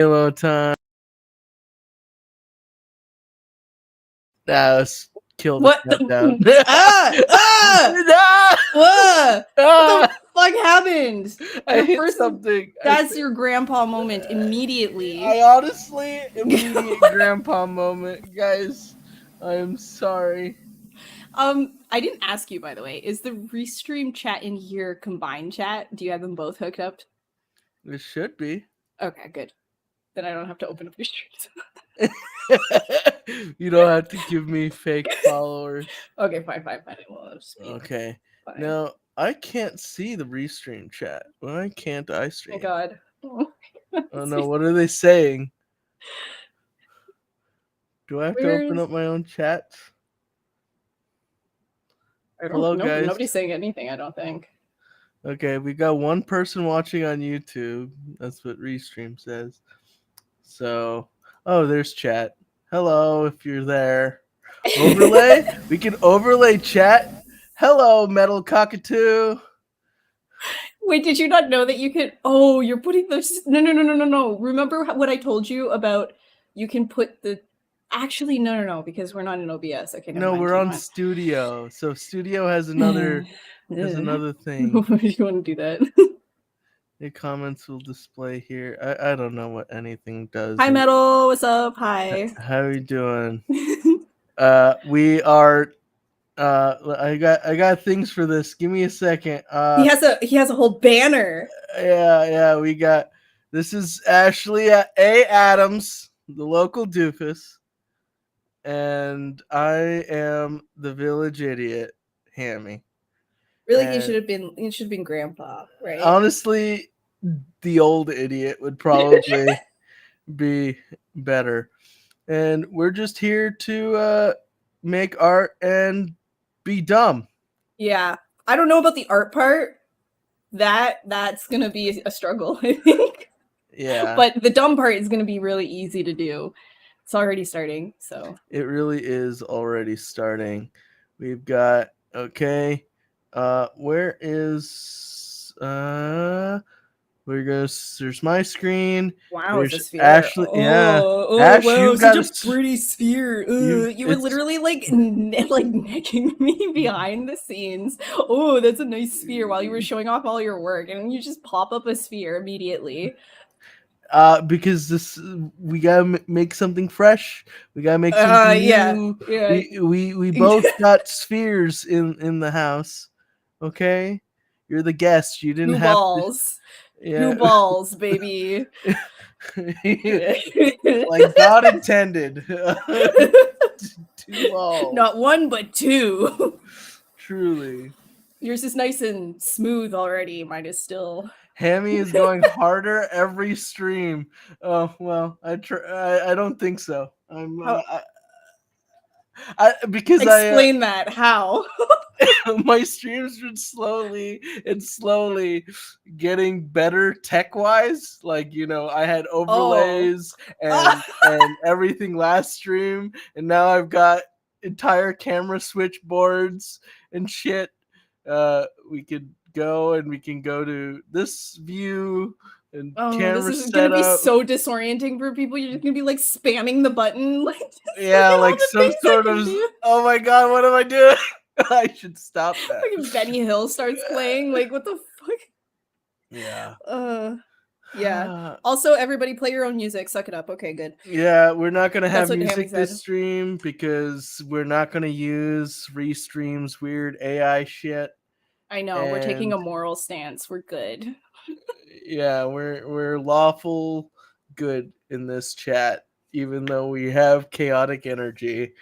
Halo time. Let's kill the What countdown. the? What the fuck happened? I hit something. That's your grandpa moment immediately. I honestly, immediate grandpa moment. Guys, I am sorry. I didn't ask you, by the way. Is the Restream chat in here combined chat? Do you have them both hooked up? It should be. Okay, good. Then I don't have to open up your streams. You don't have to give me fake followers. Okay, fine. Well, okay. Fine. Now, I can't see the Restream chat. Why can't I stream? Oh my god. Oh no, what are they saying? Do I have to open up my own chats? Hello, guys. Nobody's saying anything, I don't think. Okay, we got one person watching on YouTube. That's what Restream says. So, oh, there's chat. Hello, if you're there. Overlay? We can overlay chat. Hello, Metal Cockatoo. Wait, did you not know that you could? Oh, you're putting this. No. Remember what I told you about? You can put the. Actually, no, because we're not in OBS. Okay, no, we're on Studio. So Studio has another thing. Why do you want to do that? The comments will display here. I don't know what anything does. Hi, Metal. What's up? Hi. How are you doing? We are. I got things for this. Give me a second. He has a whole banner. Yeah. We got. This is Ashley A. Adams, the local doofus, and I am the village idiot, Hammy. Really, you should have been Grandpa, right? Honestly, the old idiot would probably be better. And we're just here to make art and be dumb. Yeah. I don't know about the art part. That's going to be a struggle, I think. Yeah. But the dumb part is going to be really easy to do. It's already starting, so. It really is already starting. We've got, okay. Where is there's my screen. Wow, there's it's a sphere. Ashley. Ash, wow, such a pretty sphere. You were literally like necking me behind the scenes. Oh, that's a nice sphere while you were showing off all your work, and you just pop up a sphere immediately. Because we gotta make something fresh. We gotta make something new. Yeah. We both got spheres in the house. Okay, you're the guest. You didn't have balls. Yeah. New balls, baby. Like God intended. 2 balls. Not one, but 2. Truly. Yours is nice and smooth already. Mine is still. Hammy is going harder every stream. Oh well, I don't think so. Because explain that how. My streams been slowly getting better tech wise. Like, I had overlays and everything last stream, and now I've got entire camera switchboards and shit. We could go to this view and camera this is setup. Gonna be so disorienting for people. You're just gonna be like spamming the button, like like some sort of. Oh my god, what am I doing? I should stop that. Like Benny Hill starts playing, like what the fuck? Yeah. Yeah. Also, everybody play your own music. Suck it up. Okay, good. Yeah, we're not gonna have music this stream because we're not gonna use Restream's weird AI shit. I know, we're taking a moral stance. We're good. Yeah, we're lawful good in this chat, even though we have chaotic energy.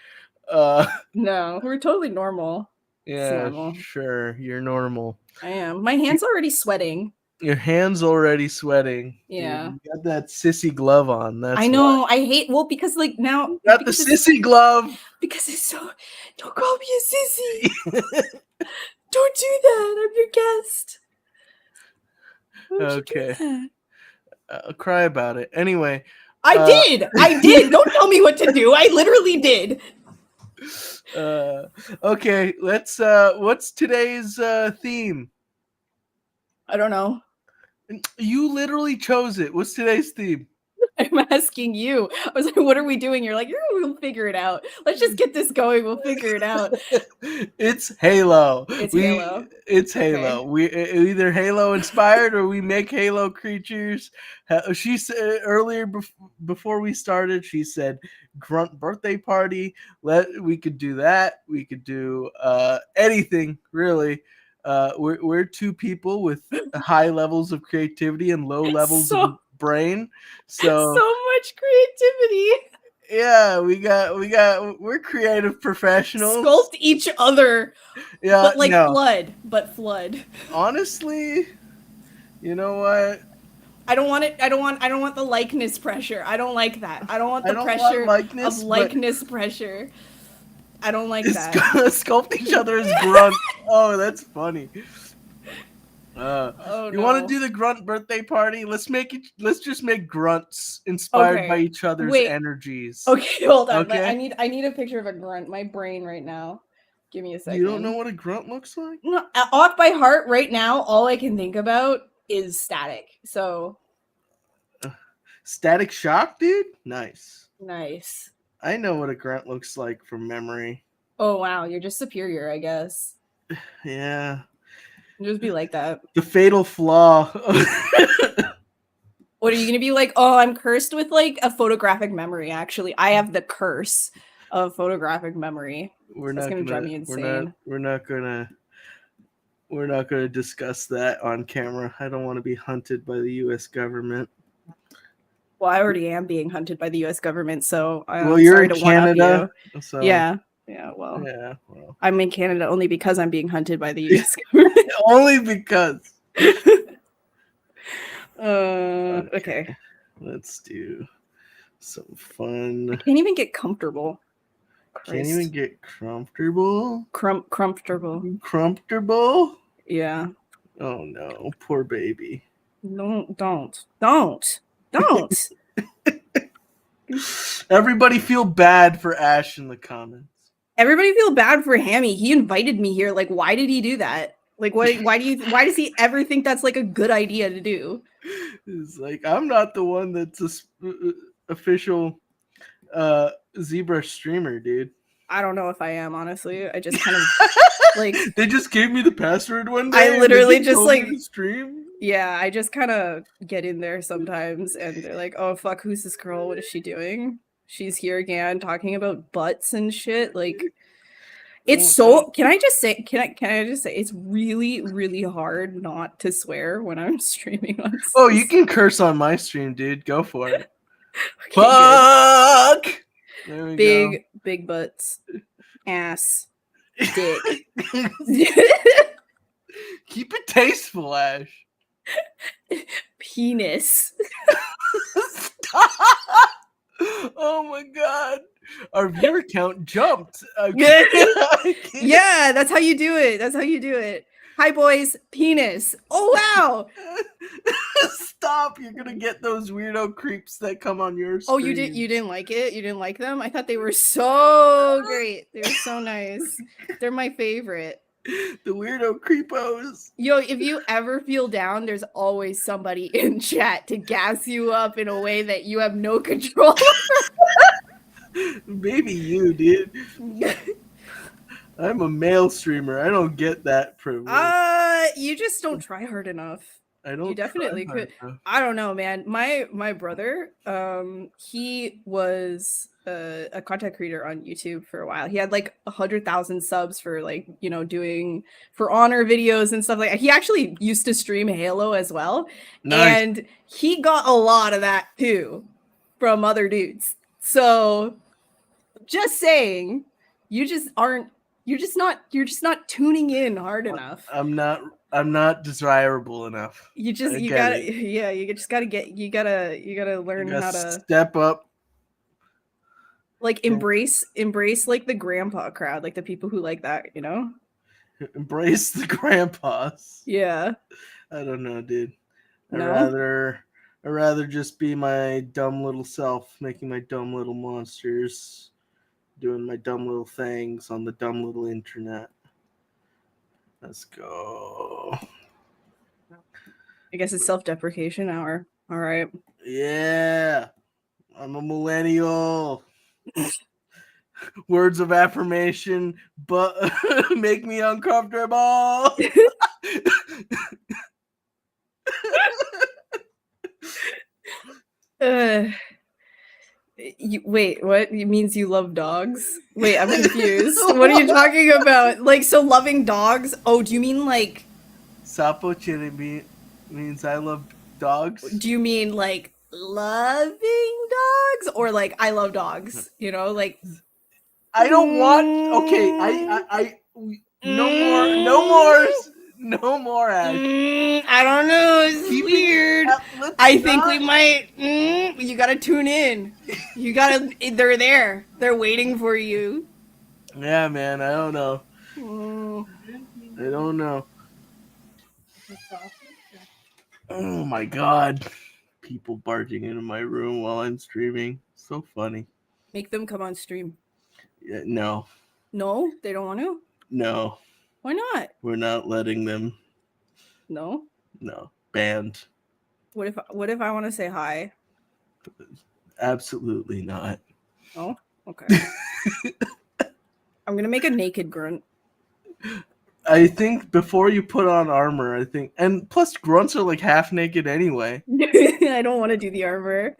No, we're totally normal. Yeah, sure, you're normal. I am. My hand's already sweating. Your hand's already sweating. Yeah. You got that sissy glove on. That's I know. I hate. Well, because like now. You got the sissy glove. Because it's so. Don't call me a sissy. Don't do that. I'm your guest. Okay. I'll cry about it. Anyway. I did. Don't tell me what to do. I literally did. Okay. Let's. What's today's theme? I don't know. You literally chose it. What's today's theme? I'm asking you. I was like, what are we doing? You're like, we'll figure it out. Let's just get this going. We'll figure it out. It's Halo. Halo. It's Halo. Okay. We either Halo inspired or we make Halo creatures. She said earlier before we started, she said grunt birthday party. We could do that. We could do anything really. We're two people with high levels of creativity and low levels of brain. So much creativity. Yeah, we're creative professionals. Sculpt each other. Yeah, but like no. flood. Honestly, you know what? I don't want it. I don't want the likeness pressure. I don't like that. I don't want the pressure likeness, of likeness pressure. I don't like that. Sculpt each other as grunt. Oh, that's funny. You want to do the grunt birthday party? Let's just make grunts inspired by each other's energies. Okay, hold on. Okay? I need a picture of a grunt. My brain right now. Give me a second. You don't know what a grunt looks like? No, off by heart right now, all I can think about is Static. So Static Shock, dude? Nice. I know what a grunt looks like from memory. Oh wow, you're just superior, I guess. Yeah. Just be like that. The fatal flaw. What are you gonna be like? Oh, I'm cursed with like a photographic memory. Actually, I have the curse of photographic memory. That's gonna drive me insane. We're not gonna discuss that on camera. I don't want to be hunted by the U.S. government. Well, I already am being hunted by the U.S. government, so I'm you're sorry in to Canada. So yeah. Well, I'm in Canada only because I'm being hunted by the U.S. government. Only because. Okay. Let's do some fun. I can't even get comfortable. Can't even get comfortable. Comfortable. Yeah. Oh no, poor baby. Don't. Everybody feel bad for Ash in the comments. Everybody feel bad for Hammy. He invited me here. Like, why did he do that? Like, why does he ever think that's like a good idea to do? It's like, I'm not the one that's official zebra streamer, dude. I don't know if I am, honestly. I just kind of like they just gave me the password one day. I literally just like stream. Yeah, I just kind of get in there sometimes and they're like, "Oh fuck, who's this girl? What is she doing? She's here again talking about butts and shit." Like it's so can I just say it's really, really hard not to swear when I'm streaming on Steam. Oh, you can curse on my stream, dude. Go for it. Okay, fuck! Big butts. Ass. Dick. Keep it tasteful, Ash. Penis. Oh my god. Our viewer count jumped. Yeah, that's how you do it. Hi boys, penis. Oh wow. Stop, you're gonna get those weirdo creeps that come on your stream. Oh, you didn't like it? You didn't like them? I thought they were so great. They were so nice. They're my favorite. The weirdo creepos. Yo, if you ever feel down, there's always somebody in chat to gas you up in a way that you have no control over. Maybe you, dude. I'm a male streamer. I don't get that privilege. You just don't try hard enough. I don't. You definitely could. I don't know, man. My brother, he was a content creator on YouTube for a while. He had like 100,000 subs for like, you know, doing For Honor videos and stuff like that. He actually used to stream Halo as well. Nice. And he got a lot of that too from other dudes. So just saying, you're just not tuning in hard enough. I'm not desirable enough. You just gotta learn how to step up. Like embrace like the grandpa crowd, like the people who like that, you know? Embrace the grandpas. Yeah. I don't know, dude. I'd rather just be my dumb little self, making my dumb little monsters, doing my dumb little things on the dumb little internet. Let's go. I guess it's self-deprecation hour. All right. Yeah. I'm a millennial. Words of affirmation, but make me uncomfortable. Wait, what? It means you love dogs? Wait, I'm confused. What are you talking about? Like, so loving dogs? Oh, do you mean like... Sapo chiribi means I love dogs. Do you mean like loving dogs? Or like I love dogs? You know, like... I don't want... Okay, no more, Ash. I don't know. It's weird. I think we might. You gotta tune in. You gotta. They're there. They're waiting for you. Yeah, man. I don't know. I don't know. Oh my god. People barging into my room while I'm streaming. So funny. Make them come on stream. Yeah, no. No? They don't want to? No. Why not? We're not letting them. No? No. Banned. What if I want to say hi? Absolutely not. Oh? Okay. I'm gonna make a naked grunt. I think before you put on armor, and plus grunts are like half naked anyway. I don't want to do the armor.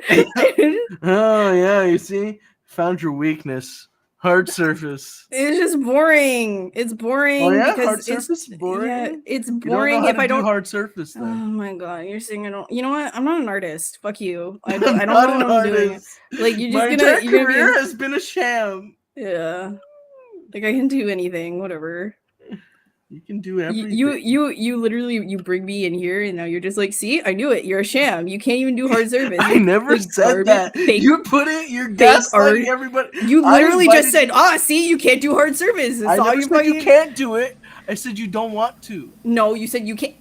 Oh yeah, you see? Found your weakness. Hard surface. It's just boring. It's boring. Oh yeah, because hard surface is boring. Yeah, it's boring. You don't know how if to I don't do hard surface. Then. Oh my god, you're saying I don't. You know what? I'm not an artist. Fuck you. I don't know what I'm doing. Like you're just My entire career has been a sham. Yeah. Like I can do anything. Whatever. You can do everything. You literally you bring me in here and now you're just like, see, I knew it. You're a sham. You can't even do hard service. I never said that. You put it. You're gaslighting everybody. You literally just said, see, you can't do hard service. I never said you can't do it. I said you don't want to. No, you said you can't.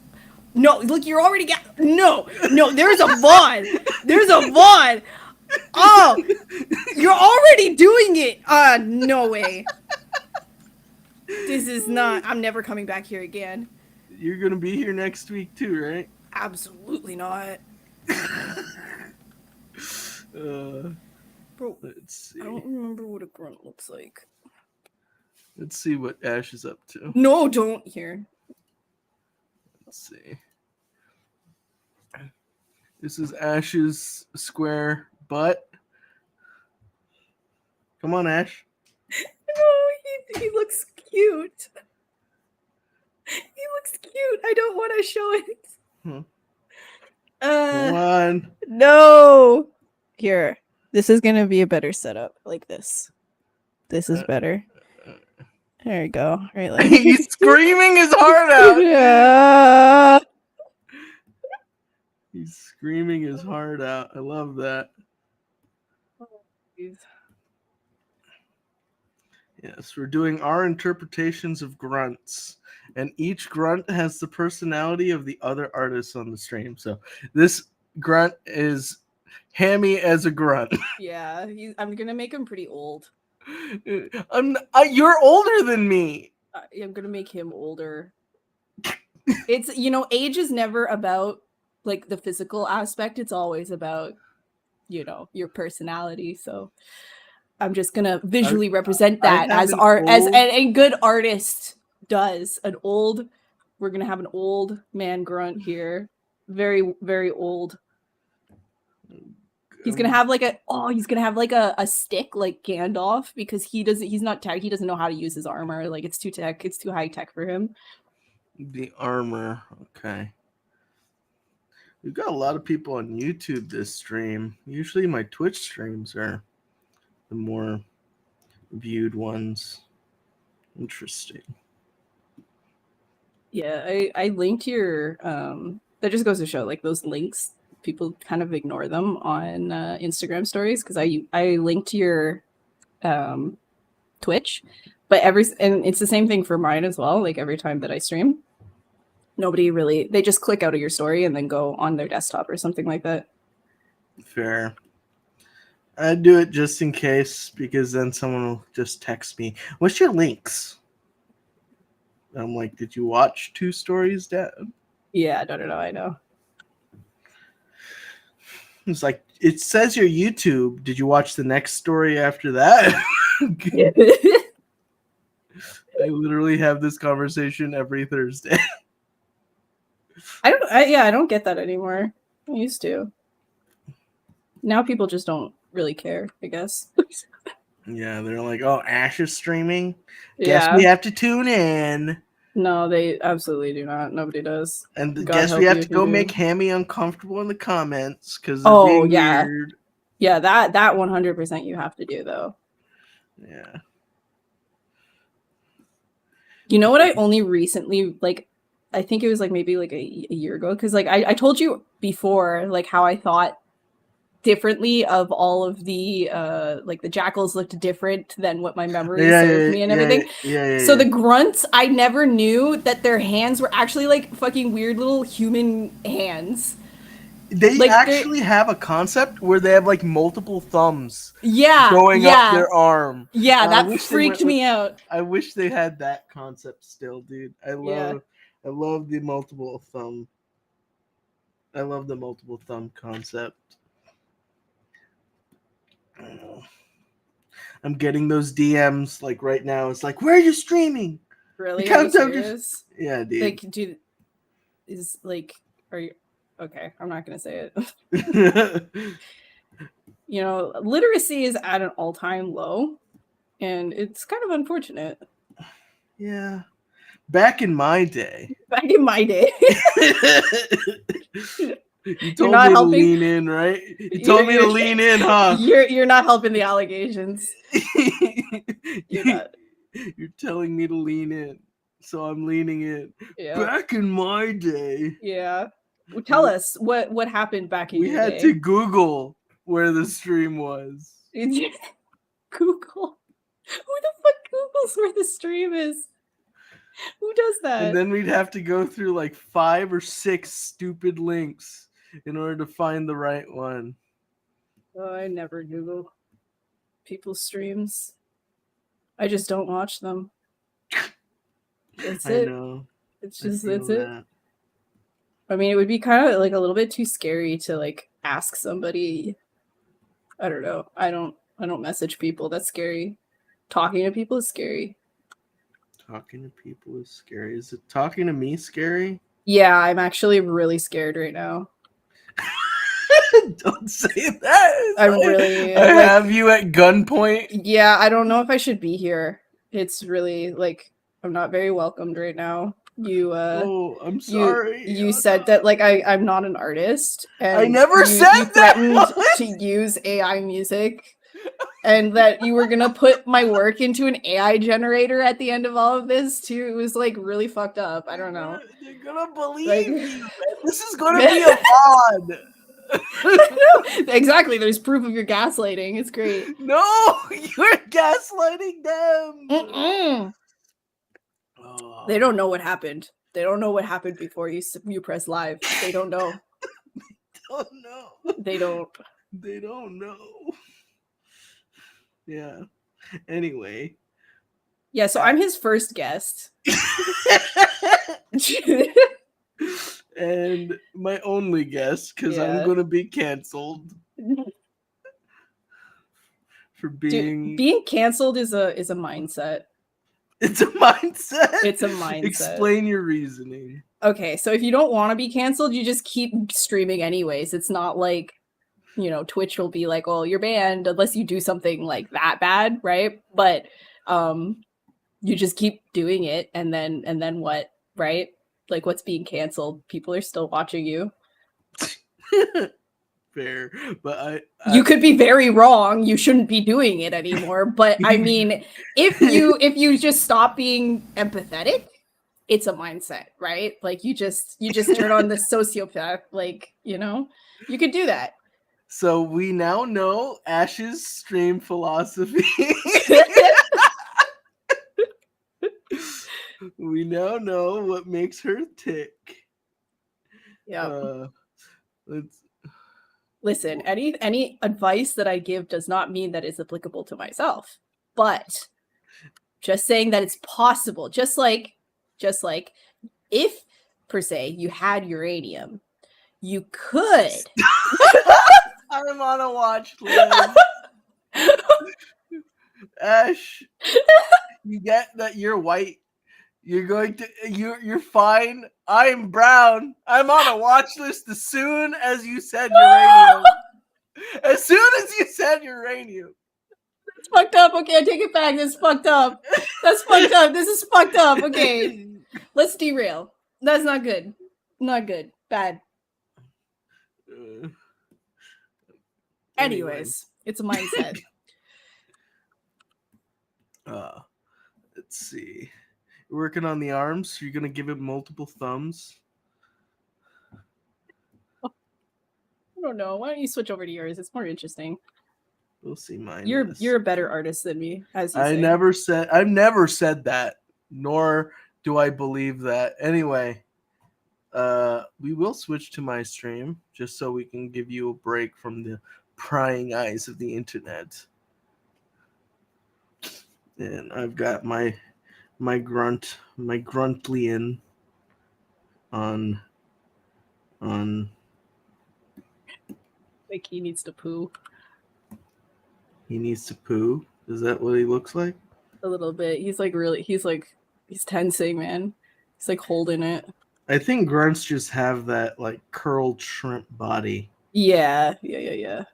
No, look, you're already No, there's a VOD. There's a VOD. Oh, you're already doing it. No way. This is not. I'm never coming back here again. You're gonna be here next week too, right? Absolutely not. Bro, let's see. I don't remember what a grunt looks like. Let's see what Ash is up to. No, don't here. Let's see. This is Ash's square butt. Come on, Ash. No, he looks cute. He looks cute. I don't want to show it. Come on. No. Here. This is gonna be a better setup. Like this. This is better. There you go. Right, like he's screaming his heart out. Yeah. He's screaming his heart out. I love that. Yes, we're doing our interpretations of grunts, and each grunt has the personality of the other artists on the stream. So this grunt is Hammy as a grunt. Yeah, I'm gonna make him pretty old. You're older than me. I'm gonna make him older. It's age is never about like the physical aspect. It's always about your personality. So I'm just gonna visually represent that as a good artist does. We're gonna have an old man grunt here, very very old. He's gonna have like a stick like Gandalf because he doesn't know how to use his armor. Like it's too high tech for him. The armor, okay. We've got a lot of people on YouTube this stream. Usually my Twitch streams are the more viewed ones. Interesting. Yeah, I linked your that just goes to show like those links, people kind of ignore them on Instagram stories because I linked your Twitch, but and it's the same thing for mine as well. Like every time that I stream, they just click out of your story and then go on their desktop or something like that. Fair. I do it just in case because then someone will just text me, "What's your links?" I'm like, "Did you watch 2 stories, Dad?" Yeah, no, I know. It's like, it says your YouTube. Did you watch the next story after that? I literally have this conversation every Thursday. I don't get that anymore. I used to. Now people just don't really care, I guess. Yeah, they're like, oh, Ash is streaming? Guess we have to tune in. No, they absolutely do not. Nobody does. And guess we have to go make Hammy uncomfortable in the comments because they're being weird. Yeah, that 100% you have to do, though. Yeah. You know what I only recently, like, I think it was like maybe like a year ago, because like I told you before, like how I thought differently of all of the like the jackals looked different than what my memory served me and everything. So the grunts, I never knew that their hands were actually like fucking weird little human hands. They like, actually have a concept where they have like multiple thumbs going up their arm. Yeah, that freaked me out. I wish they had that concept still, dude. I love the multiple thumb. I love the multiple thumb concept. I'm getting those DMs like right now. It's like, where are you streaming? Really? Are you serious? Yeah, dude. Like, dude, is like, are you? Okay, I'm not gonna say it. You know, literacy is at an all-time low, and it's kind of unfortunate. Yeah. Back in my day. You told me to lean in, right? You told me to lean in, huh? You're not helping the allegations. You're not. You're telling me to lean in, so I'm leaning in. Yeah. Back in my day. Yeah. Well, tell us what happened back in your day. We had to Google where the stream was. Google? Who the fuck Googles where the stream is? Who does that? And then we'd have to go through like 5 or 6 stupid links in order to find the right one. Oh, I never Google people's streams. I just don't watch them. That's it. I know. It's just that's it. I mean, it would be kind of like a little bit too scary to like ask somebody. I don't know. I don't message people. That's scary. Talking to people is scary. Talking to people is scary. Is it talking to me scary? Yeah, I'm actually really scared right now. Don't say that. I'm really. I have you at gunpoint. Yeah, I don't know if I should be here. It's really like I'm not very welcomed right now. Oh, I'm sorry. You said that like I'm not an artist, and I never said you threatened to use AI music, and that you were gonna put my work into an AI generator at the end of all of this too. It was like really fucked up. I don't know. They're gonna believe you. This is gonna be a VOD. Exactly. There's proof of your gaslighting. It's great. No, you're gaslighting them. Oh. They don't know what happened. They don't know what happened before you press live. They don't know. They don't know. Yeah. Anyway. Yeah, so I'm his first guest. And my only guest, because I'm going to be canceled. For being canceled is a mindset. It's a mindset? It's a mindset. Explain your reasoning. Okay, so if you don't want to be canceled, you just keep streaming anyways. It's not like, you know, Twitch will be like, oh, you're banned unless you do something like that bad, right? But you just keep doing it, and then what, right? Like, what's being canceled? People are still watching you. Fair, but you could be very wrong. You shouldn't be doing it anymore. But I mean, if you just stop being empathetic, it's a mindset, right? Like you just turn on the sociopath. Like, you know, you could do that. So we now know Ash's stream philosophy. We now know what makes her tick. Yeah. Listen, any advice that I give does not mean that it's applicable to myself, but just saying that it's possible. Just like if per se you had uranium, you could I'm on a watch list. Ash, you get that you're white. You're fine. I'm brown. I'm on a watch list as soon as you said uranium. As soon as you said uranium. It's fucked up. Okay, I take it back. That's fucked up. That's fucked up. This is fucked up. Okay. Let's derail. That's not good. Not good. Bad. Anyways, it's a mindset. Let's see. You're working on the arms. You're gonna give it multiple thumbs. I don't know. Why don't you switch over to yours? It's more interesting. We'll see mine. You're a better artist than me, as you say. I've never said that, nor do I believe that. Anyway, we will switch to my stream just so we can give you a break from the prying eyes of the internet. And I've got my gruntlian on like he needs to poo. He needs to poo. Is that what he looks like? A little bit. He's tensing, man. He's like holding it. I think grunts just have that like curled shrimp body. Yeah. I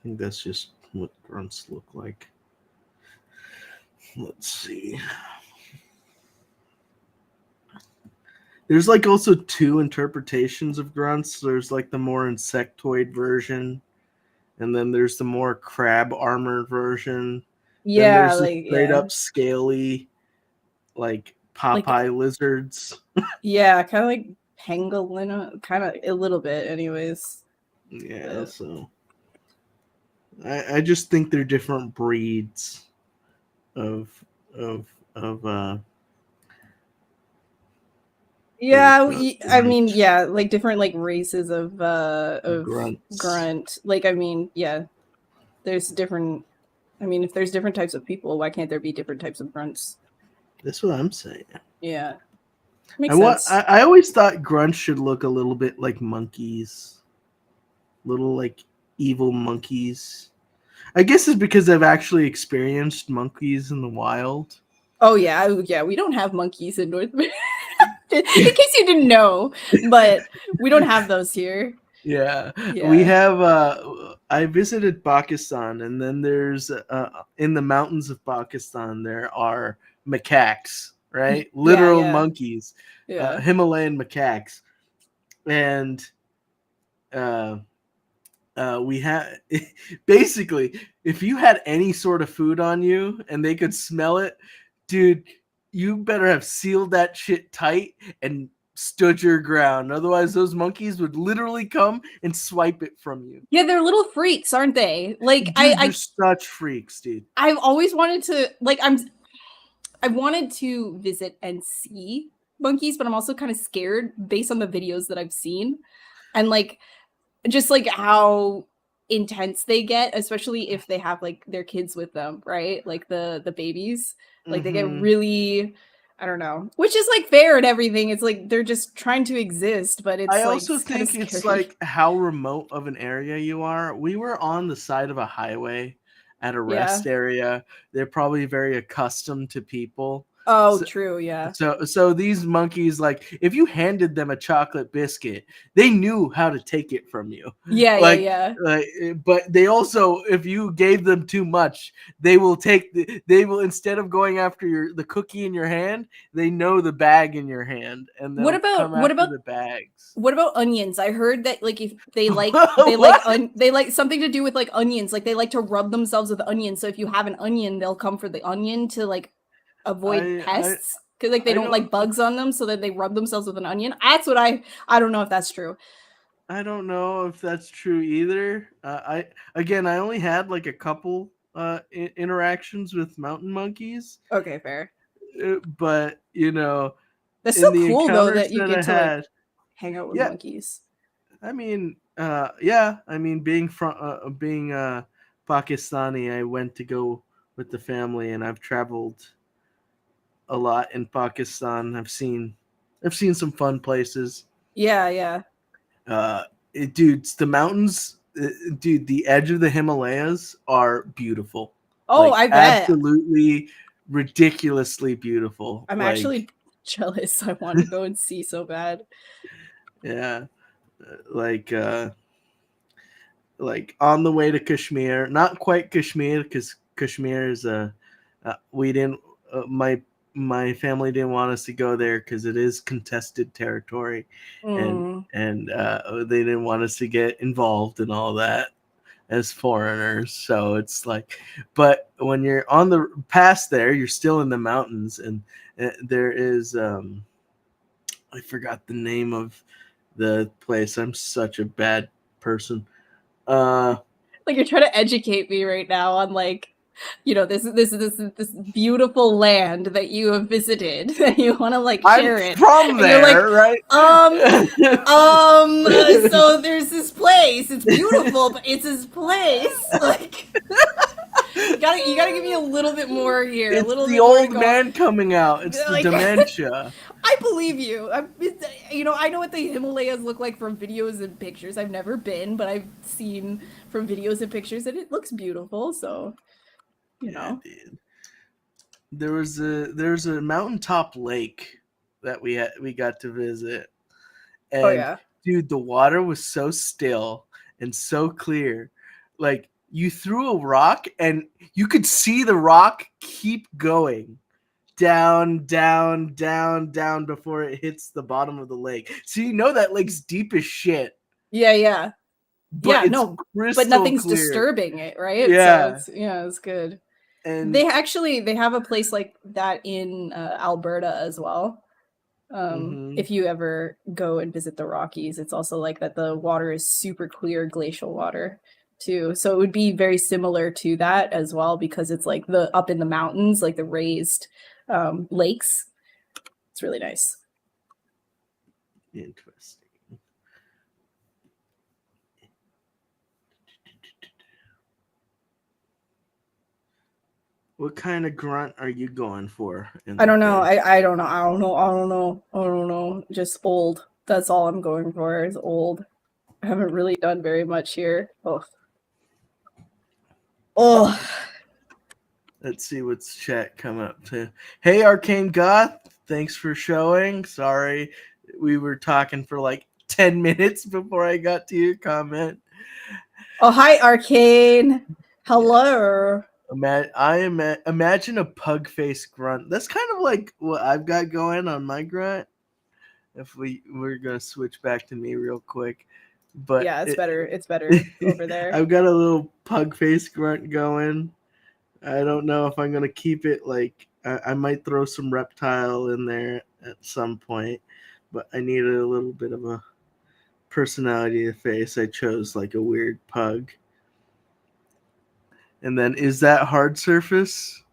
think that's just what grunts look like. Let's see. There's like also two interpretations of grunts. There's like the more insectoid version, and then there's the more crab armored version. Yeah, then there's the straight up scaly, like Popeye lizards. Yeah, kind of like pangolin, kind of a little bit, anyways. Yeah, so I just think they're different breeds of I mean, yeah, like different like races of grunt. Like, I mean, yeah, there's different. I mean, if there's different types of people, why can't there be different types of grunts? That's what I'm saying. Yeah, makes sense. I always thought grunts should look a little bit like monkeys, little like evil monkeys. I guess it's because I've actually experienced monkeys in the wild. Oh yeah, we don't have monkeys in North America. In case you didn't know, but we don't have those here. Yeah. We have I visited Pakistan, and then there's in the mountains of Pakistan there are macaques, right? Literal monkeys. Himalayan macaques. And we had basically, if you had any sort of food on you and they could smell it, dude, you better have sealed that shit tight and stood your ground. Otherwise, those monkeys would literally come and swipe it from you. Yeah, they're little freaks, aren't they? Like, dude, they're such freaks, dude. I've always wanted to, like, I wanted to visit and see monkeys, but I'm also kind of scared based on the videos that I've seen, and like, just like how intense they get, especially if they have like their kids with them, right? Like the babies, like they get really, I don't know, which is like fair and everything. It's like they're just trying to exist, but it's I like, also think it's like how remote of an area you are. We were on the side of a highway at a rest area. They're probably very accustomed to people. Oh, true, yeah. So these monkeys, like, if you handed them a chocolate biscuit, they knew how to take it from you. Yeah. But they also, if you gave them too much, they will instead of going after the cookie in your hand, they know the bag in your hand, and what about the bags? What about onions? I heard that like if they like they like something to do with like onions, like they like to rub themselves with onions. So if you have an onion, they'll come for the onion to like avoid pests, because like they don't like bugs on them, so that they rub themselves with an onion. That's what I don't know if that's true. I don't know if that's true either. I only had like a couple interactions with mountain monkeys. Okay, fair. But you know, that's so cool though that you get to like hang out with monkeys. I mean, being Pakistani, I went to go with the family, and I've traveled a lot in Pakistan. I've seen some fun places. Yeah. Dudes, the mountains dude, the edge of the Himalayas are beautiful. Oh, Like I bet. absolutely ridiculously beautiful. I'm Like, actually jealous. I want to go and see so bad. yeah, like like on the way to Kashmir, not quite Kashmir because Kashmir is we didn't my family didn't want us to go there because it is contested territory, and Mm. they didn't want us to get involved in all that as foreigners. So it's like, but when you're on the past there, you're still in the mountains, and there is I forgot the name of the place. I'm such a bad person. Like you're trying to educate me right now on like, this beautiful land that you have visited that you want to like I'm share it, from and you're like, there, right? so there's this place. It's beautiful, but it's this place. Like, you gotta give me a little bit more here, a It's little the bit more to old go. man coming out. It's the Like, dementia. I believe you. I know what the Himalayas look like from videos and pictures. I've never been, but I've seen from videos and pictures, and it looks beautiful. So, you Yeah, know. dude. There's a mountaintop lake that we got to visit, Oh and yeah. dude, the water was so still and so clear. Like you threw a rock, and you could see the rock keep going down, down, down, down before it hits the bottom of the lake. So you know that lake's deep as shit, Yeah, yeah. but Yeah, it's no, but crystal nothing's clear. disturbing it, right? So Yeah, it's good. and They have a place like that in Alberta as well. mm-hmm. If you ever go and visit the Rockies, it's also like that the water is super clear glacial water too. So it would be very similar to that as well because it's like the up in the mountains, like the raised lakes. It's really nice. Interesting. What kind of grunt are you going for in I the don't know. face? I don't know. I don't know. I don't know. I don't know. Just old. That's all I'm going for is old. I haven't really done very much here. Oh. Oh. Let's see what's chat come up to. Hey, Arcane Goth, thanks for showing. Sorry, we were talking for like 10 minutes before I got to your comment. Oh, hi, Arcane. Hello. Imagine a pug face grunt. That's kind of like what I've got going on my grunt. If we're gonna switch back to me real quick, but Yeah, it's better. It's better over there. I've got a little pug face grunt going. I don't know if I'm gonna keep it. Like I might throw some reptile in there at some point, but I needed a little bit of a personality to face. I chose like a weird pug. And then is that hard surface?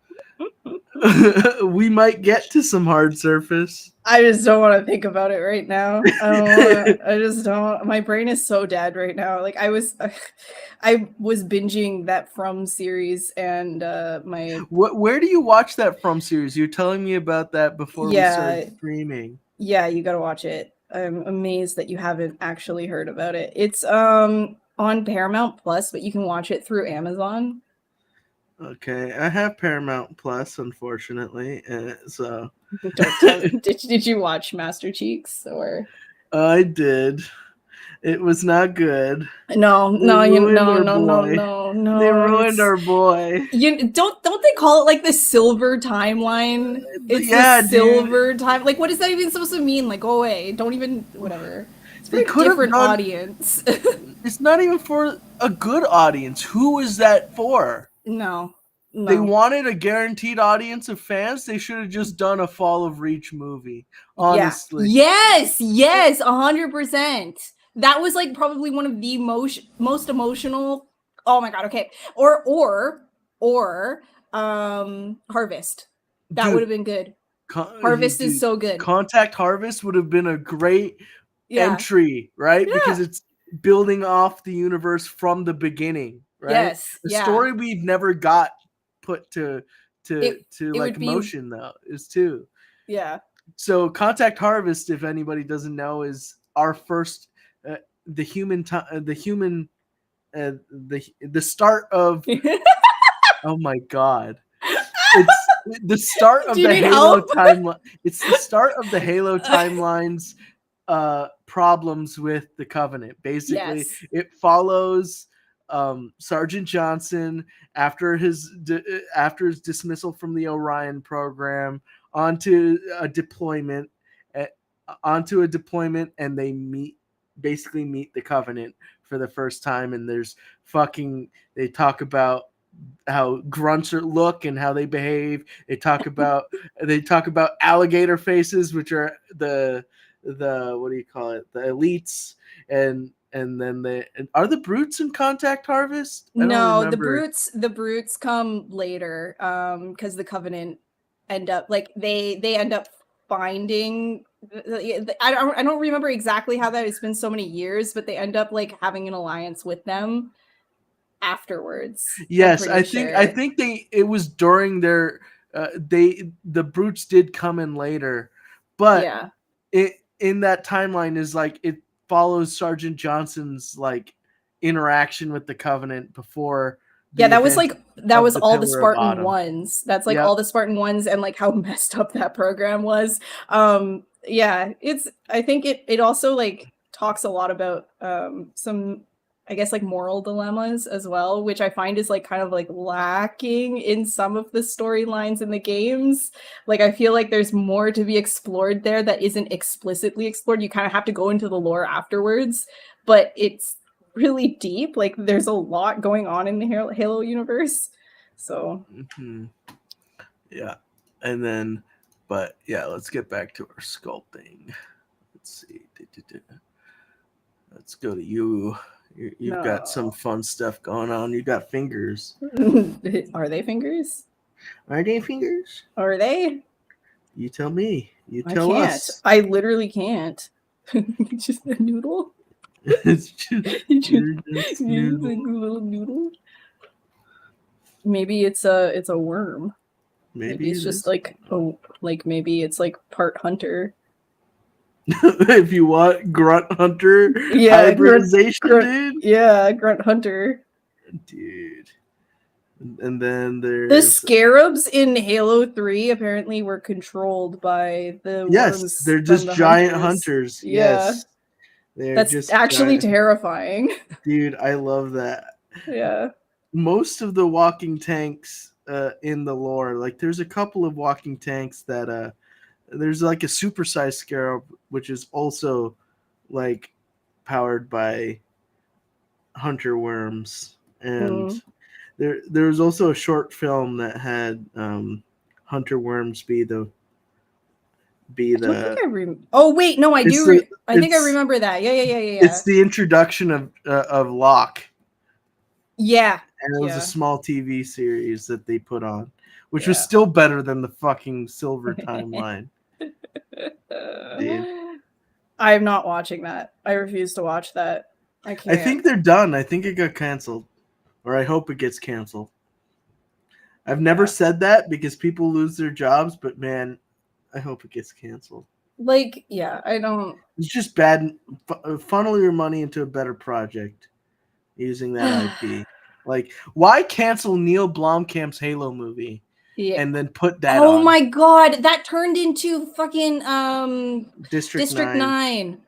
We might get to some hard surface. I just don't want to think about it right now. I don't want to. I just don't. My brain is so dead right now. Like I was binging that From series and my Where do you watch that from series? You're telling me about that before we started streaming. Yeah, you gotta watch it. I'm amazed that you haven't actually heard about it. It's on Paramount Plus, but you can watch it through Amazon. Okay, I have Paramount Plus, unfortunately, so Don't tell me. Did you watch Master Cheeks or? I did. It was not good. No. They ruined our boy. You don't they call it like the silver timeline? It's Yeah, the silver dude. time. Like, what is that even supposed to mean? Like, go away. Don't even whatever. It's for They a could have different done. audience. It's not even for a good audience. Who is that for? No. They wanted a guaranteed audience of fans. They should have just done a Fall of Reach movie. Honestly. Yeah. Yes. 100%. That was like probably one of the most emotional. Oh my god. Okay. Or Harvest. That would have been good. Harvest is so good. Contact Harvest would have been a great entry, right? Yeah. Because it's building off the universe from the beginning, right? Yes. The story we've never got put to like emotion though is too. Yeah. So Contact Harvest, if anybody doesn't know, is our first the human the start of oh my god. It's the start of Do you the need Halo help? timeline. It's the start of the Halo timelines problems with the Covenant. Basically, Yes. it follows Sergeant Johnson after his dismissal from the Orion program onto a deployment, and they basically meet the Covenant for the first time, and they talk about how grunts look and how they behave. They talk about alligator faces, which are the what do you call it? The elites, and then are the brutes in Contact Harvest? I don't No, remember. the brutes come later, because the Covenant end up like they end up finding. I don't remember exactly how that. It's been so many years, but they end up like having an alliance with them afterwards. Yes, I'm pretty I sure. think it was during their the brutes did come in later, but Yeah. it in that timeline is like it follows Sergeant Johnson's like interaction with the Covenant before Yeah, the that was event like that of was the all the Pillar of Spartan Autumn. ones. That's like all Yep. the Spartan ones and like how messed up that program was. Yeah, I think it also like talks a lot about some, I guess, like moral dilemmas as well, which I find is like kind of like lacking in some of the storylines in the games. Like I feel like there's more to be explored there that isn't explicitly explored. You kind of have to go into the lore afterwards, but it's really deep. Like there's a lot going on in the Halo universe. So Mm-hmm. Yeah. And then, but yeah, let's get back to our sculpting. Let's see. Let's go to you. You've got some no. fun stuff going on. You got fingers. Are they fingers? Are they fingers? Are they? You tell me. You I tell can't. us. I literally can't. Just a noodle. It's just, you're just Just a noodle. little noodle. Maybe it's a worm. Maybe Maybe it's it just is. like maybe it's like part hunter. If you want grunt hunter Yeah, hybridization, dude. yeah, grunt hunter. Dude. And then The there's scarabs in Halo 3 apparently were controlled by the yes, worms they're from just the giant hunters. hunters. Yeah. Yes. They're That's just actually giant. terrifying. Dude, I love that. Yeah. Most of the walking tanks in the lore, like there's a couple of walking tanks that there's like a supersized scarab which is also like powered by hunter worms, and Mm. there was also a short film that had hunter worms be I don't think the Oh wait, no, I it's do. the I think I it's remember that. Yeah. it's the introduction of Locke, Yeah. and it was a Yeah. small TV series that they put on, which was Yeah. still better than the fucking Silver timeline, dude. I'm not watching that. I refuse to watch that. I I can't. think they're done. I think it got canceled, or I hope it gets canceled. I've never Yeah. said that because people lose their jobs, but man, I hope it gets canceled. Like, yeah, I don't. It's just bad. Funnel your money into a better project using that IP. Like, why cancel Neil Blomkamp's Halo movie Yeah. and then put that Oh on my god, that turned into fucking District District 9?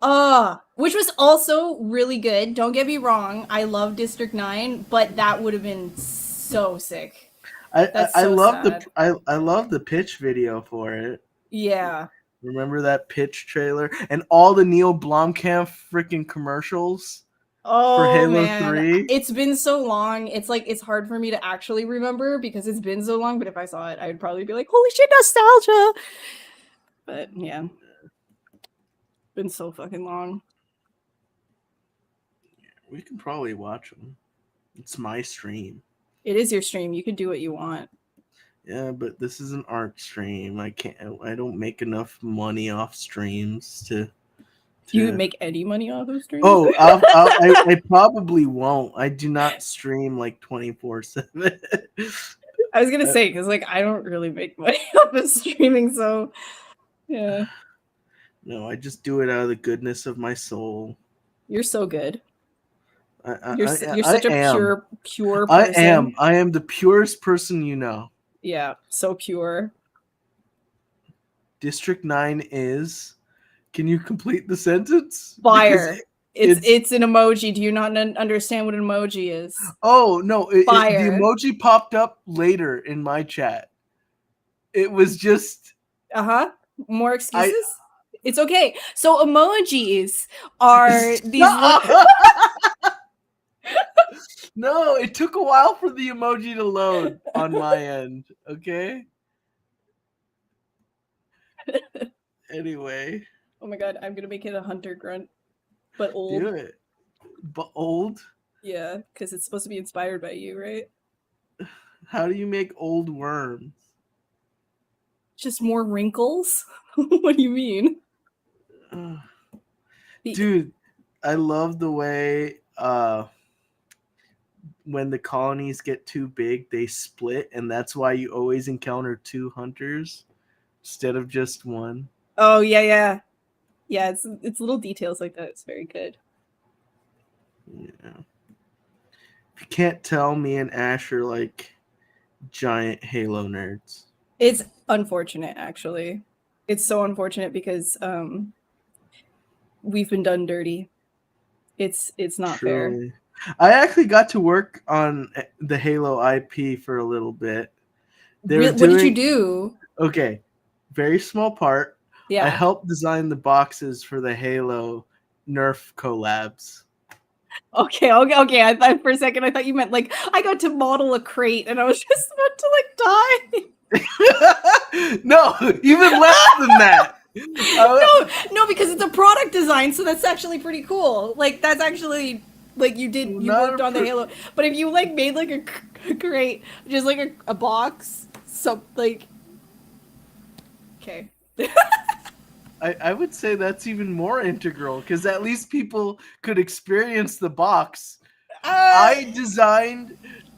9. Which was also really good. Don't get me wrong. I love District 9, but that would have been so sick. That's I so love sad. I love the pitch video for it. Yeah. Remember that pitch trailer and all the Neil Blomkamp freaking commercials for Oh Halo man, 3? it's been so long. It's like it's hard for me to actually remember because it's been so long, but if I saw it, I would probably be like, "Holy shit, nostalgia." But yeah. Been so fucking long. We can probably watch them. It's my stream. It is your stream. You can do what you want. Yeah, but this is an art stream. I can't. I don't make enough money off streams to. Do you make any money off of streams? Oh, I probably won't. I do not stream like 24/7. I was gonna say because like I don't really make money off of streaming, so yeah. No, I just do it out of the goodness of my soul. You're so good. You're such a pure person. I am the purest person you know. Yeah, so pure. District 9 is. Can you complete the sentence? Fire. It's an emoji. Do you not understand what an emoji is? Oh no! The emoji popped up later in my chat. It was just. More excuses. It's okay. So emojis are these. No, it took a while for the emoji to load on my end. Okay. Anyway. Oh my god, I'm gonna make it a hunter grunt, but old. Do it. But old? Yeah, because it's supposed to be inspired by you, right? How do you make old worms? Just more wrinkles? What do you mean? Dude, I love the way when the colonies get too big, they split, and that's why you always encounter 2 hunters instead of just one. Oh yeah. Yeah, it's little details like that. It's very good. Yeah. If you can't tell, me and Ash are like giant Halo nerds. It's unfortunate, actually. It's so unfortunate because we've been done dirty. It's not fair. I actually got to work on the Halo IP for a little bit. What did you do? Okay, very small part. Yeah. I helped design the boxes for the Halo Nerf collabs. Okay. For a second, I thought you meant like I got to model a crate, and I was just about to like die. No, even less than that. No, because it's a product design, so that's actually pretty cool. Like that's actually like you worked on the Halo. But if you like made like a crate, just like a box, like okay. I would say that's even more integral because at least people could experience the box. I designed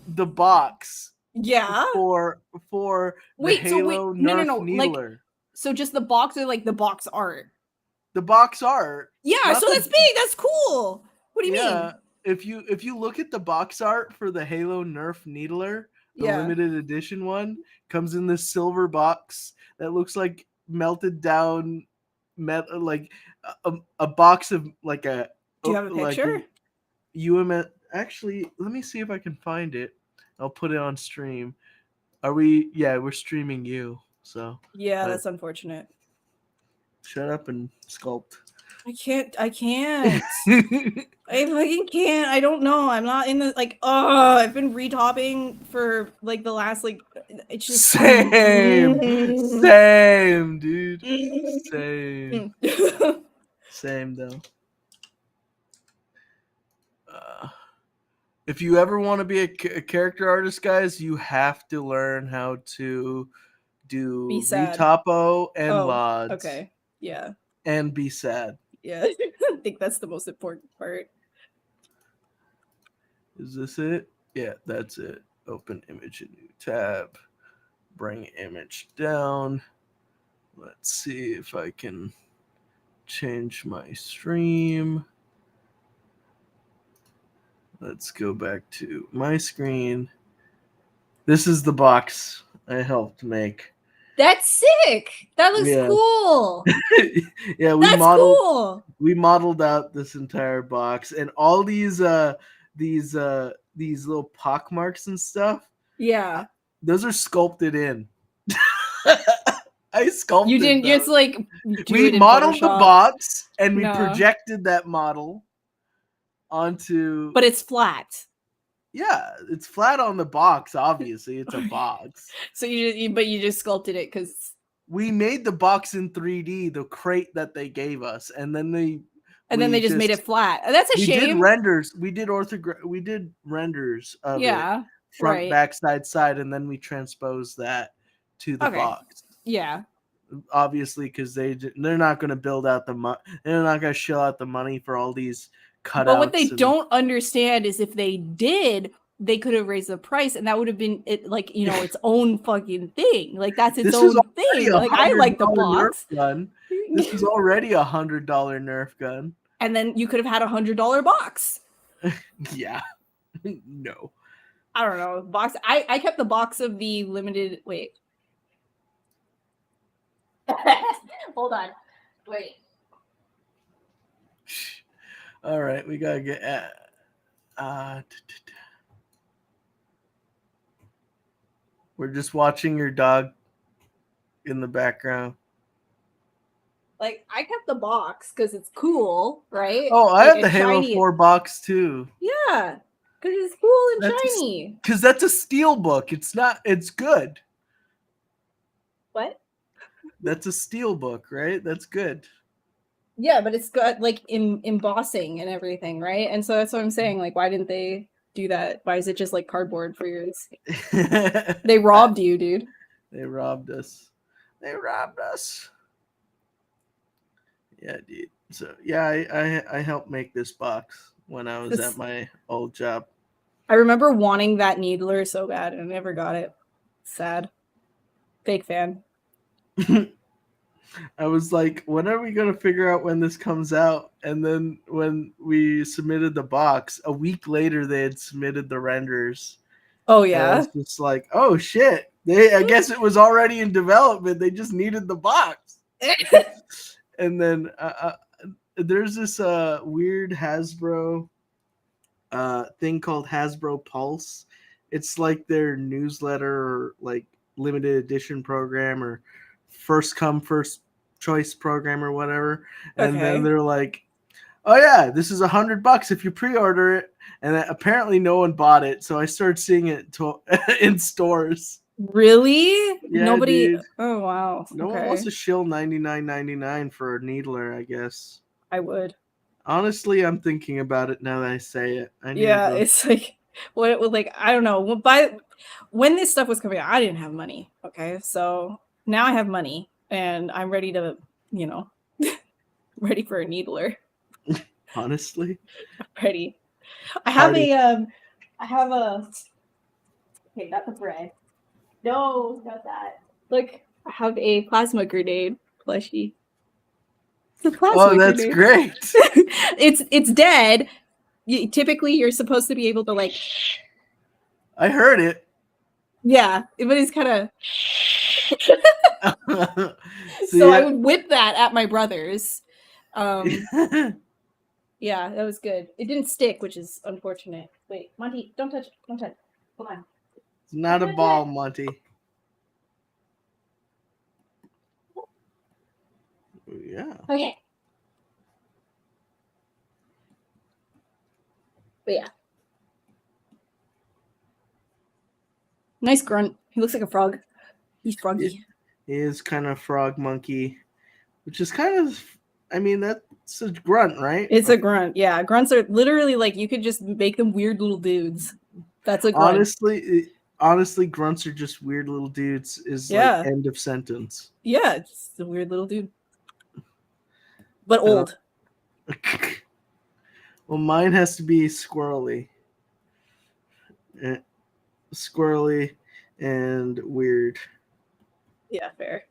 the box. Yeah. For the Halo Nerf Needler. Like, so just the box or like the box art? The box art. Yeah, so that's big. That's cool. What do you mean? If you look at the box art for the Halo Nerf Needler, the limited edition one, comes in this silver box that looks like melted down metal, like a box of like a. Do you have a picture? Actually, let me see if I can find it. I'll put it on stream. Are we? Yeah, we're streaming you. So yeah, that's unfortunate. Shut up and sculpt. I can't. I fucking can't. I don't know. I'm not in the like. Oh, I've been retopping for like the last like. It's just same, dude. Same though. If you ever want to be a character artist, guys, you have to learn how to do VTOPO and LODs. Okay. Yeah. And be sad. Yeah. I think that's the most important part. Is this it? Yeah, that's it. Open image in new tab. Bring image down. Let's see if I can change my stream. Let's go back to my screen. This is the box I helped make. That's sick. That looks cool. Yeah, we modeled out this entire box and all these little pock marks and stuff. Yeah. Those are sculpted in. I sculpted. You didn't them. It's like we modeled the box and we projected that model onto. But it's flat. Yeah, it's flat on the box. Obviously, it's a box. So you just sculpted it because we made the box in 3D, the crate that they gave us, and then they just made it flat. That's a shame. We did renders. We did renders of it, front, back, side, and then we transposed that to the box. Yeah. Obviously, because they're not going to build out the money. They're not going to shell out the money for all these cutouts. But what they don't understand is if they did, they could have raised the price, and that would have been its own fucking thing. Like that's its own thing. Like I like the box. This is already $100 Nerf gun. And then you could have had $100 box. Yeah. No. I don't know. Box. I kept the box of the limited. Wait. Hold on. Wait. All right, we gotta get at. We're just watching your dog in the background. Like, I kept the box because it's cool, right? Oh, I like, have the Halo 4 box too. Yeah, because it's cool and shiny. Because that's a steel book. It's not. It's good. What? That's a steel book, right? That's good. Yeah, but it's got like embossing and everything, right? And so that's what I'm saying. Like, why didn't they do that? Why is it just like cardboard for yours? They robbed you, dude. They robbed us. They robbed us. Yeah, dude. So yeah, I helped make this box when I was at my old job. I remember wanting that needler so bad and I never got it. Sad. Fake fan. I was like, when are we going to figure out when this comes out? And then when we submitted the box, a week later they had submitted the renders. Oh yeah. And I was just like, oh shit. I guess it was already in development. They just needed the box. And then there's this weird Hasbro thing called Hasbro Pulse. It's like their newsletter or like limited edition program or first come first choice program or whatever. And then they're like, oh yeah, this is $100 if you pre-order it. And apparently no one bought it, so I started seeing it in stores. Really? Yeah, nobody. Dude. Oh wow. No one wants to shill $99.99 for a needler, I guess. I would. Honestly, I'm thinking about it now that I say it. It's like what like I don't know. When this stuff was coming out, I didn't have money. Okay, so now I have money and I'm ready to, ready for a needler. Honestly, I'm ready. I have a. Okay, not the bread. No, not that. Look, I have a plasma grenade plushie. It's a plasma that's grenade. great. It's dead. Typically, you're supposed to be able to like. I heard it. Yeah, but it's kind of. So I would whip that at my brothers. Yeah, that was good. It didn't stick, which is unfortunate. Wait, Monty, don't touch it. Don't touch it. Hold on. It's not a ball, Monty. Yeah. Okay. But yeah. Nice grunt. He looks like a frog. He's froggy. He is kind of frog monkey, which is kind of, I mean, that's a grunt, right? It's a grunt. Yeah, grunts are literally like you could just make them weird little dudes. That's a grunt. Honestly, grunts are just weird little dudes. Is like end of sentence. Yeah, just a weird little dude, but old. Well, mine has to be squirrely. Squirrely and weird. Yeah, fair.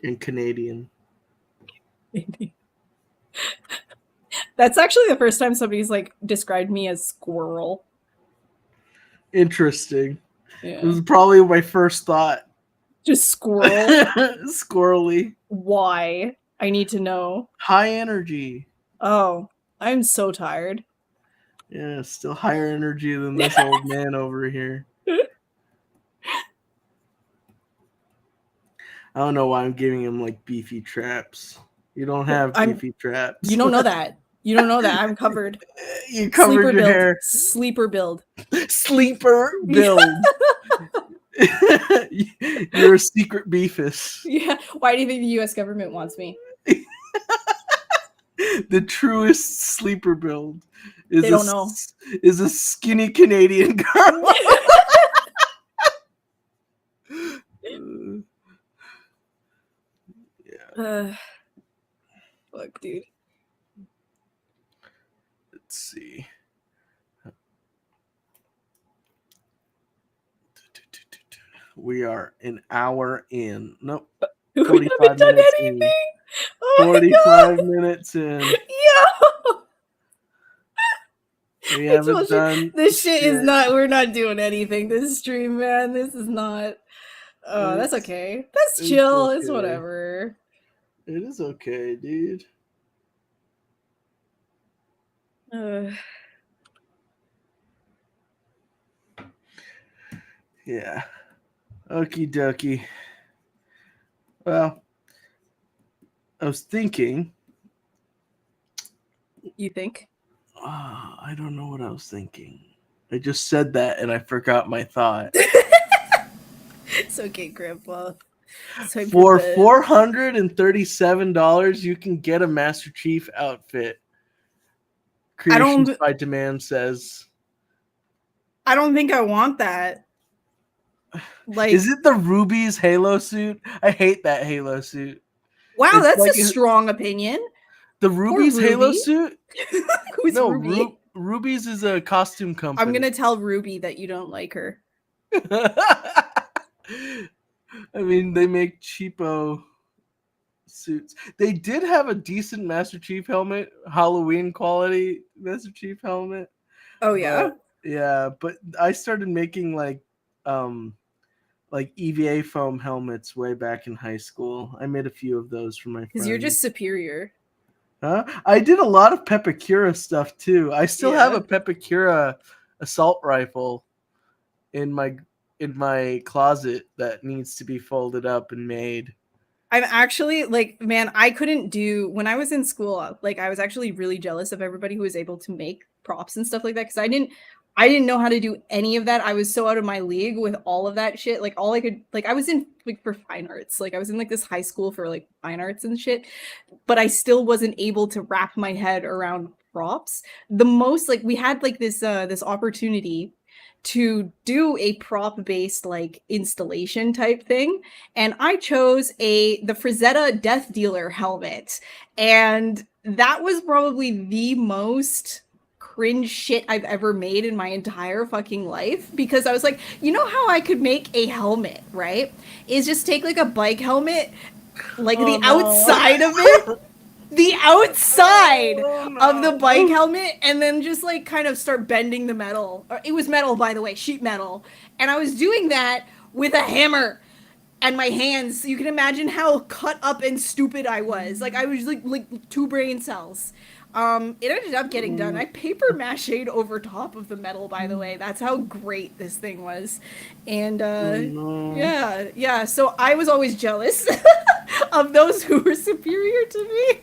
And Canadian. That's actually the first time somebody's like described me as squirrel. Interesting. Yeah. It was probably my first thought. Just squirrel. Squirrely. Why? I need to know. High energy. Oh, I'm so tired. Yeah, still higher energy than this old man over here. I don't know why I'm giving him like beefy traps. You don't have beefy traps. You don't know that. You don't know that. I'm covered. You covered Sleeper your build. hair. Sleeper build. Sleeper build. You're a secret beefus. Yeah. Why do you think the U.S. government wants me? The truest sleeper build is they don't know. Is a skinny Canadian girl. Fuck, dude. Let's see. We are an hour in. Nope. 45 minutes in. Oh 45 minutes in. Yeah. We haven't done this shit is not. We're not doing anything this stream, man. This is not. Oh, that's okay. That's chill. Okay. It's whatever. It is okay, dude. Yeah. Okie dokie. Well, I was thinking. You think? I don't know what I was thinking. I just said that and I forgot my thought. It's okay, Grandpa. For $437, you can get a Master Chief outfit. Creations by Demand says. I don't think I want that. Like, is it the Ruby's Halo suit? I hate that Halo suit. Wow, it's that's like a strong opinion. The Ruby's Halo suit? Who's no, Ruby? Ruby's is a costume company. I'm gonna tell Ruby that you don't like her. I mean, they make cheapo suits. They did have a decent Master Chief helmet, Halloween quality Master Chief helmet. Oh yeah? But I started making like EVA foam helmets way back in high school. I made a few of those for my friends. Because you're just superior. Huh? I did a lot of Pepakura stuff too. I still have a Pepakura assault rifle in my closet that needs to be folded up and made. I'm actually like, man, I couldn't do when I was in school. Like, I was actually really jealous of everybody who was able to make props and stuff like that because I didn't know how to do any of that. I was so out of my league with all of that shit. Like, all I could, like, I was in like for fine arts. Like, I was in like this high school for like fine arts and shit, but I still wasn't able to wrap my head around props. The most, like, we had like this opportunity to do a prop based like installation type thing, and I chose the Frazetta Death Dealer helmet, and that was probably the most cringe shit I've ever made in my entire fucking life, because I was like, you know how I could make a helmet, right? Is just take like a bike helmet, like outside of it, the outside of the bike helmet, and then just like kind of start bending the metal. It was metal, by the way, sheet metal. And I was doing that with a hammer and my hands. So you can imagine how cut up and stupid I was. Like, I was like 2 brain cells. It ended up getting done. I paper mache'd over top of the metal, by the way. That's how great this thing was. And yeah. So I was always jealous of those who were superior to me.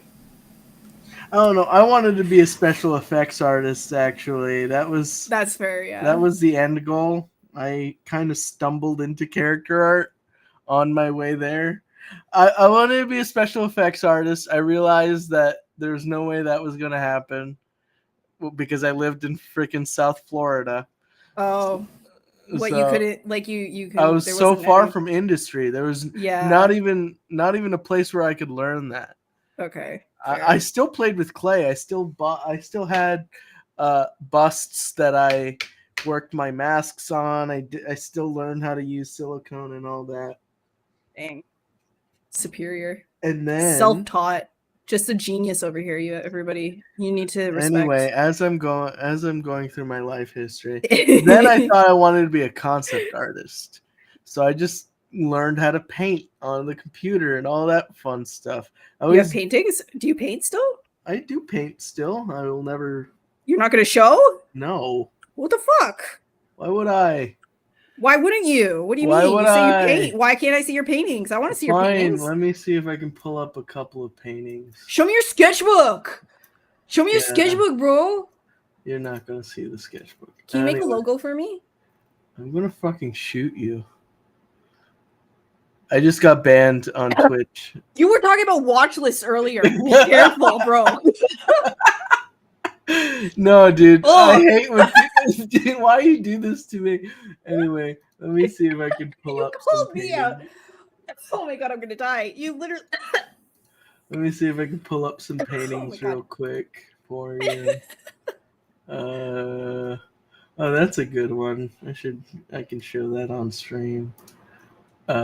I don't know. I wanted to be a special effects artist, actually. That's fair, yeah. That was the end goal. I kind of stumbled into character art on my way there. I wanted to be a special effects artist. I realized that there's no way that was going to happen because I lived in freaking South Florida. Oh. What, so, you couldn't, like, you couldn't, I was so far from industry. There was not even a place where I could learn that. Okay. I still played with clay. I still had busts that I worked my masks on. I still learned how to use silicone and all that. Dang. Superior. And then self-taught. Just a genius over here, everybody. You need to respect. Anyway, as I'm going through my life history, then I thought I wanted to be a concept artist. So I just learned how to paint on the computer and all that fun stuff. You have paintings? Do you paint still? I do paint still. I will never. You're not going to show? No. What the fuck? Why would I? Why wouldn't you? What do you mean? You say you paint. Why can't I see your paintings? I want to see your paintings. Let me see if I can pull up a couple of paintings. Show me your sketchbook. Show me your sketchbook, bro. You're not going to see the sketchbook. Can you make a logo for me? I'm going to fucking shoot you. I just got banned on Twitch. You were talking about watch lists earlier. Be careful, bro. No, dude. Oh. I hate when people do. Why you do this to me? Anyway, let me see if I can pull up some paintings. Oh my god, I'm gonna die. You literally. Let me see if I can pull up some paintings real quick for you. Oh, that's a good one. I can show that on stream. I'm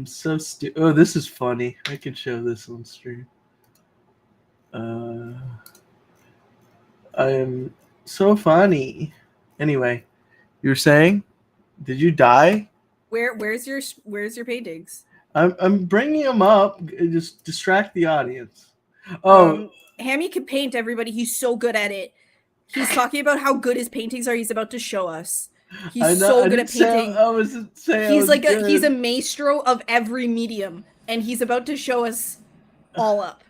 so stupid. Oh, this is funny. I can show this on stream. I am so funny. Anyway, you were saying? Did you die? Where's your paintings? I'm bringing them up. Just distract the audience. Oh, Um, Hammy can paint, everybody. He's so good at it. He's talking about how good his paintings are. He's about to show us. He's I know. so I good didn't at say painting. I wasn't saying I He's was like he's a good. maestro of every medium, and he's about to show us all up.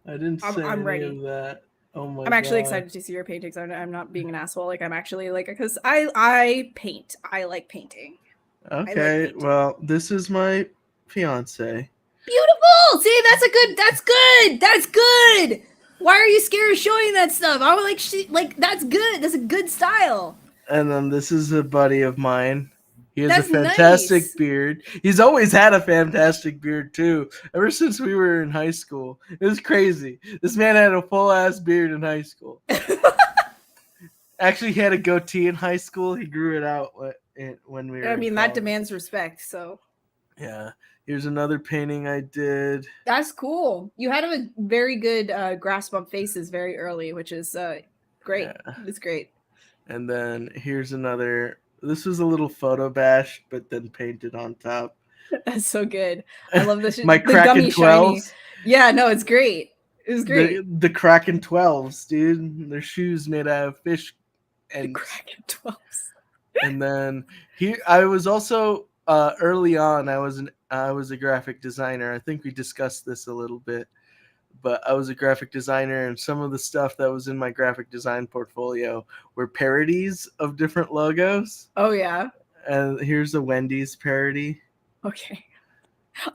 I didn't say I'm any ready. of that. Oh my I'm actually god. excited to see your paintings. I'm not being an asshole. Like I'm actually like because I paint. I like painting. I like Okay, painting. well, this is my fiance. Beautiful. See, that's a good. That's good. That's good. Why are you scared of showing that stuff? I was like that's good. That's a good style. And then this is a buddy of mine. He has a That's fantastic nice. That's beard. He's always had a fantastic beard too. Ever since we were in high school. It was crazy. This man had a full ass beard in high school. Actually, he had a goatee in high school. He grew it out when we were I in mean, that college. demands respect. So Yeah. Here's another painting I did. that's cool. You had a very good grasp on faces very early, which is great. Yeah. It's great. And then here's another. This was a little photo bash, but then painted on top. That's so good. I love this. My The gummy Kraken shiny. 12s. Yeah, no, it's great. It was The great. the Kraken 12s, dude. Their shoes made out of fish The eggs. Kraken 12s. And then here I was also early on I was a graphic designer. I think we discussed this a little bit. But I was a graphic designer, and some of the stuff that was in my graphic design portfolio were parodies of different logos. Oh yeah. And here's a Wendy's parody. Okay.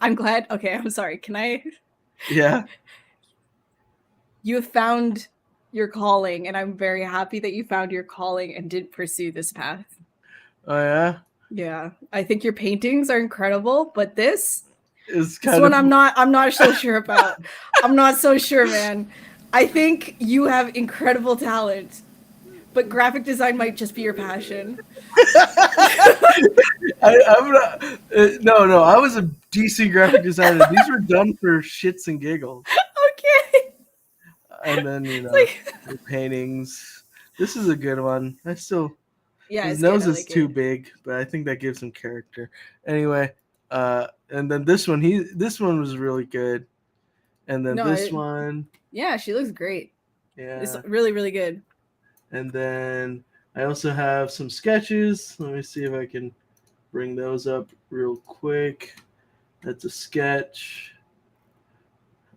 I'm glad. Okay, I'm sorry. Can I? Yeah. You have found your calling, and I'm very happy that you found your calling and didn't pursue this path. Oh yeah. Yeah, I think your paintings are incredible, but It's this kind one of I'm not so sure about. I'm not so sure, man. I think you have incredible talent, but graphic design might just be your passion. I'm not. No. I was a DC graphic designer. These were done for shits and giggles. Okay. And then It's like the paintings. This is a good one. I still yeah, his it's good. nose I is like too it. big, but I think that gives him character. Anyway, and then this one was really good. And then No, this one, yeah, she looks great. It's yeah. really, really good. And then I also have some sketches. Let me see if I can bring those up real quick. That's a sketch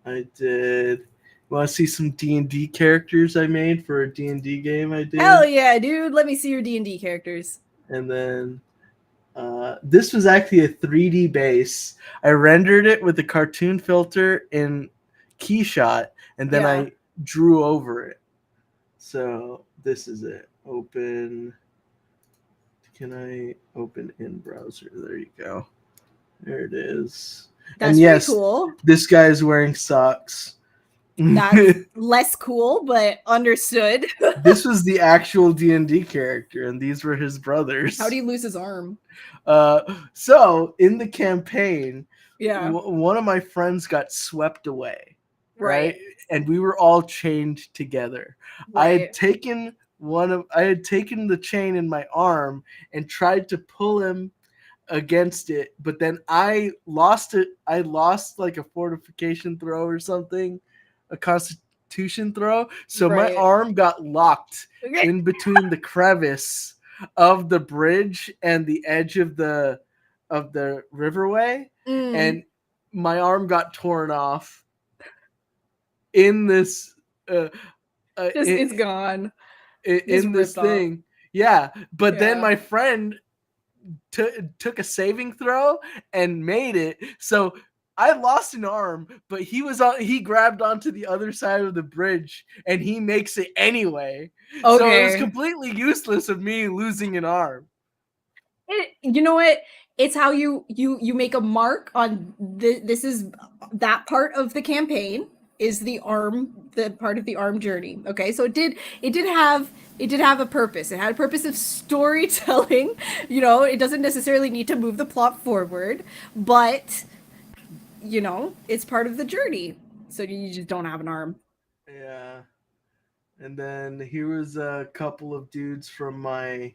I did. You want to see some D&D characters I made for a D&D game I did? Hell yeah, dude! Let me see your D&D characters. And then this was actually a 3D base. I rendered it with a cartoon filter in Keyshot, and then I drew over it. So this is it. Open. Can I open in browser? There you go. There it is. That's and yes, pretty cool. This guy is wearing socks. That's less cool, but understood. This was the actual D&D character, and these were his brothers. How do you lose his arm? So in the campaign, Yeah, one of my friends got swept away, right? And we were all chained together. Right. I had taken the chain in my arm and tried to pull him against it, but then I lost it. I lost like a fortification throw or something, a constitution throw. So my arm got locked in between the crevice of the bridge and the edge of the riverway, and my arm got torn off in this it's gone in this thing off. Yeah, but then my friend took a saving throw and made it. So I lost an arm, but he grabbed onto the other side of the bridge and he makes it anyway. Okay. So it was completely useless of me losing an arm. You know what? It's how you make a mark on this is that part of the campaign is the part of the arm journey. Okay, so it did have a purpose. It had a purpose of storytelling. You know, it doesn't necessarily need to move the plot forward, but you know, it's part of the journey. So you just don't have an arm. Yeah. And then here was a couple of dudes from my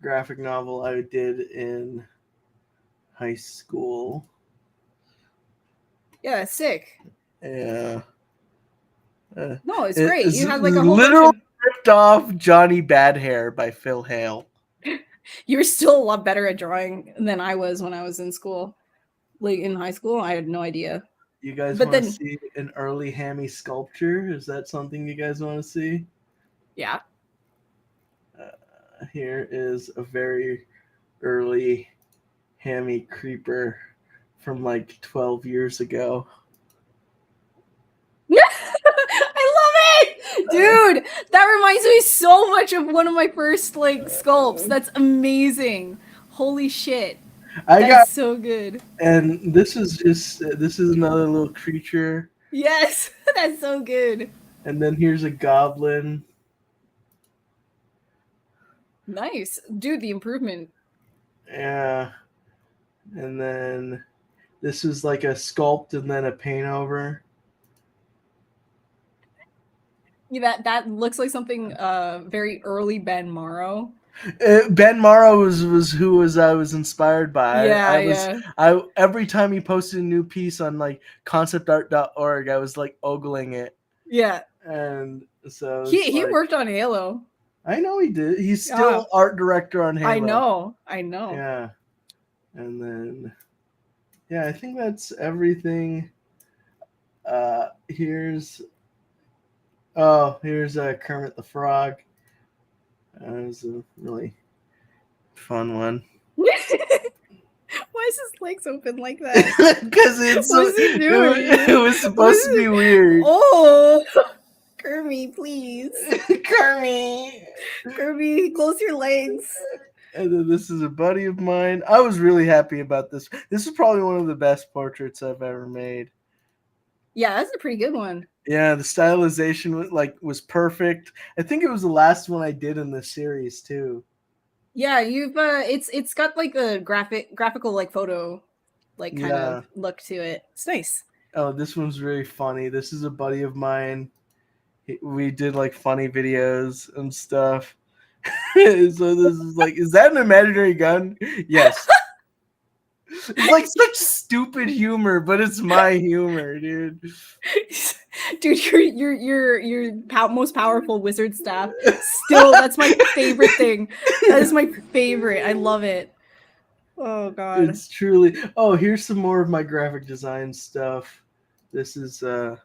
graphic novel I did in high school. Yeah, sick. Yeah. No, it's It great. is You had like a whole bunch literally of. ripped off Johnny Badhair by Phil Hale. You're still a lot better at drawing than I was when I was in school. Like in high school, I had no idea. You guys But want to then, see an early Hammy sculpture? Is that something you guys want to see? yeah. Here is a very early Hammy creeper from like 12 years ago. I love it, dude. That reminds me so much of one of my first like sculpts. That's amazing. Holy shit, I that got, is so good. and this is just this is another little creature, Yes, that's so good. and then here's a goblin. Nice, dude. The improvement. Yeah, and then this is like a sculpt and then a paint over. Yeah, that looks like something very early Ben Morrow. Ben Morrow was who was I was inspired by. Yeah, yeah. I every time he posted a new piece on like conceptart.org, I was like ogling it. Yeah. And so He worked on Halo. I know he did. He's still art director on Halo. I know. Yeah. And then I think that's everything. Here's Kermit the Frog. It was a really fun one. Why is his legs open like that? Because it's what is he doing? It was supposed to be weird. Oh, Kirby, please. Kirby, close your legs. And then this is a buddy of mine. I was really happy about this. This is probably one of the best portraits I've ever made. Yeah, that's a pretty good one. Yeah, the stylization was perfect. I think it was the last one I did in the series too. Yeah, you've it's got like a graphical like photo like kind of look to it. It's nice. Oh, this one's really funny. This is a buddy of mine. We did like funny videos and stuff. So this is like, is that an imaginary gun? Yes. It's like such stupid humor, but it's my humor, dude. Dude, your most powerful wizard staff. Still, that's my favorite thing. That is my favorite. I love it. Oh god. It's truly. Oh, here's some more of my graphic design stuff. This is a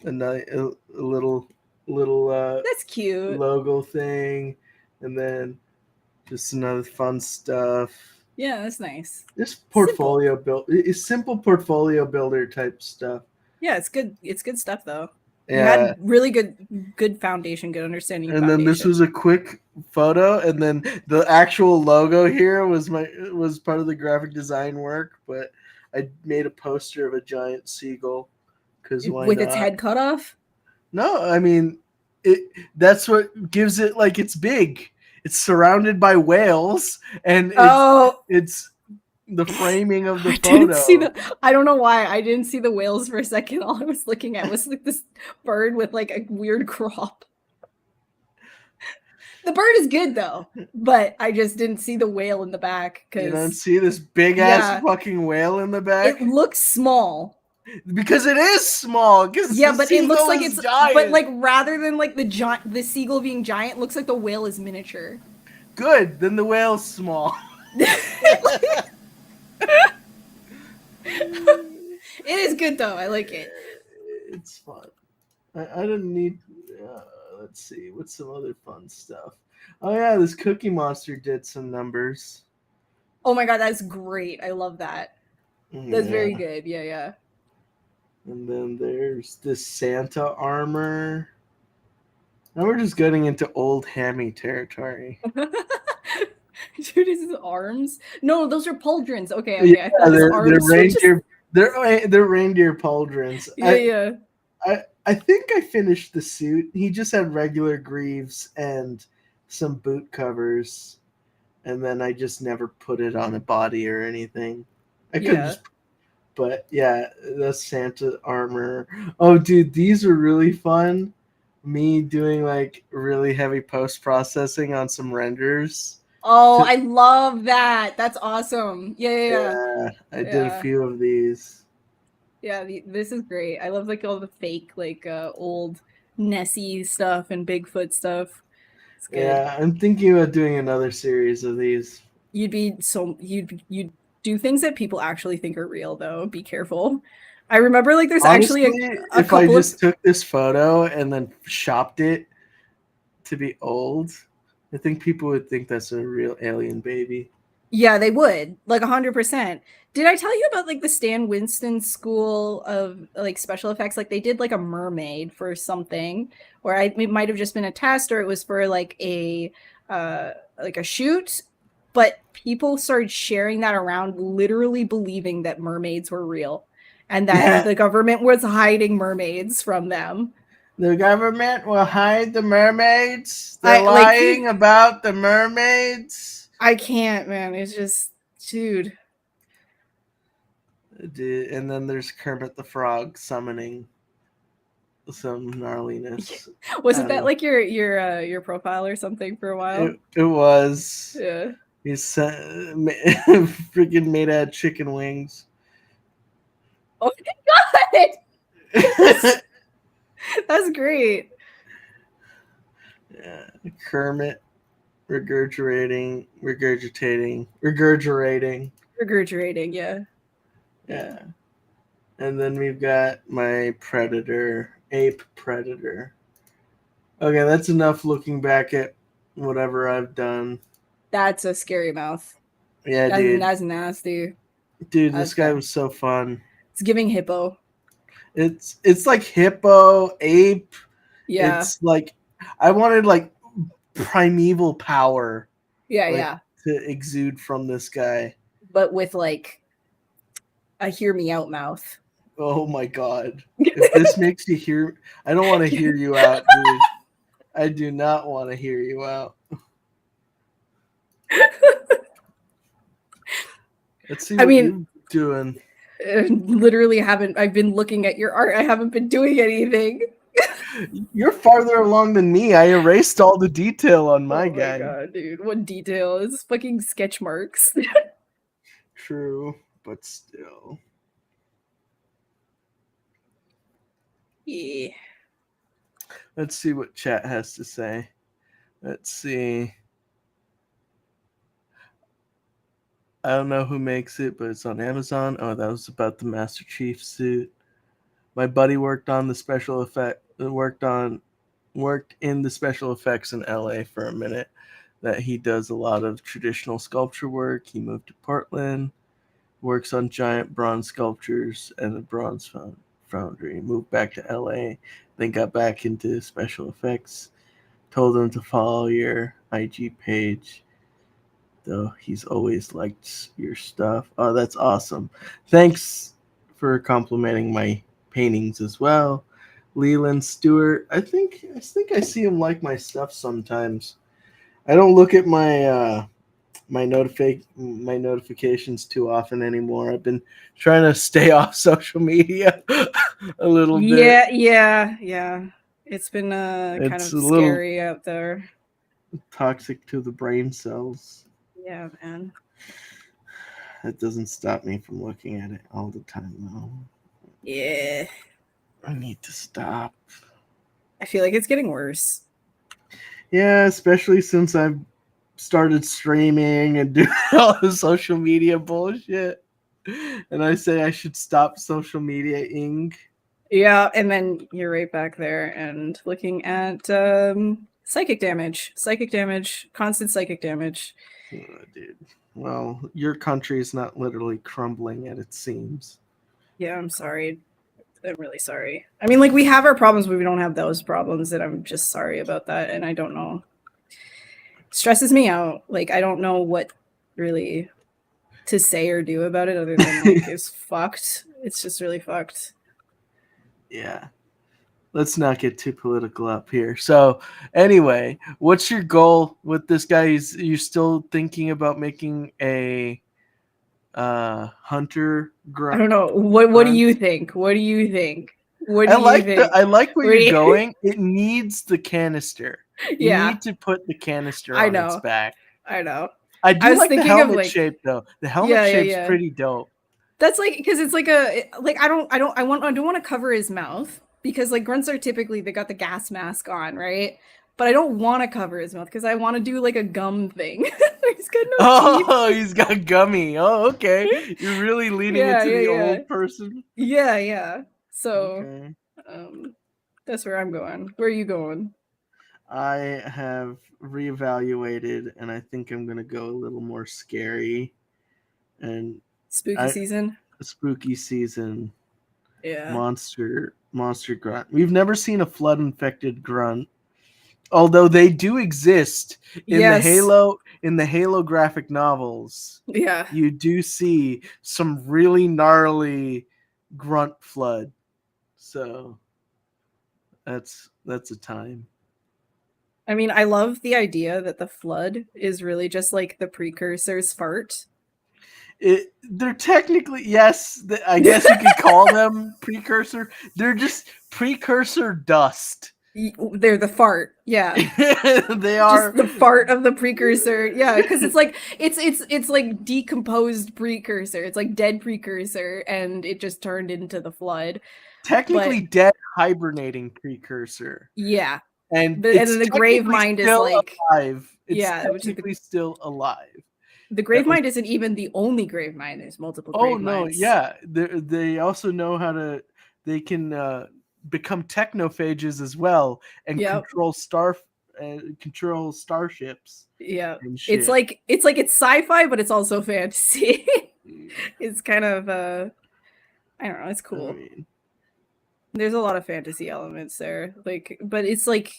little that's cute logo thing, and then just another fun stuff. Yeah, that's nice. This portfolio build is simple portfolio builder type stuff. Yeah, it's good. It's good stuff though. Yeah. You had really good foundation, good understanding. And then this was a quick photo, and then the actual logo here was part of the graphic design work, but I made a poster of a giant seagull because why with not? Its head cut off. No, I mean that's what gives it like it's big. It's surrounded by whales, and it's the framing of the photo. I don't know why I didn't see the whales for a second. All I was looking at was like this bird with like a weird crop. The bird is good though, but I just didn't see the whale in the back. You don't see this big ass fucking whale in the back? It looks small. Because it is small. Yeah, but it looks like it's giant. But like rather than like the seagull being giant, looks like the whale is miniature. Good. Then the whale's small. It is good though. I like it. It's fun. I don't need. Let's see. What's some other fun stuff? Oh yeah, this Cookie Monster did some numbers. Oh my god, that's great. I love that. That's very good. Yeah. And then there's this Santa armor. Now we're just getting into old Hammy territory. Dude, is his arms? No, those are pauldrons. Okay. Yeah, they're reindeer. They're reindeer pauldrons. Yeah. I think I finished the suit. He just had regular greaves and some boot covers, and then I just never put it on a body or anything. I could just. But yeah, the Santa armor. Oh, dude, these are really fun. me doing like really heavy post processing on some renders. Oh, I love that. That's awesome. Yeah, I did a few of these. Yeah, this is great. I love like all the fake like old Nessie stuff and Bigfoot stuff. It's good. Yeah, I'm thinking about doing another series of these. You'd do things that people actually think are real though. Be careful. I remember like there's Honestly, actually a if I couple just of took this photo and then shopped it to be old, I think people would think that's a real alien baby. yeah, they would like 100%. Did I tell you about like the Stan Winston School of like special effects? Like they did like a mermaid for something, or it might have just been a test, or it was for like a shoot. But people started sharing that around, literally believing that mermaids were real, and that the government was hiding mermaids from them. The government will hide the mermaids. They're lying about the mermaids. I can't, man. It's just, dude. And then there's Kermit the Frog summoning some gnarliness. Wasn't that like your profile or something for a while? It was. Yeah. He's freaking made out of chicken wings. Oh my god! That's great. Yeah, Kermit regurgitating. Yeah. Yeah. And then we've got my predator, ape predator. Okay, that's enough looking back at whatever I've done. That's a scary mouth. Yeah, dude. That's nasty. Dude, this guy was so fun. It's giving hippo. It's like hippo, ape. Yeah. It's like I wanted like primeval power. Yeah, yeah. To exude from this guy. But with like a hear me out mouth. Oh my god. If this makes you hear, I don't want to hear you out, dude. I do not want to hear you out. Let's see what you're doing. Literally I've been looking at your art. I haven't been doing anything. You're farther along than me. I erased all the detail on my guy. Oh my god, dude. What detail? It's fucking sketch marks. True, but still. Yeah. Let's see what chat has to say. Let's see. I don't know who makes it, but it's on Amazon. Oh, that was about the Master Chief suit. My buddy worked in the special effects in LA for a minute. That he does a lot of traditional sculpture work. He moved to Portland, works on giant bronze sculptures and a bronze foundry. Moved back to LA, then got back into special effects. Told him to follow your IG page, though he's always liked your stuff. Oh, that's awesome. Thanks for complimenting my paintings as well. Leland Stewart, I think I see him like my stuff sometimes. I don't look at my my notifications too often anymore. I've been trying to stay off social media a little bit. Yeah. It's been kind of scary out there. Toxic to the brain cells. Yeah, man. That doesn't stop me from looking at it all the time, though. Yeah. I need to stop. I feel like it's getting worse. Yeah, especially since I've started streaming and doing all the social media bullshit. And I say I should stop social media-ing. Yeah, and then you're right back there and looking at psychic damage, constant psychic damage. Oh, dude. Well, your country is not literally crumbling at its seams. Yeah, I'm sorry. I'm really sorry. I mean, like, we have our problems, but we don't have those problems, and I'm just sorry about that, and I don't know. It stresses me out. Like, I don't know what really to say or do about it other than, like, it's fucked. It's just really fucked. Yeah. Let's not get too political up here. So, anyway, what's your goal with this guy? You're still thinking about making a hunter grunt? I don't know. What do you think? What do you think? What do you think? I like where you're going. It needs the canister. You need to put the canister on its back. I know. I do like the helmet shape though. The helmet shape's pretty dope. That's like, because it's like I don't want to cover his mouth, because like grunts are typically, they got the gas mask on, right? But I don't want to cover his mouth because I want to do like a gum thing. He's got no teeth. He's got gummy. Oh, okay. You're really leaning into the old person. Yeah. So, that's where I'm going. Where are you going? I have reevaluated, and I think I'm gonna go a little more scary and spooky season. Spooky season. Yeah. Monster grunt. We've never seen a flood infected grunt, although they do exist in the Halo graphic novels. Yeah. You do see some really gnarly grunt flood. So that's a time. I mean, I love the idea that the flood is really just like the precursor's fart. They're technically, yes, I guess you could call them precursor. They're just precursor dust. They're the fart. Yeah. They are just the fart of the precursor. Yeah, because it's like it's like decomposed precursor. It's like dead precursor, and it just turned into the flood. Technically dead hibernating precursor. Yeah. And the grave mind is like alive. It's technically still alive. The grave mind isn't even the only grave mind. There's multiple grave minds. Yeah. They also know how to, they can become technophages as well and control starships. Yeah. It's like it's sci-fi, but it's also fantasy. It's kind of I don't know, it's cool. There's a lot of fantasy elements there. Like, but it's like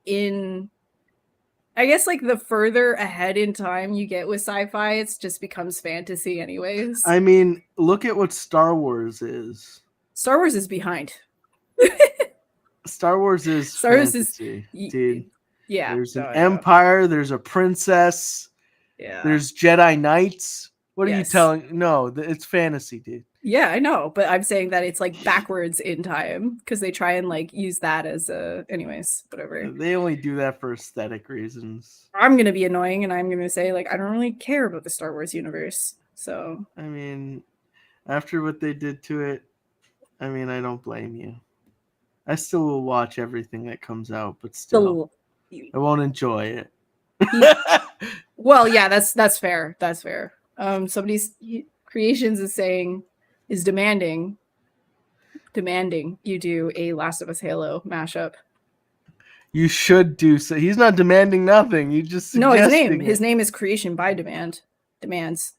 I guess like the further ahead in time you get with sci-fi, it just becomes fantasy anyways. I mean, look at what Star Wars is. Star Wars is behind. Star Wars is fantasy, dude. Yeah. There's an empire, there's a princess. Yeah. There's Jedi Knights. What are you telling? No, it's fantasy, dude. Yeah, I know, but I'm saying that it's like backwards in time because they try and like use that as anyways, whatever. They only do that for aesthetic reasons. I'm gonna be annoying and I'm gonna say like I don't really care about the Star Wars universe. So I mean, after what they did to it, I mean, I don't blame you. I still will watch everything that comes out, but still I won't enjoy it. Well, yeah, that's fair. That's fair. Somebody's Creations is demanding you do a Last of Us Halo mashup. You should do so. He's not demanding nothing. You just his name is Creation by Demand. Demands.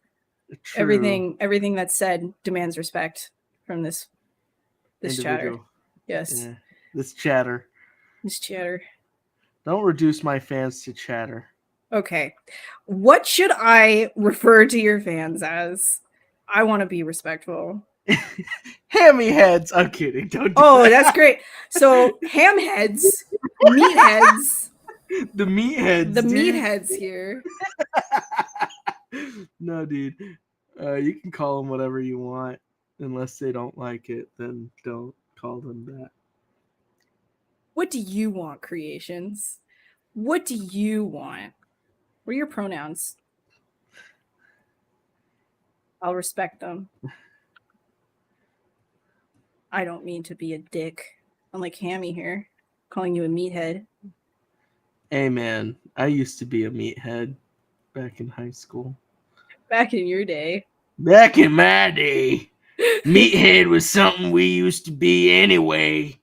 True. Everything that's said demands respect from this chatter. Yes. Yeah. This chatter. Don't reduce my fans to chatter. Okay. What should I refer to your fans as? I want to be respectful. Hammy heads. I'm kidding. Don't do that. That's great. So ham heads, meatheads. The meatheads. The meatheads here. No, dude. You can call them whatever you want. Unless they don't like it, then don't call them that. What do you want, Creations? What do you want? What are your pronouns? I'll respect them. I don't mean to be a dick. Unlike Hammy here, calling you a meathead. Hey man, I used to be a meathead back in high school. Back in your day. Back in my day. Meathead was something we used to be anyway.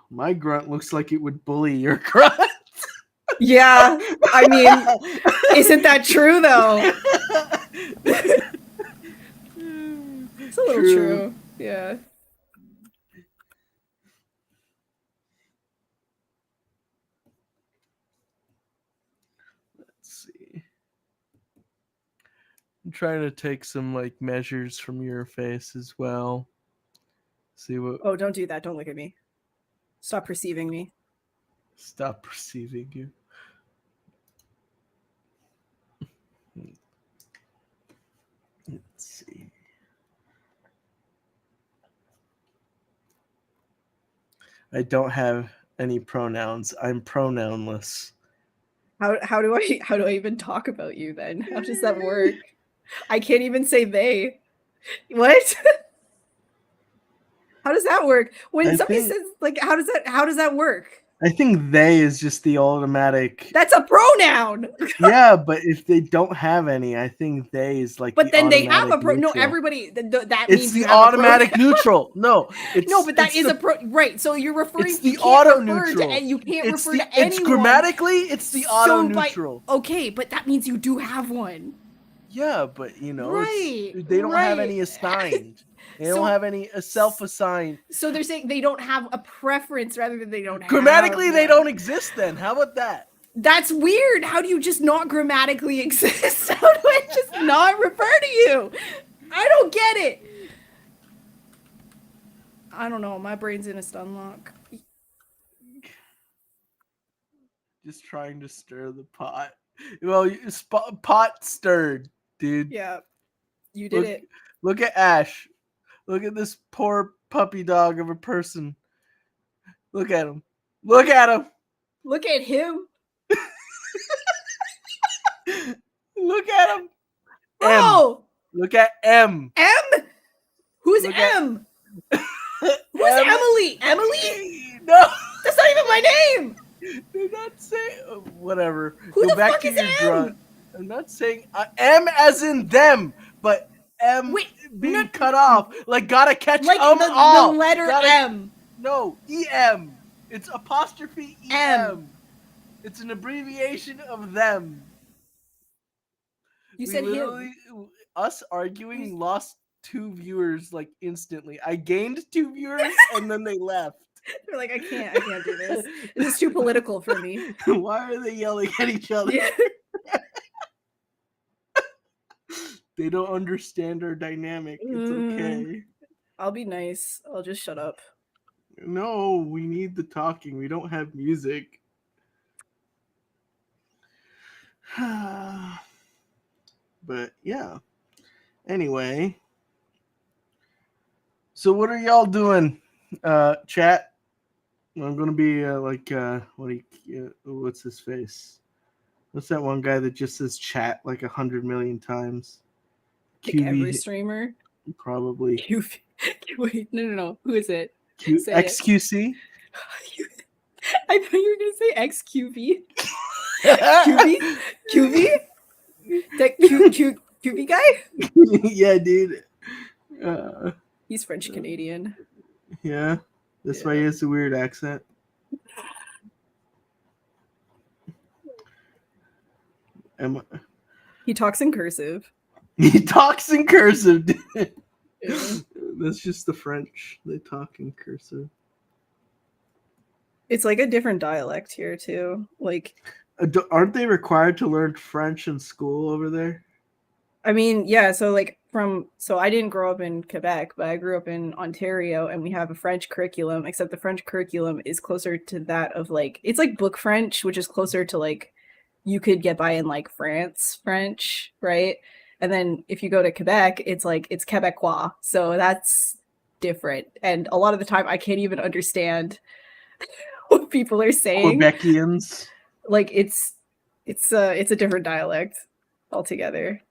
My grunt looks like it would bully your grunt. Yeah, I mean, isn't that true though? It's a little true. Yeah. Let's see. I'm trying to take some like measures from your face as well. See what. Oh, don't do that. Don't look at me. Stop perceiving me. Stop perceiving you. Let's see. I don't have any pronouns. I'm pronounless. How do I even talk about you then? How does that work? I can't even say they. What? How does that work? When somebody says like how does that work? I think they is just the automatic. That's a pronoun. Yeah, but if they don't have any, I think they is like. But the then they have a neutral. No, everybody. That it's means the you have automatic a neutral. No, no, but that is right. So you're referring. It's the you can't auto refer neutral. To, you can't it's refer the, to anyone. It's grammatically, it's the auto neutral. Okay, but that means you do have one. Yeah, but you know, right, they don't have any assigned. They don't have any self-assigned. So they're saying they don't have a preference rather than they don't grammatically have they don't exist then. How about that? That's weird. How do you just not grammatically exist? How do I just not refer to you? I don't get it. I don't know. My brain's in a stun lock. Just trying to stir the pot. Well, pot stirred, dude. Yeah, you did it. Look at Ash. Look at this poor puppy dog of a person. Look at him. Look at him. Look at him. Look at him. Bro. Look at M. M? Who's M? Who's Emily? Emily? No. That's not even my name. Do not say whatever. Who the fuck is M? I'm not saying M as in them, but M being cut off. Like gotta catch like all. The letter M. No, EM. It's apostrophe EM. It's an abbreviation of them. You said him. Us arguing lost 2 viewers like instantly. I gained 2 viewers and then they left. They're like, I can't do this. This is too political for me. Why are they yelling at each other? Yeah. They don't understand our dynamic. It's okay. I'll be nice. I'll just shut up. No, we need the talking. We don't have music. But yeah. Anyway. So what are y'all doing? Chat? I'm gonna be what's his face? What's that one guy that just says chat like 100 million times? Every streamer? Probably. Wait, no. Who is it? XQC? I thought you were gonna say XQV. QV? That QV guy? Yeah, dude. He's French Canadian. Yeah, that's why he has a weird accent. He talks in cursive. He talks in cursive, dude. Yeah. That's just the French. They talk in cursive. It's like a different dialect here too. Like, aren't they required to learn French in school over there? I mean, yeah. So like so I didn't grow up in Quebec, but I grew up in Ontario, and we have a French curriculum. Except the French curriculum is closer to that of like it's like book French, which is closer to like you could get by in like France French, right? And then if you go to Quebec, it's Quebecois. So that's different. And a lot of the time I can't even understand what people are saying. Quebecians. Like it's a different dialect altogether.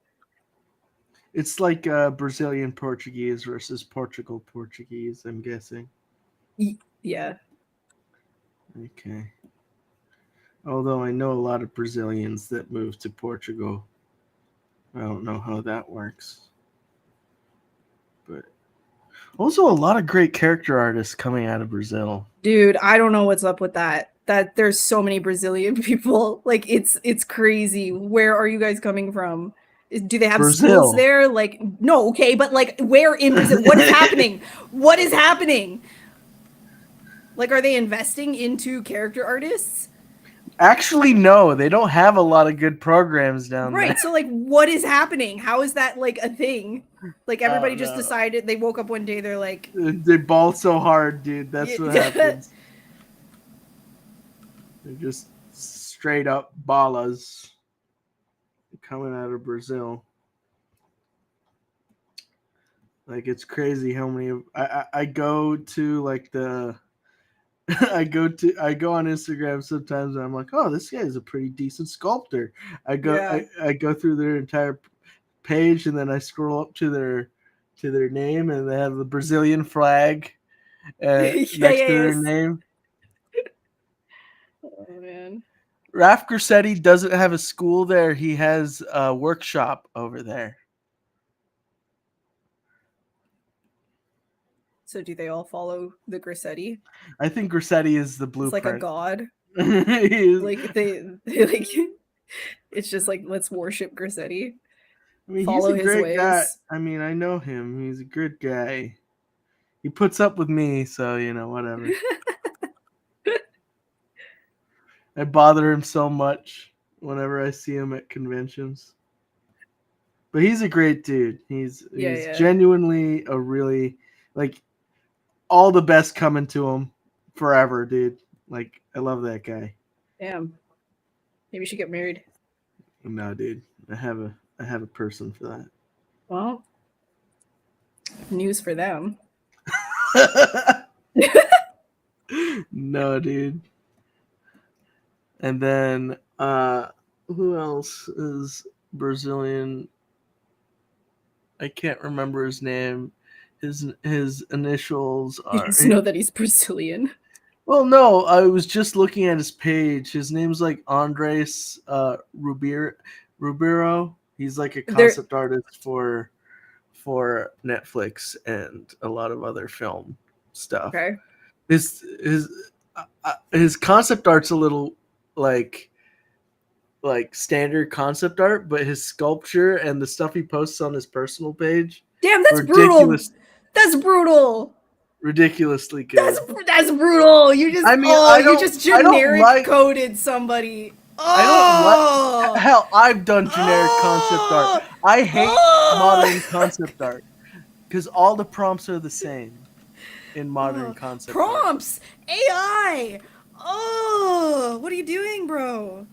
It's like Brazilian Portuguese versus Portugal Portuguese, I'm guessing. Yeah. Okay. Although I know a lot of Brazilians that moved to Portugal. I don't know how that works. But also a lot of great character artists coming out of Brazil. Dude, I don't know what's up with that. That there's so many Brazilian people. Like it's crazy. Where are you guys coming from? Do they have schools there? Like no, okay, but like where in Brazil? What is happening? What is happening? Like are they investing into character artists? Actually, no, they don't have a lot of good programs down there. Right, so like what is happening? How is that like a thing? Like everybody just decided, they woke up one day, they're like they ball so hard, dude. That's what happens. They're just straight up ballas coming out of Brazil. Like it's crazy how many I go to like the I go on Instagram sometimes and I'm like, oh, this guy is a pretty decent sculptor. Yeah. I go through their entire page and then I scroll up to their name and they have the Brazilian flag Yeah, next to their yes. name. Oh man. Raf Grassetti doesn't have a school there. He has a workshop over there. So do they all follow the Grassetti? I think Grassetti is the It's like a blueprint. god. He is. Like they like it's just like let's worship Grassetti. I mean, he's Follow a his great guy. ways. I mean, I know him. He's a good guy. He puts up with me, so whatever. I bother him so much whenever I see him at conventions. But he's a great dude. He's Yeah. genuinely a really like all the best coming to him forever, dude. Like I love that guy. Damn. Maybe we should get married. No, dude. I have a person for that. Well, news for them. No, dude. And then who else is Brazilian? I can't remember his name. His initials You are. just know that he's Brazilian. Well, no, I was just looking at his page. His name's like Andres Ribeiro. He's like a concept artist for Netflix and a lot of other film stuff. Okay. His concept art's a little like standard concept art, but his sculpture and the stuff he posts on his personal page. Damn, that's brutal. That's brutal. Ridiculously good. That's brutal. You just you just generic coded somebody. I don't like hell. I've done generic concept art. I hate modern concept art because all the prompts are the same in modern concept prompts. Art. AI. Oh, what are you doing, bro?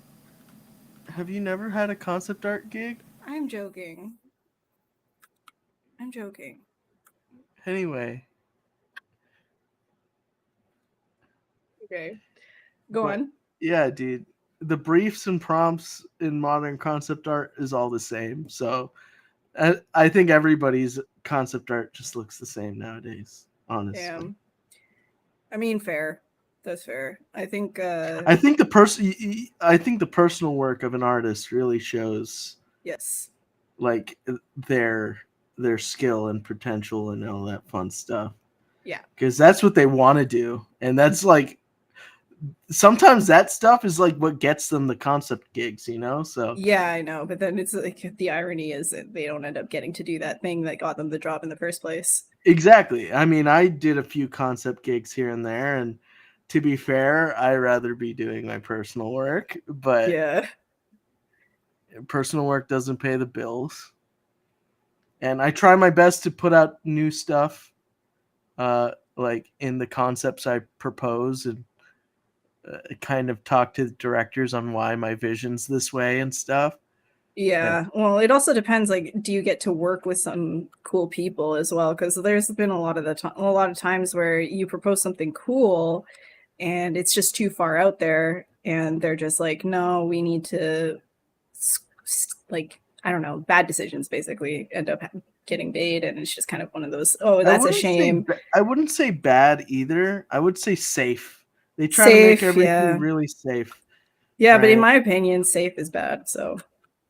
Have you never had a concept art gig? I'm joking. Anyway. Okay. Go on. Yeah, dude. The briefs and prompts in modern concept art is all the same. So I think everybody's concept art just looks the same nowadays, honestly. Damn. I mean, fair. That's fair. I think the personal work of an artist really shows like their skill and potential and all that fun stuff. Yeah. Because that's what they want to do. And that's like sometimes that stuff is like what gets them the concept gigs, So yeah, I know. But then it's like the irony is that they don't end up getting to do that thing that got them the job in the first place. Exactly. I mean, I did a few concept gigs here and there, and to be fair, I'd rather be doing my personal work, but yeah, personal work doesn't pay the bills. And I try my best to put out new stuff, like in the concepts I propose, and kind of talk to the directors on why my vision's this way and stuff. Yeah. Well, it also depends. Like, do you get to work with some cool people as well? Because there's been a lot of times where you propose something cool, and it's just too far out there, and they're just like, no, we need to, like, I don't know, bad decisions basically end up getting made, and it's just kind of one of those. Oh, that's a shame. I wouldn't say bad either. I would say safe. They try to make everything really safe. Yeah, right? But in my opinion, safe is bad. So.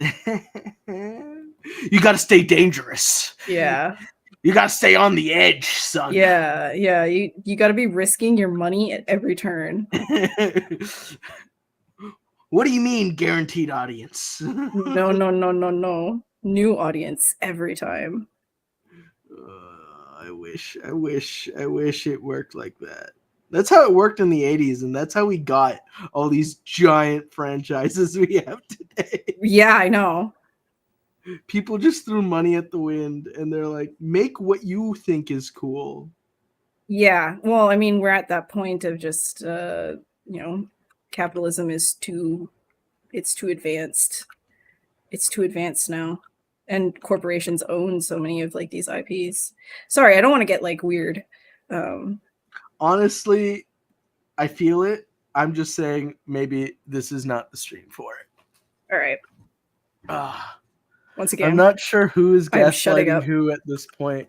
You got to stay dangerous. Yeah. You got to stay on the edge, son. Yeah. You got to be risking your money at every turn. What do you mean, guaranteed audience? No. New audience every time. I wish it worked like that. That's how it worked in the 80s, and that's how we got all these giant franchises we have today. Yeah, I know. People just threw money at the wind, and they're like, make what you think is cool. Yeah, well, I mean, we're at that point of just, capitalism is too advanced. It's too advanced now. and corporations own so many of like these IPs. Sorry, I don't want to get like weird. Honestly, I feel it. I'm just saying maybe this is not the stream for it. All right. Once again, I'm not sure who is I'm shutting gaslighting up. who at this point.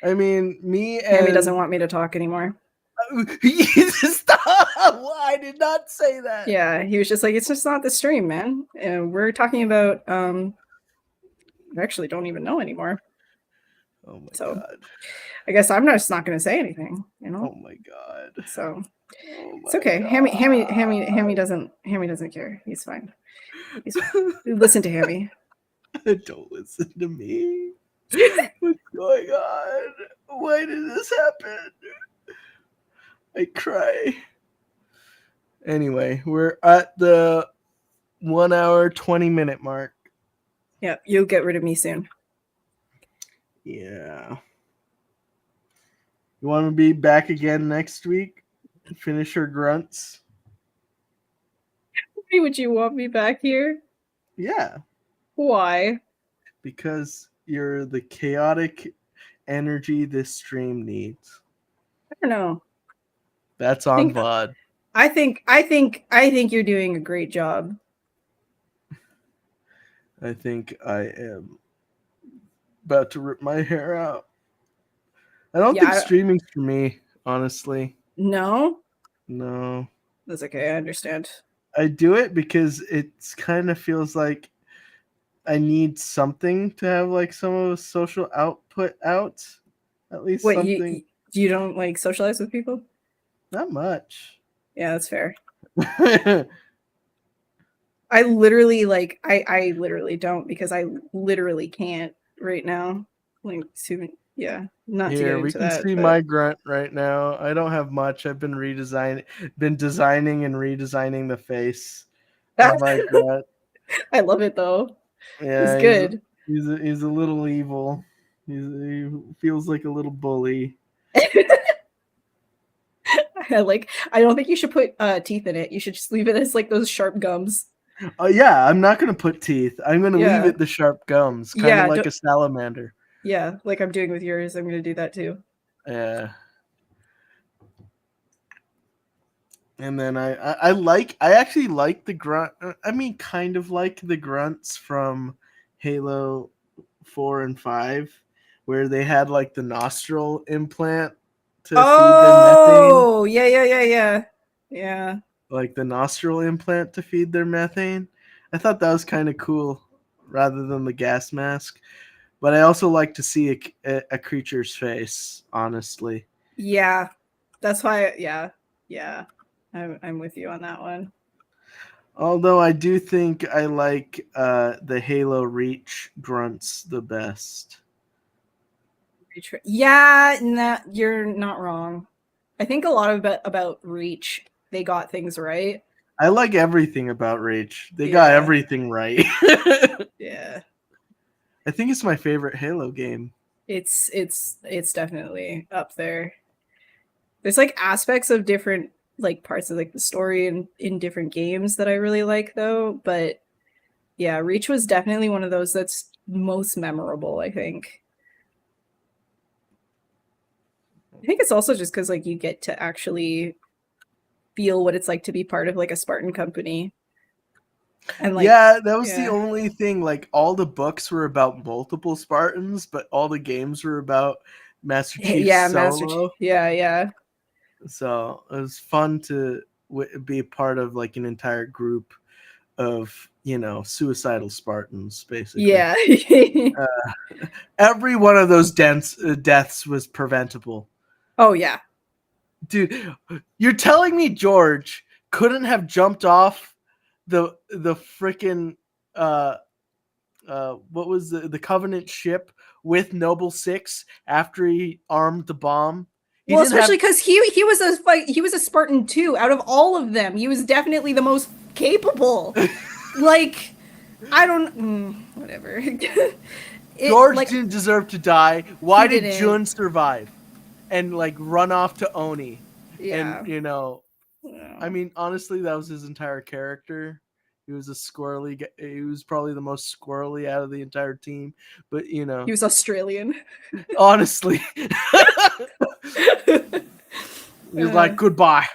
I mean, me and Hammy doesn't want me to talk anymore. Stop! I did not say that. Yeah, he was just like, it's just not the stream, man. And we're talking about I actually don't even know anymore. Oh my so, god. I guess I'm just not going to say anything, you know. Oh my god. So it's okay. Hammy doesn't care. He's fine. Listen to Hammy. Don't listen to me. What's going on? Why did this happen? I cry. Anyway, we're at the 1 hour 20-minute mark. Yeah, you'll get rid of me soon. Yeah. You want to be back again next week? Finish your grunts? Why would you want me back here? Yeah. Why? Because you're the chaotic energy this stream needs. I don't know. That's on VOD. I think you're doing a great job. I think I am about to rip my hair out. I don't think streaming's for me, honestly. No? No. That's okay, I understand. I do it because it's kind of feels like I need something to have like some of the social output out. At least something. You don't like socialize with people? Not much. Yeah, that's fair. I literally I literally don't, because I literally can't right now. Like, yeah, not Here, to get into that. We can see my grunt right now. I don't have much. I've been designing and redesigning the face of my grunt. I love it though. Yeah, it's good. He's a little evil. He feels like a little bully. I don't think you should put teeth in it. You should just leave it as like those sharp gums. Yeah, I'm not gonna put teeth. I'm gonna leave it the sharp gums, kind of like a salamander. Yeah, like I'm doing with yours. I'm gonna do that too. Yeah. And then I actually like the grunt. I mean, kind of like the grunts from Halo 4 and 5, where they had like the nostril implant to feed their methane. Oh, yeah. Like the nostril implant to feed their methane. I thought that was kind of cool, rather than the gas mask. But I also like to see a creature's face, honestly. Yeah, that's why. Yeah. I'm with you on that one. Although I do think I like the Halo Reach grunts the best. Yeah, you're not wrong. I think a lot about Reach, they got things right. I like everything about Reach. They got everything right. Yeah. I think it's my favorite Halo game. It's definitely up there. There's like aspects of different like parts of like the story in different games that I really like though, but yeah, Reach was definitely one of those that's most memorable, I think. I think it's also just because like you get to actually feel what it's like to be part of like a Spartan company. And like, that was the only thing. Like all the books were about multiple Spartans, but all the games were about Master Chief solo. Master Chief. Yeah. So it was fun to be a part of like an entire group of, suicidal Spartans, basically. Yeah. Every one of those deaths was preventable. Oh, yeah. Dude, you're telling me George couldn't have jumped off the freaking what was the Covenant ship with Noble 6 after he armed the bomb? Well, especially because he was a Spartan too. Out of all of them, he was definitely the most capable. Like, I don't whatever. George didn't deserve to die. Why did Jun survive and like run off to Oni? Yeah. And I mean, honestly, that was his entire character. He was a squirrely. He was probably the most squirrely out of the entire team. But he was Australian. Honestly, he's like goodbye.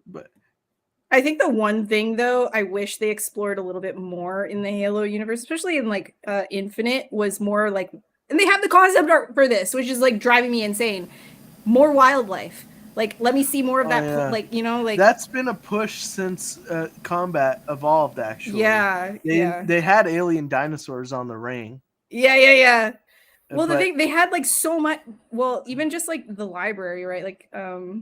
But I think the one thing though I wish they explored a little bit more in the Halo universe, especially in like Infinite, was more like, and they have the concept art for this, which is like driving me insane. More wildlife. Like, let me see more of that. yeah. Like, you know, like that's been a push since Combat evolved. Actually, they had alien dinosaurs on the ring. Yeah. Well, but they had like so much. Well, even just like the library, right? Like, oh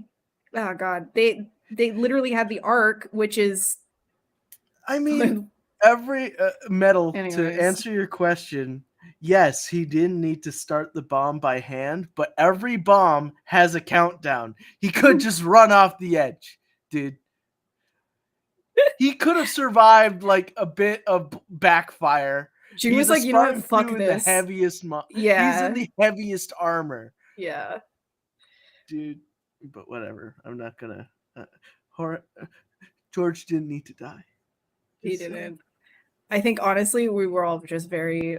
god, they literally had the Ark, which is. I mean, every medal Anyways. to answer your question. Yes, he didn't need to start the bomb by hand, but every bomb has a countdown. He could just run off the edge, dude. He could have survived like a bit of backfire. June was like, you know what? Fuck this. The heaviest. Yeah, he's in the heaviest armor. Yeah, dude. But whatever. I'm not gonna. George didn't need to die. He didn't. I think honestly, we were all just very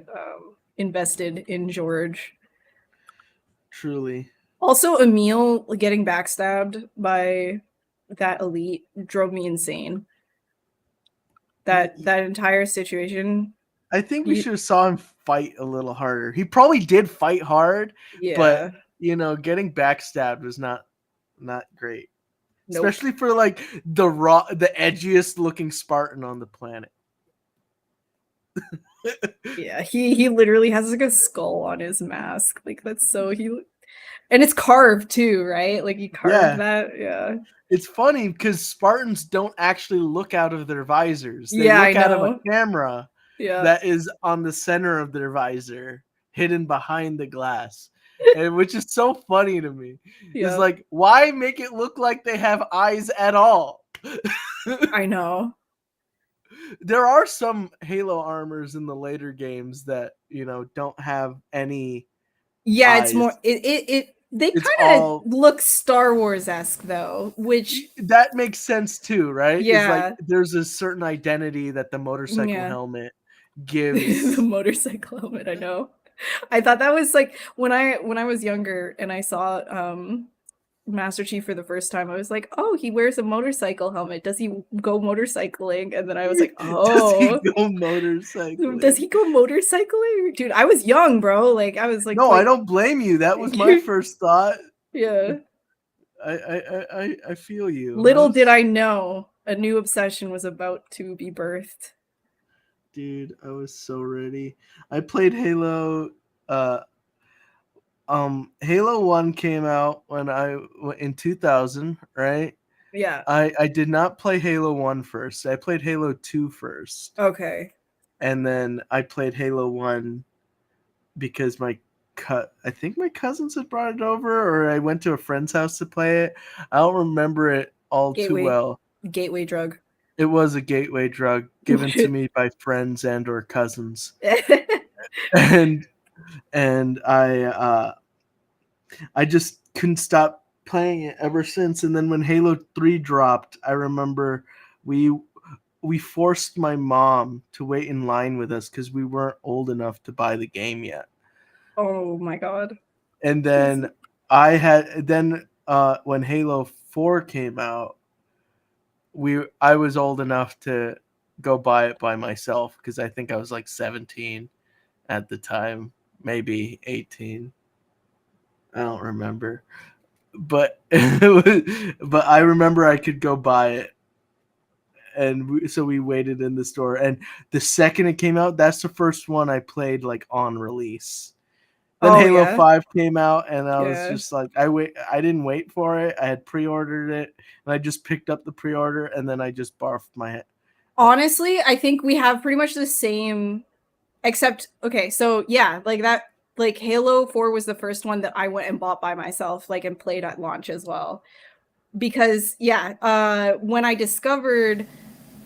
invested in George. Truly. Also, Emil getting backstabbed by that elite drove me insane. That entire situation. I think we should have saw him fight a little harder. He probably did fight hard, but getting backstabbed was not great. Nope. Especially for like the edgiest looking Spartan on the planet. Yeah, he literally has like a skull on his mask. Like that's so and it's carved too, right? Like he carved that. Yeah. It's funny because Spartans don't actually look out of their visors. They look out of a camera that is on the center of their visor, hidden behind the glass. Which is so funny to me. It's like, why make it look like they have eyes at all? I know. There are some Halo armors in the later games that, don't have any eyes. It's more they kind of look Star Wars-esque though, which that makes sense too, right? Yeah. It's like there's a certain identity that the motorcycle helmet gives. The motorcycle helmet, I know. I thought that was like when I was younger and I saw Master Chief for the first time, I was like, oh, he wears a motorcycle helmet. Does he go motorcycling? And then I was like, oh. Does he go motorcycling? Does he go motorcycling? Dude, I was young, bro. Like, I was like... No, I don't blame you. That was my first thought. Yeah. I feel you. Little did I know a new obsession was about to be birthed. Dude, I was so ready. I played Halo... Halo 1 came out in 2000, right? Yeah. I did not play Halo 1 first. I played Halo 2 first. Okay. And then I played Halo 1 because I think my cousins had brought it over, or I went to a friend's house to play it. I don't remember it all too well. Gateway drug. It was a gateway drug given to me by friends and or cousins. and I just couldn't stop playing it ever since. And then when Halo 3 dropped, I remember we forced my mom to wait in line with us because we weren't old enough to buy the game yet. Oh my god. And then when Halo 4 came out, I was old enough to go buy it by myself because I think I was like 17 at the time, maybe 18. I don't remember, but I remember I could go buy it, and so we waited in the store. And the second it came out, that's the first one I played like on release. Then Halo 5 came out, and I was just like, I didn't wait for it. I had pre-ordered it, and I just picked up the pre-order, and then I just barfed my head. Honestly, I think we have pretty much the same, except so yeah, like that. Like Halo 4 was the first one that I went and bought by myself, like, and played at launch as well. Because when I discovered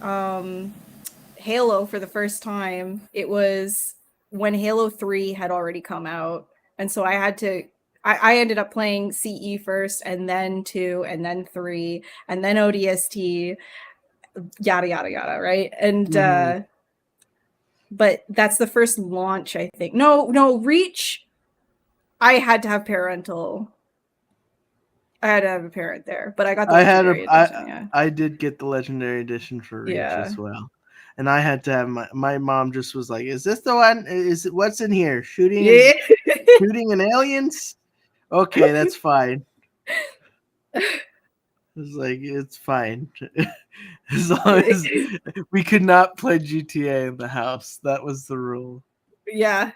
Halo for the first time, it was when Halo 3 had already come out. And so I had to I ended up playing CE first, and then 2, and then 3, and then ODST, yada yada yada, right? And but that's the first launch, I think. No, Reach, I had to have parental. I had to have a parent there, but I got the legendary edition. Yeah, I did get the legendary edition for Reach as well, and I had to have my mom just was like, "Is this the one? Is it what's in here? Shooting and aliens? Okay, that's fine." It's like it's fine. As long as we could not play GTA in the house. That was the rule. Yeah.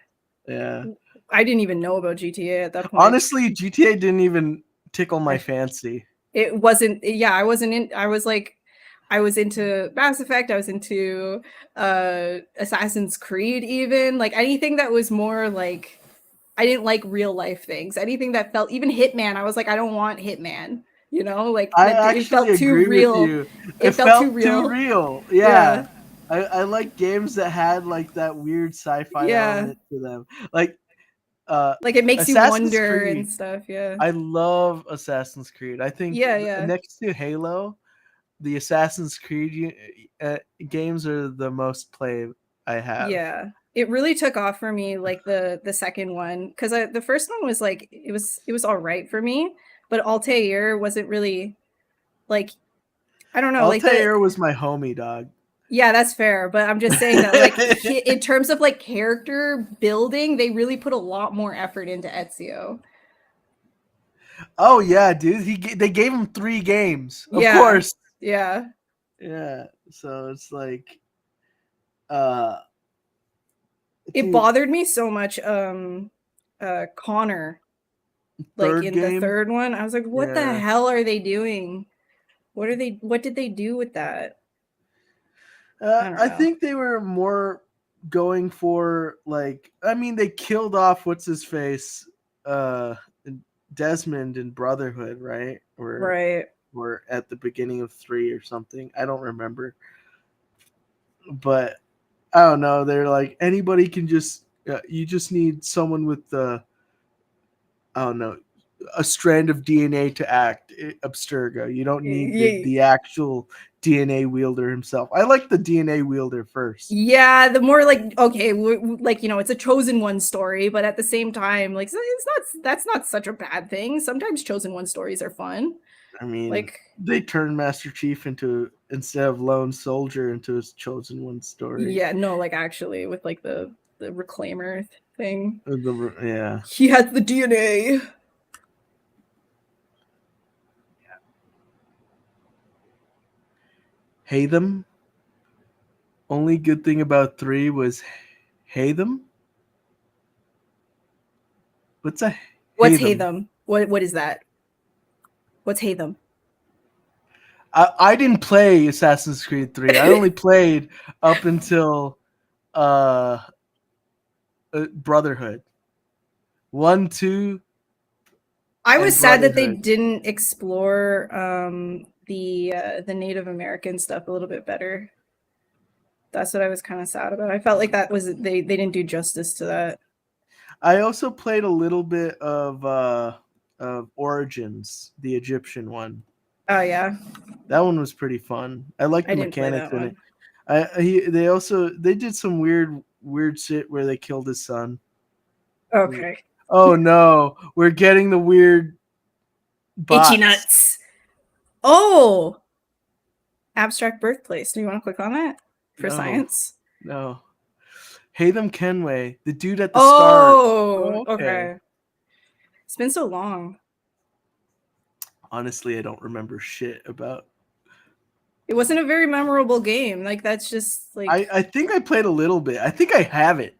Yeah. I didn't even know about GTA at that point. Honestly, GTA didn't even tickle my fancy. It wasn't. Yeah, I wasn't in. I was into Mass Effect. I was into Assassin's Creed, even like anything that was more like, I didn't like real life things. Anything that felt, even Hitman, I was like, I don't want Hitman. You know, like it felt too real. With you. It felt too real. Yeah. I like games that had like that weird sci-fi element to them. Like it makes Assassin's you wonder Creed, and stuff. Yeah. I love Assassin's Creed. I think next to Halo, the Assassin's Creed games are the most played I have. Yeah. It really took off for me, like the second one, because the first one was like, it was all right for me, but Altair wasn't really, like, I don't know. Altair was my homie, dog. Yeah, that's fair, but I'm just saying that, like, in terms of like character building, they really put a lot more effort into Ezio. Oh yeah, dude. They gave him 3 games, of course. Yeah. Yeah. So it's like, it bothered me so much. Connor, like in the third one, I was like, what the hell are they doing? What did they do with that? I think they were more going for, like, I mean, they killed off what's his face, Desmond in Brotherhood, right? Or at the beginning of 3 or something. I don't remember. But I don't know. They're like, anybody can just. You just need someone with I don't know, a strand of DNA to act Abstergo. You don't need the actual DNA wielder himself. I like the DNA wielder first. Yeah, the more like, okay, like, you know, it's a chosen one story, but at the same time, like, that's not such a bad thing. Sometimes chosen one stories are fun. I mean, like, they turned Master Chief into, instead of lone soldier, into his chosen one story. Yeah, no, like actually with like the reclaimer thing. Yeah, he has the DNA. Haytham. Only good thing about 3 was Haytham. What's a Haytham? What's Haytham? What is that? What's Haytham? I didn't play Assassin's Creed 3. I only played up until Brotherhood 1, 2. I was sad that they didn't explore the Native American stuff a little bit better. That's what I was kind of sad about. I felt like that was they didn't do justice to that. I also played a little bit of Origins, the Egyptian one. Oh yeah, that one was pretty fun. I liked the mechanics in it. They did some weird shit where they killed his son. Okay. Oh no, we're getting the weird bots. Itchy nuts. Oh, abstract birthplace. Do you want to click on that for science? No. Haytham Kenway, the dude at the start. Oh, okay. It's been so long. Honestly, I don't remember shit about. It wasn't a very memorable game. Like, that's just like. I think I played a little bit. I think I have it.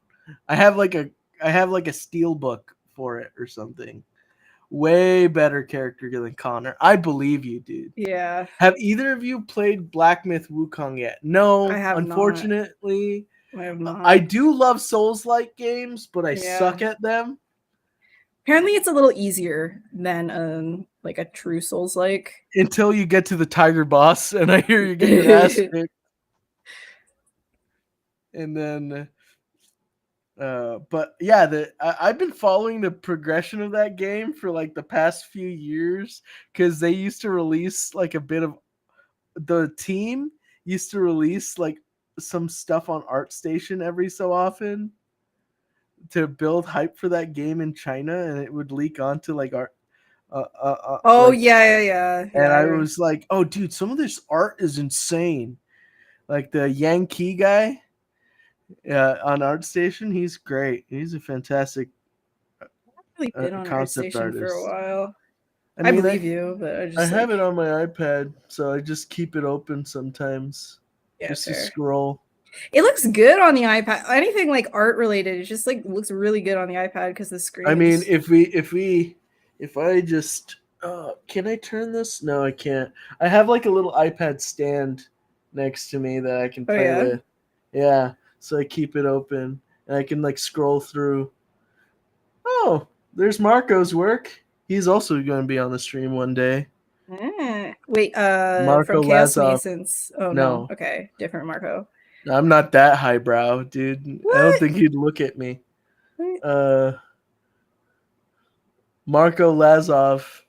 I have like a steel book for it or something. Way better character than Connor. I believe you, dude. Yeah. Have either of you played Black Myth Wukong yet? No, I have unfortunately. Not. I have not. I do love Souls-like games, but I suck at them. Apparently, it's a little easier than like a true Souls-like. Until you get to the tiger boss, and I hear you get your ass kicked. And then But yeah, I've been following the progression of that game for like the past few years because they used to release like a bit of the team used to release like some stuff on ArtStation every so often to build hype for that game in China, and it would leak onto like art. Oh Like, yeah. and I was like, "Oh, dude, some of this art is insane." Like the Yankee guy on ArtStation, he's great. He's a fantastic Really been on concept ArtStation for a artist. while. I mean, believe you, but I I just have like it on my iPad, so I just keep it open sometimes just to fair. scroll. It looks good on the iPad. Anything like art related, it just like looks really good on the iPad because the screen. I mean, if I just can I turn this? No, I can't. I have like a little iPad stand next to me that I can play with. Yeah, so I keep it open and I can like scroll through. Oh, there's Marco's work. He's also going to be on the stream one day. Wait, Marco from Chaos Lazov. Masons. Oh no. No. Okay, different Marco. I'm not that highbrow, dude. What? I don't think he'd look at me. Marco Lazov.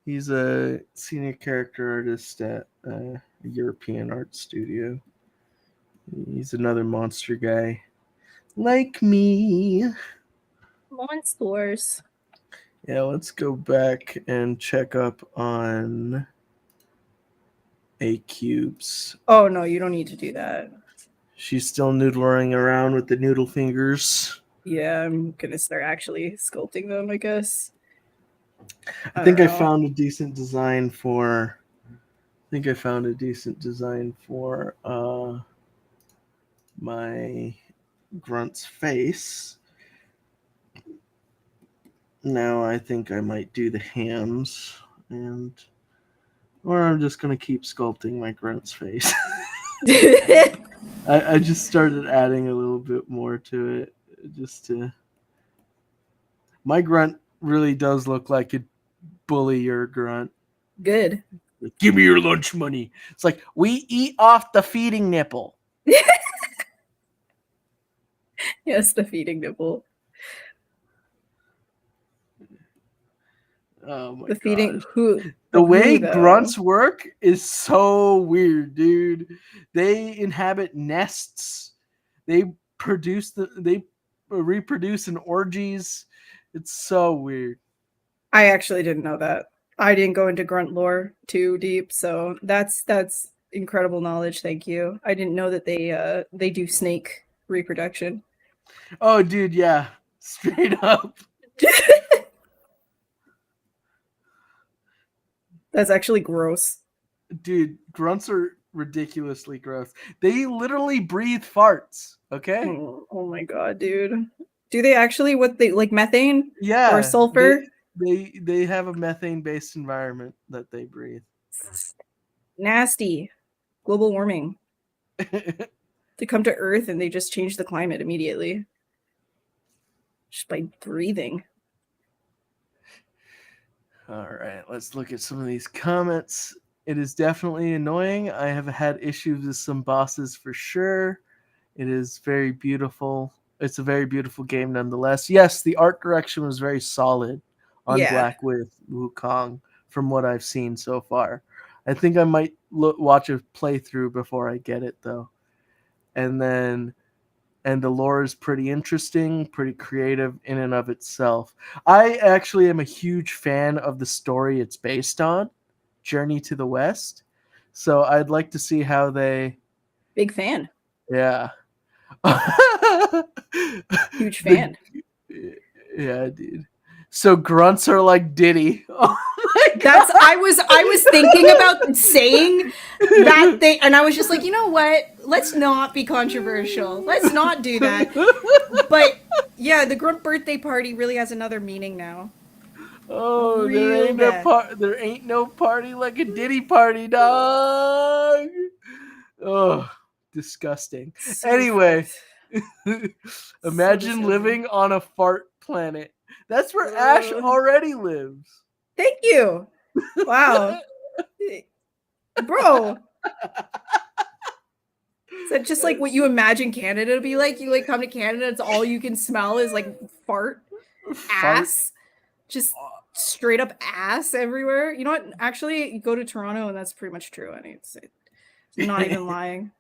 He's a senior character artist at a European art studio. He's another monster guy. Like me. Monsters. Yeah, let's go back and check up on A-Cubes. Oh no, you don't need to do that. She's still noodling around with the noodle fingers. Yeah, I'm gonna start actually sculpting them, I guess. I think I found a decent design for my grunt's face. Now I think I might do the hands, or I'm just gonna keep sculpting my grunt's face. I just started adding a little bit more to it, just to. My grunt really does look like a bully your grunt. Good. Like, give me your lunch money. It's like, we eat off the feeding nipple. Yes, the feeding nipple. Oh my the feeding gosh. who The way who, grunts work is so weird, dude. They inhabit nests. They reproduce in orgies. It's so weird. I actually didn't know that. I didn't go into grunt lore too deep, so that's incredible knowledge. Thank you. I didn't know that they do snake reproduction. Oh, dude, yeah, straight up. That's actually gross. Dude, grunts are ridiculously gross. They literally breathe farts. Okay. Oh my god, dude. Do they actually what they like methane? Yeah. Or sulfur? They have a methane based environment that they breathe. Nasty. Global warming. They come to Earth and they just change the climate immediately. Just by breathing. All right, let's look at some of these comments. It is definitely annoying. I have had issues with some bosses for sure. It is very beautiful. It's a very beautiful game nonetheless. Yes, the art direction was very solid on Black with Wukong from what I've seen so far. I think I might watch a playthrough before I get it though. And the lore is pretty interesting, pretty creative in and of itself. I actually am a huge fan of the story it's based on, Journey to the West. So I'd like to see how they... Big fan. Yeah. Huge fan. Yeah, dude. So grunts are like Diddy. Oh my God. I was thinking about saying that thing, and I was just like, you know what? Let's not be controversial. Let's not do that. But yeah, the grunt birthday party really has another meaning now. Oh, there ain't no party like a Diddy party, dog. Oh, disgusting. So anyway, imagine living on a fart planet. That's where Ash already lives. Thank you. Wow. Bro. Is that just like what you imagine Canada to be like? You like come to Canada, it's all you can smell is like fart, ass, just straight up ass everywhere. You know what? Actually, you go to Toronto and that's pretty much true. I need to say, I'm not even lying.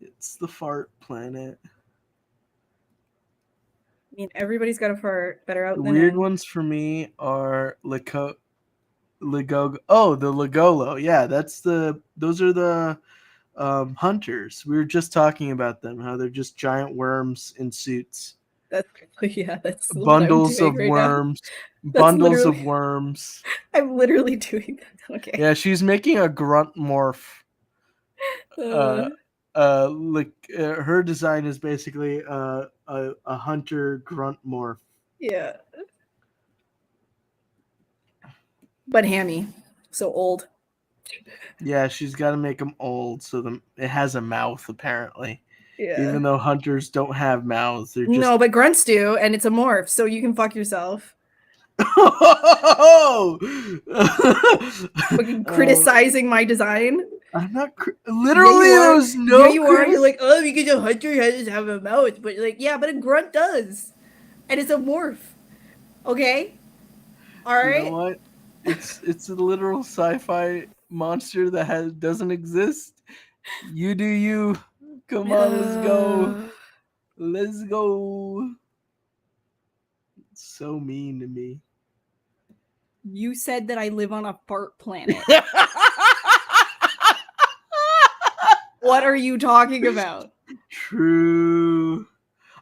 It's the fart planet. I mean, everybody's got a fart. Better out The than weird in. ones for me are Ligogo. Oh, the Ligolo. Yeah, those are the hunters. We were just talking about them, how they're just giant worms in suits. That's that's what I'm Bundles doing of right now. worms. That's Bundles of worms. I'm literally doing that. Okay. Yeah, she's making a grunt morph. Her design is basically a hunter grunt morph. Yeah. But Hammy, so old. Yeah, she's got to make them old so it has a mouth apparently. Yeah. Even though hunters don't have mouths, they're just no, but grunts do, and it's a morph, so you can fuck yourself. Fucking criticizing my design. I'm not literally. Yeah, there was no. Yeah, you are. You're like, oh, because a hunter doesn't have a mouth, but you're like, yeah, but a grunt does, and it's a morph. Okay. All right. You know what? It's a literal sci-fi monster that doesn't exist. You do you. Come on, let's go. Let's go. It's so mean to me. You said that I live on a fart planet. What are you talking about? True.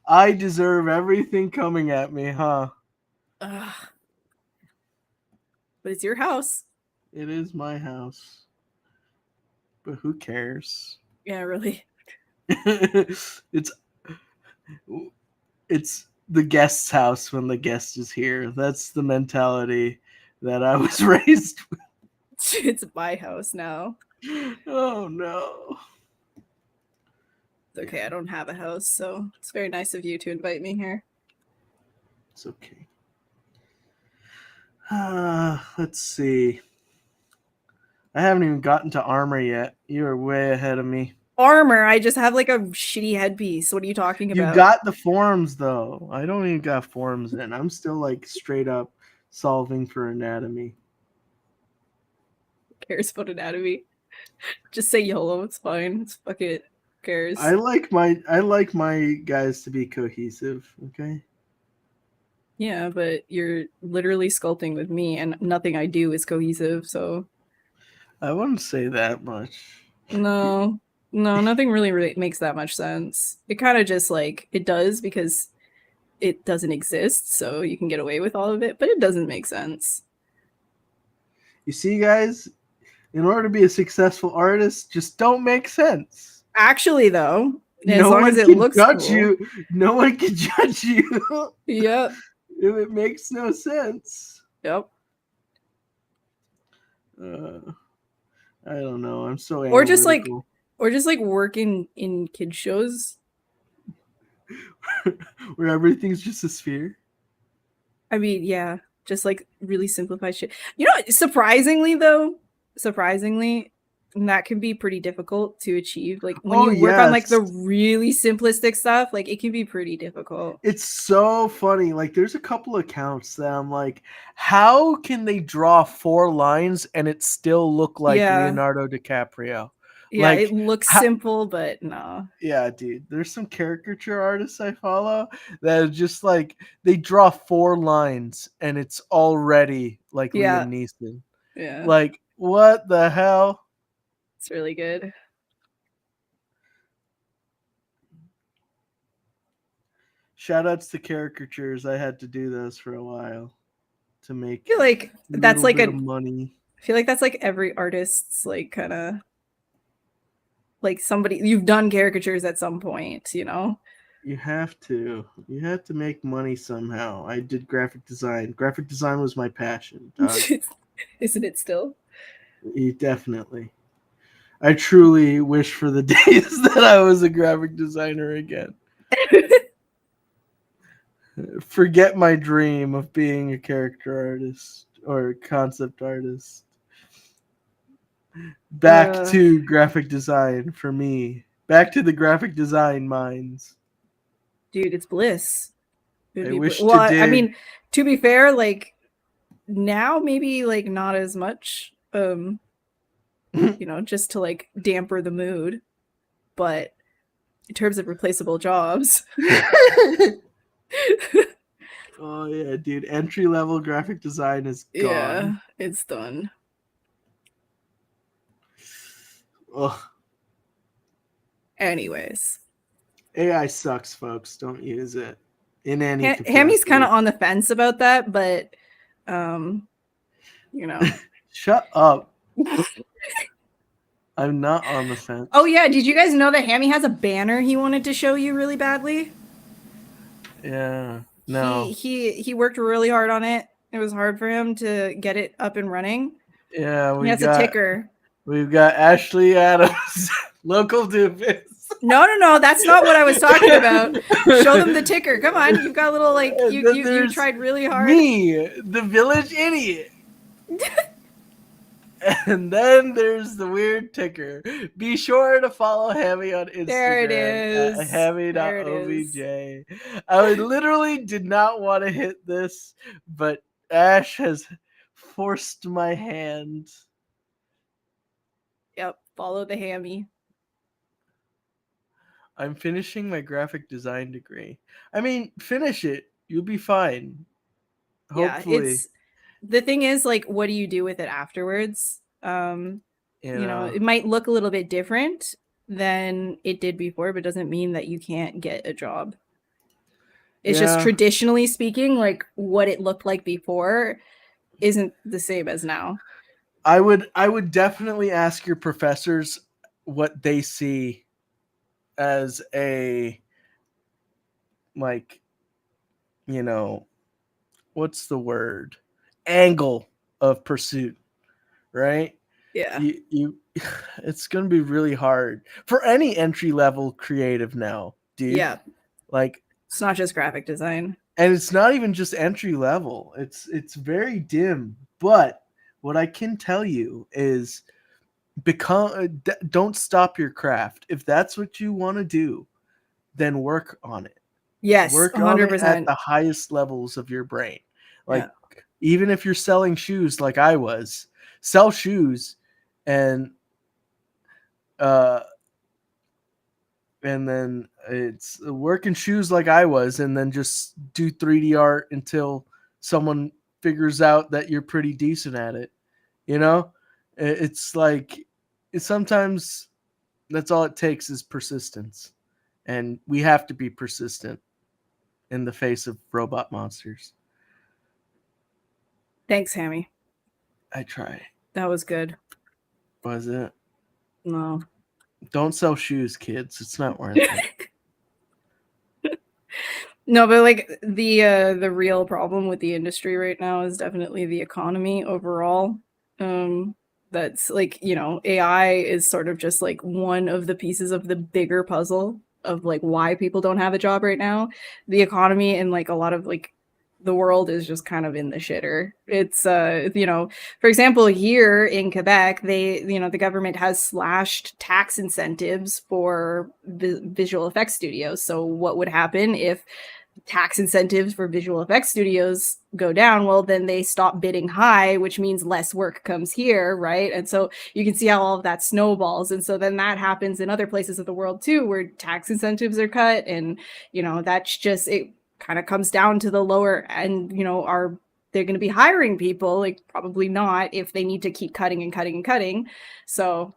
I deserve everything coming at me, huh? But it's your house. It is my house. But who cares? Yeah, really. It's the guest's house when the guest is here. That's the mentality that I was raised with. It's my house now. Oh no. It's okay, I don't have a house, so it's very nice of you to invite me here. It's okay. Let's see. I haven't even gotten to armor yet. You are way ahead of me. Armor? I just have like a shitty headpiece. What are you talking about? You got the forms though. I don't even got forms in. I'm still like straight up solving for anatomy. Who cares about anatomy? Just say YOLO. It's fine. It's fuck it. Who cares? I like my guys to be cohesive. Okay. Yeah, but you're literally sculpting with me, and nothing I do is cohesive. So I wouldn't say that much. No, nothing really makes that much sense. It kind of just like it does because it doesn't exist, so you can get away with all of it, but it doesn't make sense. You see, guys, in order to be a successful artist, just don't make sense. Actually, though, as long as it looks cool. No one can judge you. Yep. If it makes no sense. Yep. I don't know. I'm so analytical. Or just like working in kid shows where everything's just a sphere. I mean, yeah, just like really simplified shit. You know, surprisingly, that can be pretty difficult to achieve. Like when you work on like the really simplistic stuff, like it can be pretty difficult. It's so funny. Like there's a couple of accounts that I'm like, how can they draw 4 lines and it still look like Leonardo DiCaprio? Yeah, like, it looks simple, but no. Yeah, dude. There's some caricature artists I follow that are just like they draw 4 lines and it's already like Liam Neeson. Yeah. Like, what the hell? It's really good. Shout outs to caricatures. I had to do those for a while to make I feel like that's like money. I feel like that's like every artist's like kind of like somebody you've done caricatures at some point, you know? You have to make money somehow. I did graphic design. Graphic design was my passion. Isn't it still? Definitely. I truly wish for the days that I was a graphic designer again. Forget my dream of being a character artist or concept artist. Back to graphic design for me. Back to the graphic design minds. Dude, it's bliss. I wish well, I mean, to be fair, like now maybe like not as much. Just to like damper the mood, but in terms of replaceable jobs. Oh yeah, dude. Entry level graphic design is gone. Yeah, it's done. Ugh. Anyways. AI sucks, folks. Don't use it in any capacity. Hammy's kind of on the fence about that, but Shut up. I'm not on the fence. Oh yeah, did you guys know that Hammy has a banner he wanted to show you really badly? Yeah. No. He worked really hard on it. It was hard for him to get it up and running. Yeah, he has a ticker. We've got Ashley Adams, local doofus. No, that's not what I was talking about. Show them the ticker. Come on, you've got a little like you tried really hard. Me, the village idiot. And then there's the weird ticker. Be sure to follow Hammy on Instagram. There it is. At Hammy.obj. I literally did not want to hit this, but Ash has forced my hand. Yep, follow the Hammy. I'm finishing my graphic design degree. I mean, finish it. You'll be fine. Hopefully. Yeah, the thing is, like, what do you do with it afterwards? It might look a little bit different than it did before, but doesn't mean that you can't get a job. It's just traditionally speaking, like what it looked like before isn't the same as now. I would definitely ask your professors what they see as a, like, what's the word? Angle of pursuit, right? Yeah. You it's going to be really hard for any entry level creative now, dude. Yeah. Like, it's not just graphic design. And it's not even just entry level. It's very dim, but what I can tell you is don't stop your craft. If that's what you want to do, then work on it. Yes, work 100%. on it at the highest levels of your brain. Like, even if you're selling shoes like I was, sell shoes and then it's working shoes like I was, and then just do 3D art until someone figures out that you're pretty decent at it. It's like, sometimes that's all it takes is persistence, and we have to be persistent in the face of robot monsters. Thanks, Hammy. I try. That was good. Was it? No. Don't sell shoes, kids. It's not worth it. No, but like the real problem with the industry right now is definitely the economy overall. That's like, AI is sort of just like one of the pieces of the bigger puzzle of like why people don't have a job right now. The economy and like a lot of like the world is just kind of in the shitter. It's for example, here in Quebec, the government has slashed tax incentives for visual effects studios. So what would happen if tax incentives for visual effects studios go down? Well, then they stop bidding high, which means less work comes here, right? And so you can see how all of that snowballs. And so then that happens in other places of the world too, where tax incentives are cut, and that's just it. Kind of comes down to the lower end. Are they going to be hiring people? Like, probably not, if they need to keep cutting and cutting and cutting. So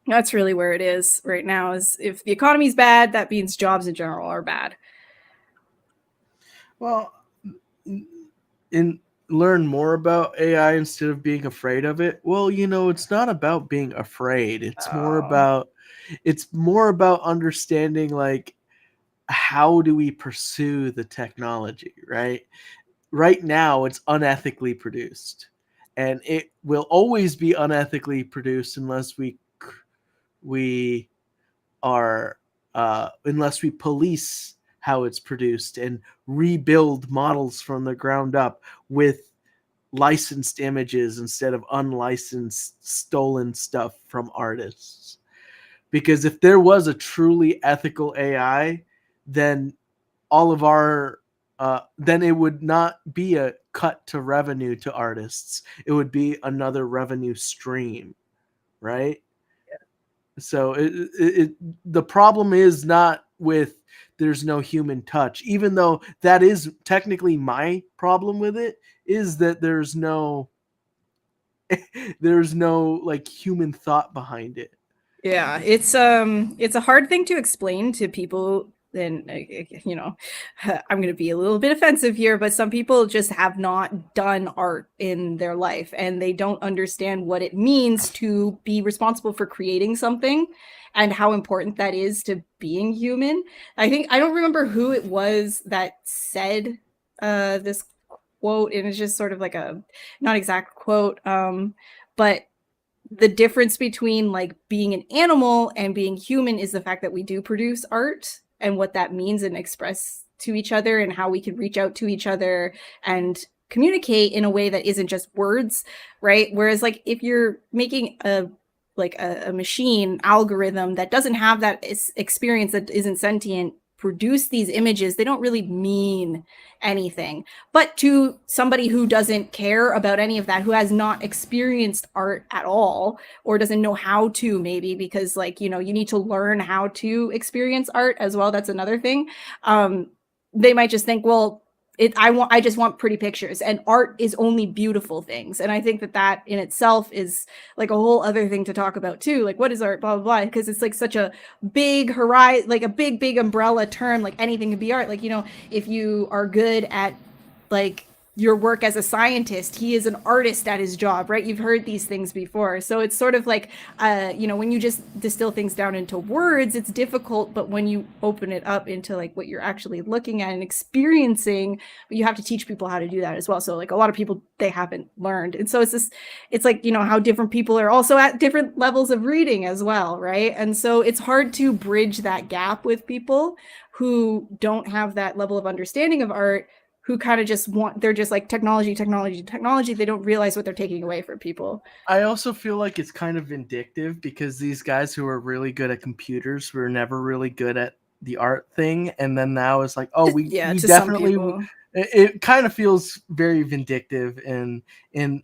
that's really where it is right now. Is if the economy's bad, that means jobs in general are bad. Well, learn more about AI instead of being afraid of it. Well, it's not about being afraid. It's more about understanding, like, how do we pursue the technology, right? Right now, it's unethically produced, and it will always be unethically produced unless we police how it's produced and rebuild models from the ground up with licensed images instead of unlicensed stolen stuff from artists. Because if there was a truly ethical AI, then all of our then it would not be a cut to revenue to artists. It would be another revenue stream, right? So the problem is not with there's no human touch, even though that is technically my problem with it, is that there's no there's no like human thought behind it. Yeah, it's a hard thing to explain to people. And you know, I'm going to be a little bit offensive here, but some people just have not done art in their life and they don't understand what it means to be responsible for creating something and how important that is to being human. I think I don't remember who it was that said this quote, and it's just sort of like a not exact quote, but the difference between like being an animal and being human is the fact that we do produce art and what that means and express to each other and how we can reach out to each other and communicate in a way that isn't just words, right? Whereas like if you're making a machine algorithm that doesn't have that experience, that isn't sentient, produce these images, they don't really mean anything. But to somebody who doesn't care about any of that, who has not experienced art at all, or doesn't know how to, maybe because like, you know, you need to learn how to experience art as well. That's another thing. They might just think, well, I just want pretty pictures, and art is only beautiful things. And I think that in itself is like a whole other thing to talk about too. Like, what is art, blah, blah, blah, because it's like such a big horizon, like a big umbrella term, like anything can be art. Like, you know, if you are good at like your work as a scientist, he is an artist at his job, right? You've heard these things before. So it's sort of like, you know, when you just distill things down into words, it's difficult. But when you open it up into like what you're actually looking at and experiencing, you have to teach people how to do that as well. So like a lot of people, they haven't learned. And so it's like, you know, how different people are also at different levels of reading as well, right? And so it's hard to bridge that gap with people who don't have that level of understanding of art, who kind of just they're just like technology. They don't realize what they're taking away from people. I also feel like it's kind of vindictive because these guys who are really good at computers were never really good at the art thing. And then now it's like, oh, we definitely, it kind of feels very vindictive in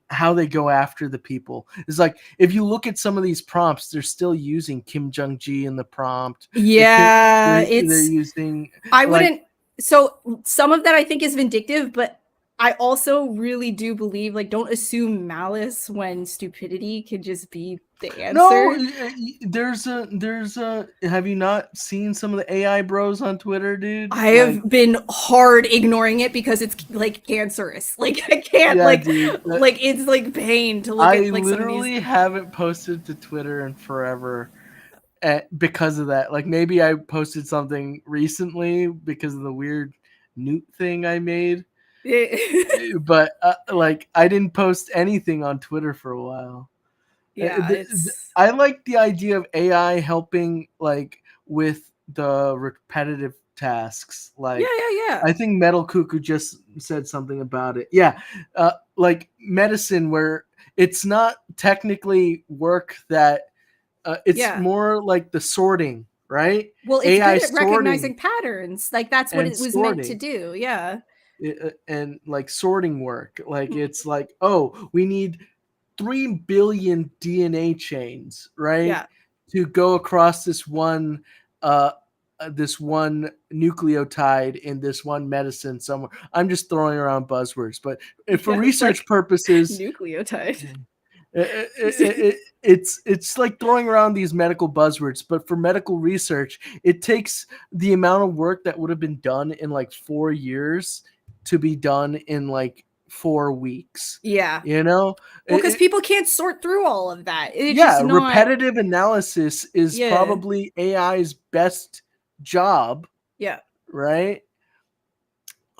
how they go after the people. It's like, if you look at some of these prompts, they're still using Kim Jong-gi in the prompt. Yeah, they're using, I wouldn't. So some of that I think is vindictive, but I also really do believe, like, don't assume malice when stupidity can just be the answer. No, there's a. Have you not seen some of the AI bros on Twitter, dude? I have been hard ignoring it because it's like cancerous. Like I can't, yeah, dude, like it's like pain to look at. Like, I literally haven't posted to Twitter in forever. Because of that. Like maybe I posted something recently because of the weird newt thing I made. But like I didn't post anything on Twitter for a while. Yeah, I like the idea of AI helping like with the repetitive tasks. Like yeah. I think Metal Cuckoo just said something about it. Yeah, like medicine where it's not technically work that it's more like the sorting, right? Well, it's AI good at recognizing patterns. Like that's what it was meant to do. Yeah. And like sorting work. Like it's like, oh, we need 3 billion DNA chains, right? Yeah. To go across this one nucleotide in this one medicine somewhere. I'm just throwing around buzzwords, but for research like purposes, nucleotide. It's like throwing around these medical buzzwords, but for medical research, it takes the amount of work that would have been done in like 4 years to be done in like 4 weeks. Yeah. You know? Well, because people can't sort through all of that. It's just not... repetitive analysis is probably AI's best job. Yeah. Right?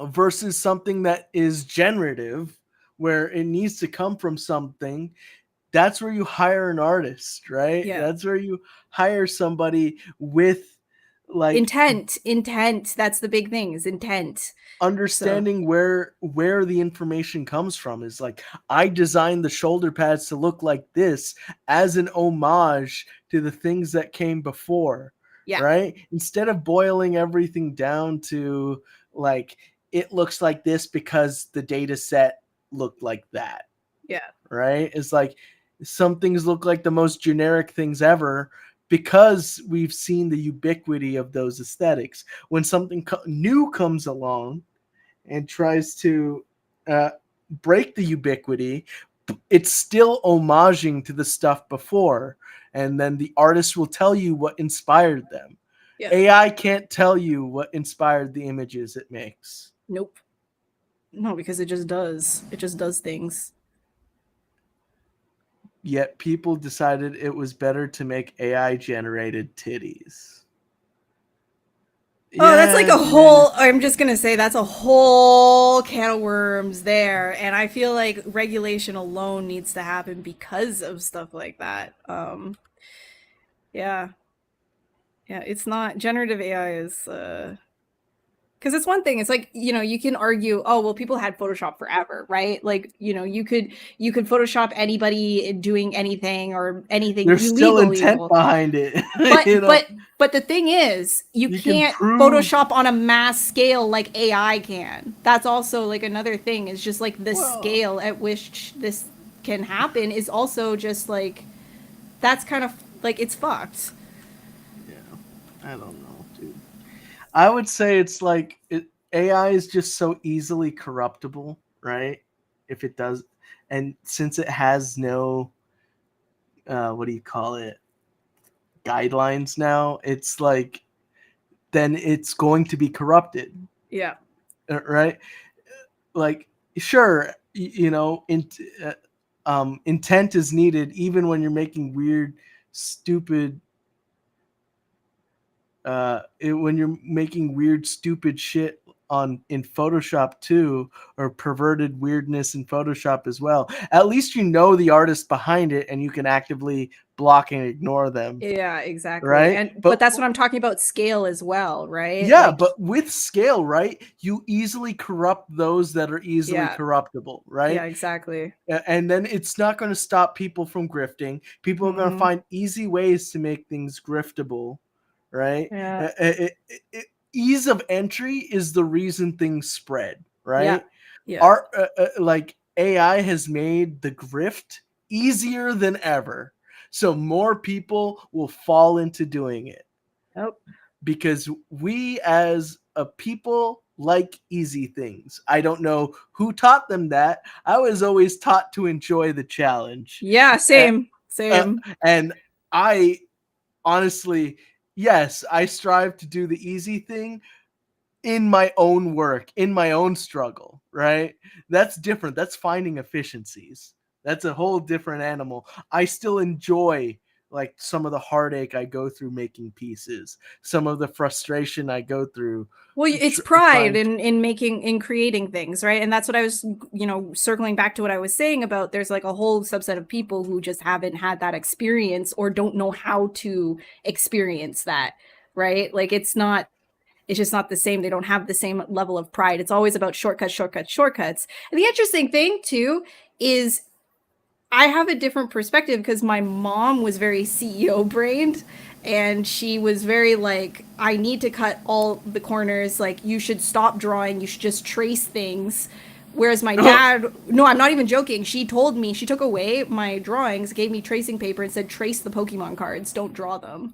Versus something that is generative, where it needs to come from something. That's where you hire an artist, right? Yeah. That's where you hire somebody with like intent. That's the big thing, is intent. Understanding where the information comes from is like, I designed the shoulder pads to look like this as an homage to the things that came before. Yeah. Right? Instead of boiling everything down to like, it looks like this because the data set looked like that. Yeah. Right? It's like some things look like the most generic things ever because we've seen the ubiquity of those aesthetics. When something new comes along and tries to break the ubiquity, it's still homaging to the stuff before. And then the artist will tell you what inspired them. Yeah. AI can't tell you what inspired the images it makes. Nope. No, because it just does. It just does things. Yet people decided it was better to make AI generated titties. Oh, that's like a whole, I'm just going to say that's a whole can of worms there. And I feel like regulation alone needs to happen because of stuff like that. Yeah. Yeah, it's not, generative AI is, because it's one thing, it's like, you know, you can argue, oh, well, people had Photoshop forever, right? Like, you know, you could Photoshop anybody doing anything or anything. There's still intent behind it. But, you know? but the thing is, you can't Photoshop on a mass scale like AI can. That's also like another thing, is just like the scale at which this can happen is also just like, that's kind of like, it's fucked. Yeah, I don't know, dude. I would say it's like AI is just so easily corruptible, right? If it does, and since it has no, what do you call it, guidelines now, it's like, then it's going to be corrupted. Yeah. Right? Like, sure, you know, intent is needed even when you're making weird, stupid when you're making weird, stupid shit in Photoshop too, or perverted weirdness in Photoshop as well. At least you know the artist behind it and you can actively block and ignore them. Yeah, exactly. Right? And but that's what I'm talking about, scale as well, right? Yeah, like, but with scale, right, you easily corrupt those that are easily corruptible, right? Yeah, exactly. And then it's not going to stop people from grifting. People are going to find easy ways to make things griftable. Right? Yeah. Ease of entry is the reason things spread, right? Yeah. Like AI has made the grift easier than ever, so more people will fall into doing it. Nope. Because we as a people like easy things. I don't know who taught them that. I was always taught to enjoy the challenge. Yeah, same. And I honestly, yes, I strive to do the easy thing in my own work, in my own struggle, right? That's different. That's finding efficiencies. That's a whole different animal. I still enjoy like some of the heartache I go through making pieces, some of the frustration I go through. Well, it's pride in creating things, right? And that's what I was, you know, circling back to what I was saying about, there's like a whole subset of people who just haven't had that experience or don't know how to experience that, right? Like it's just not the same. They don't have the same level of pride. It's always about shortcuts. And the interesting thing too is I have a different perspective because my mom was very CEO brained, and she was very like, I need to cut all the corners. Like, you should stop drawing. You should just trace things. Whereas my dad, no, I'm not even joking. She told me, she took away my drawings, gave me tracing paper and said, trace the Pokemon cards, don't draw them.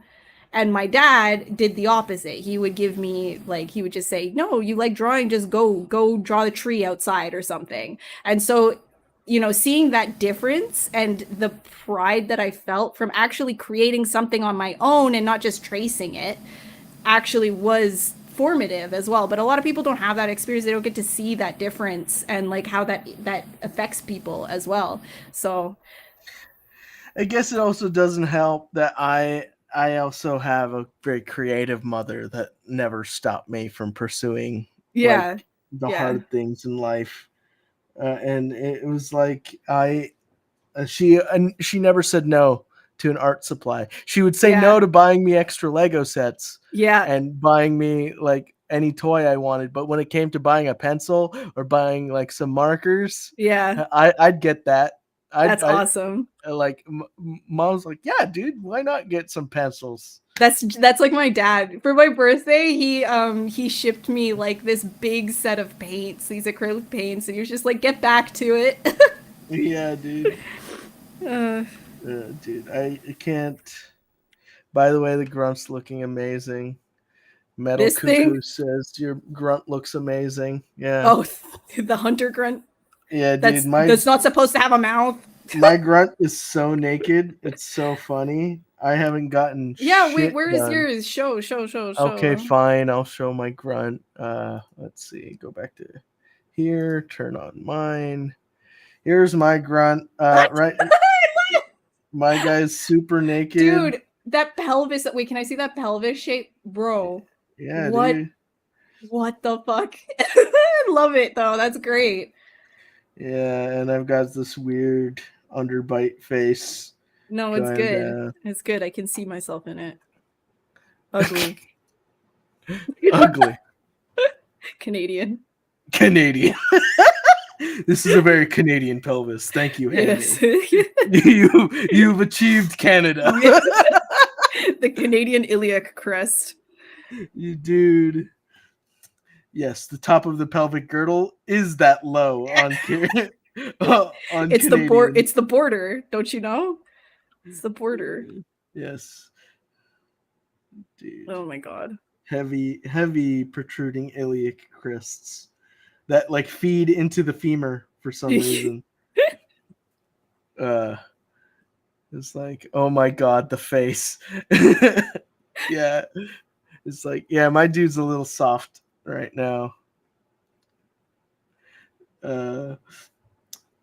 And my dad did the opposite. He would give me, like, he would just say, no, you like drawing, just go draw the tree outside or something. And so, you know, seeing that difference and the pride that I felt from actually creating something on my own and not just tracing it actually was formative as well. But a lot of people don't have that experience. They don't get to see that difference and like how that affects people as well. So I guess it also doesn't help that I also have a very creative mother that never stopped me from pursuing like, the hard things in life. And it was like she never said no to an art supply. She would say no to buying me extra Lego sets and buying me like any toy I wanted. But when it came to buying a pencil or buying like some markers, I'd get that. That's awesome. Like mom's like, yeah, dude, why not get some pencils? That's like my dad. For my birthday, he shipped me like this big set of paints, these acrylic paints, and he was just like, get back to it. Yeah, dude. Dude, I can't. By the way, the grunt's looking amazing. Metal this Cuckoo thing? says your grunt looks amazing. Yeah. Oh, the hunter grunt. Yeah, dude. That's not supposed to have a mouth. My grunt is so naked. It's so funny. I haven't gotten. Yeah, wait. Shit Where is done. yours? Show. Okay, fine. I'll show my grunt. Let's see. Go back to here. Turn on mine. Here's my grunt. Right. My guy's super naked. Dude, that pelvis. Wait, can I see that pelvis shape? Bro. Yeah, what? Dude. What the fuck? I love it, though. That's great. Yeah, and I've got this weird underbite face. No, it's good. It's good. I can see myself in it. Ugly. Ugly. Canadian. This is a very Canadian pelvis. Thank you, Hammy. Yes. You've achieved Canada. The Canadian iliac crest. You dude. Yes, the top of the pelvic girdle is that low on on it's Canadian. It's the border, don't you know? It's the border. Yes. Dude. Oh my god. Heavy protruding iliac crests that like feed into the femur for some reason. It's like, oh my god, the face. Yeah. It's like, yeah, my dude's a little soft right now.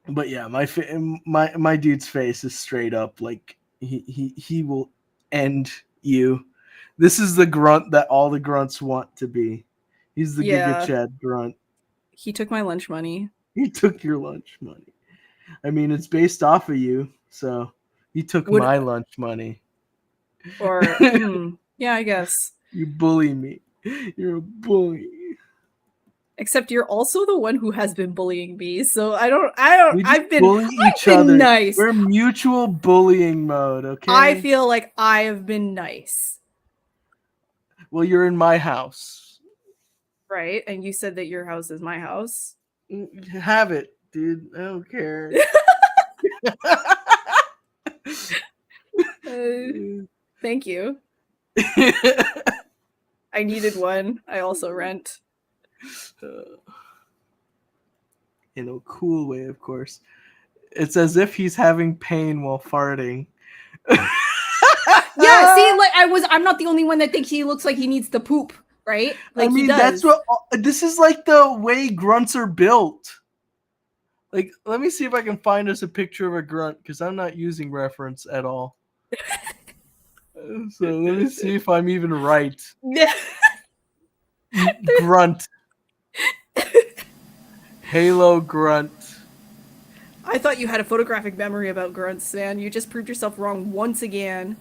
But yeah, my dude's face is straight up like he will end you. This is the grunt that all the grunts want to be. He's the Giga Chad grunt. He took my lunch money. He took your lunch money. I mean, it's based off of you, so he took my lunch money. Or yeah, I guess. You bully me. You're a bully. Except you're also the one who has been bullying me, so I've been nice. We're mutual bullying mode, okay? I feel like I have been nice. Well, you're in my house. Right? And you said that your house is my house. Have it, dude. I don't care. Thank you. I needed one. I also rent. In a cool way, of course. It's as if he's having pain while farting. Yeah, see, like I'm not the only one that thinks he looks like he needs to poop, right? Like, I mean, that's what this is like the way grunts are built. Like, let me see if I can find us a picture of a grunt, because I'm not using reference at all. So let me see if I'm even right. Grunt. Halo grunt. I thought you had a photographic memory about grunts, man. You just proved yourself wrong once again.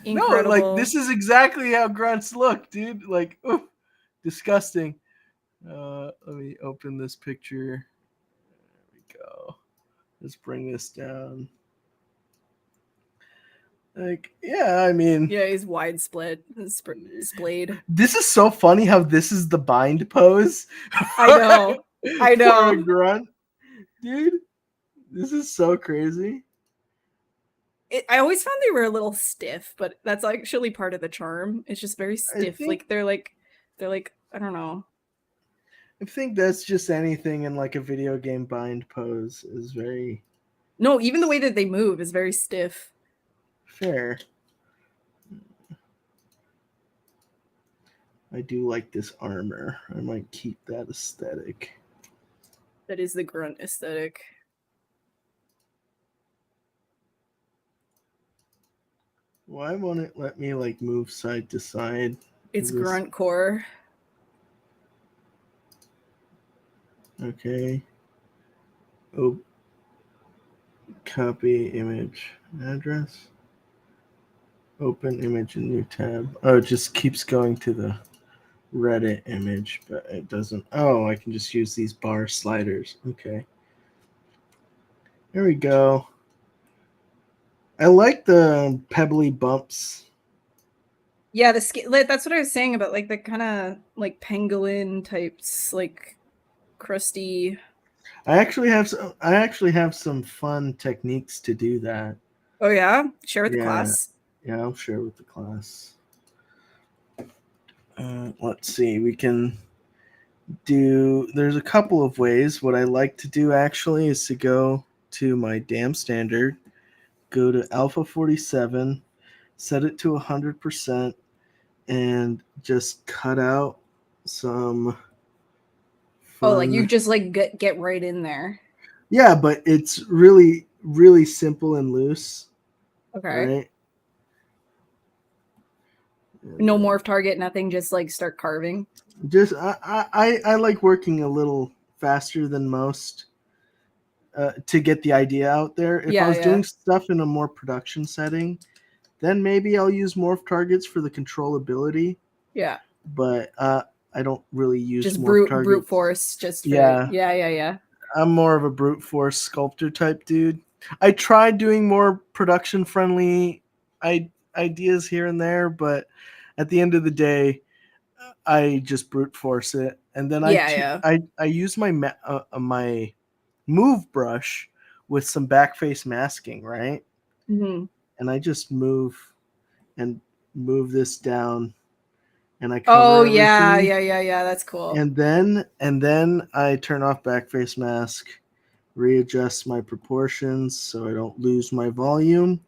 Incredible. No, like, this is exactly how grunts look, dude. Like, oof, disgusting. Let me open this picture. There we go. Let's bring this down. Like, yeah, I mean... Yeah, he's wide split. Splayed. This is so funny how this is the bind pose. I know. For a grunt. Dude, this is so crazy. I always found they were a little stiff, but that's actually part of the charm. It's just very stiff. They're like, I don't know. I think that's just anything in like a video game bind pose is very... No, even the way that they move is very stiff. Fair. I do like this armor. I might keep that aesthetic. That is the grunt aesthetic. Why won't it let me like move side to side? It's grunt core. Okay. Oh. Copy image address. Open image in new tab. Oh, it just keeps going to the Reddit image, but it doesn't. Oh, I can just use these bar sliders. Okay. There we go. I like the pebbly bumps. Yeah, the skin. That's what I was saying about like the kind of like pangolin types, like crusty. I actually have some fun techniques to do that. Oh yeah, share with the Yeah, class. yeah, I'll share with the class. Let's see. We can do. There's a couple of ways. What I like to do actually is to go to my dam standard, go to Alpha 47, set it to 100%, and just cut out some Oh, like you fun. just like get right in there. Yeah, but it's really really simple and loose, Okay. right? No And morph target, nothing. Just like start carving. just I like working a little faster than most to get the idea out there. If I Yeah, was yeah, doing stuff in a more production setting, then maybe I'll use morph targets for the controllability. yeah. But I don't really use Just morph brute targets. force, just for Yeah, yeah. I'm more of a brute force sculptor type dude. I tried doing more production friendly ideas here and there, but at the end of the day, I just brute force it, and then Yeah, yeah. I use my move brush with some backface masking, right? Mm-hmm. And I just and move this down, and I cover Oh yeah, everything, yeah. That's cool. and then I turn off backface mask, readjust my proportions so I don't lose my volume.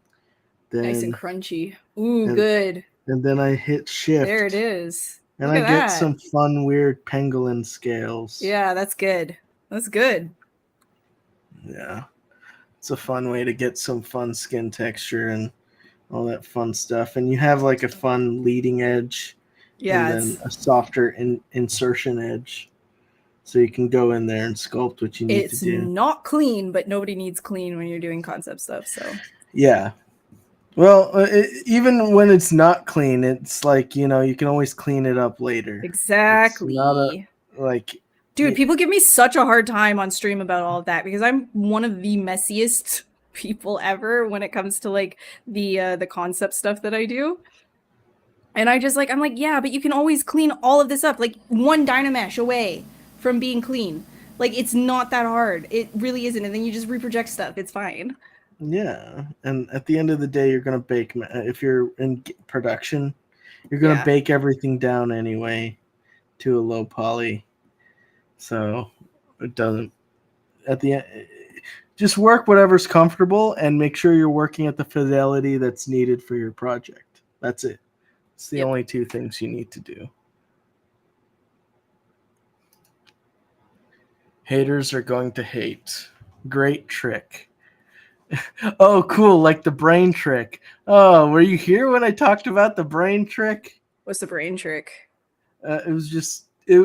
Nice and Then crunchy. Ooh, and good. and then I hit There it shift, is. and Look I at get that. some fun weird pangolin scales. Yeah, that's good. That's good. Yeah. It's a fun way to get some fun skin texture and all that fun stuff. And you have like a fun leading edge and Yeah, then a softer insertion edge. So you can go in there and sculpt what you need to it's do. not clean, but nobody needs clean when you're doing concept stuff. So Yeah. Well, even when it's not clean, it's like, you can always clean it up later. It's not a, exactly. like, Dude, people give me such a hard time on stream about all of that because I'm one of the messiest people ever when it comes to like the concept stuff that I do. And I'm like, yeah, but you can always clean all of this up, like one Dynamesh away from being clean. Like it's not that hard. It really isn't. And then you just reproject stuff. It's fine. yeah. And at the end of the day, you're going to bake. If you're in production, you're going to Yeah. bake everything down anyway to a low poly. So it doesn't at the end. Just work whatever's comfortable and make sure you're working at the fidelity that's needed for your project. That's it. It's the Yep. only two things you need to do. Haters are going to hate. Great trick. Oh, cool. Like the brain trick. Oh, were you here when I talked about the brain trick? What's the brain trick? It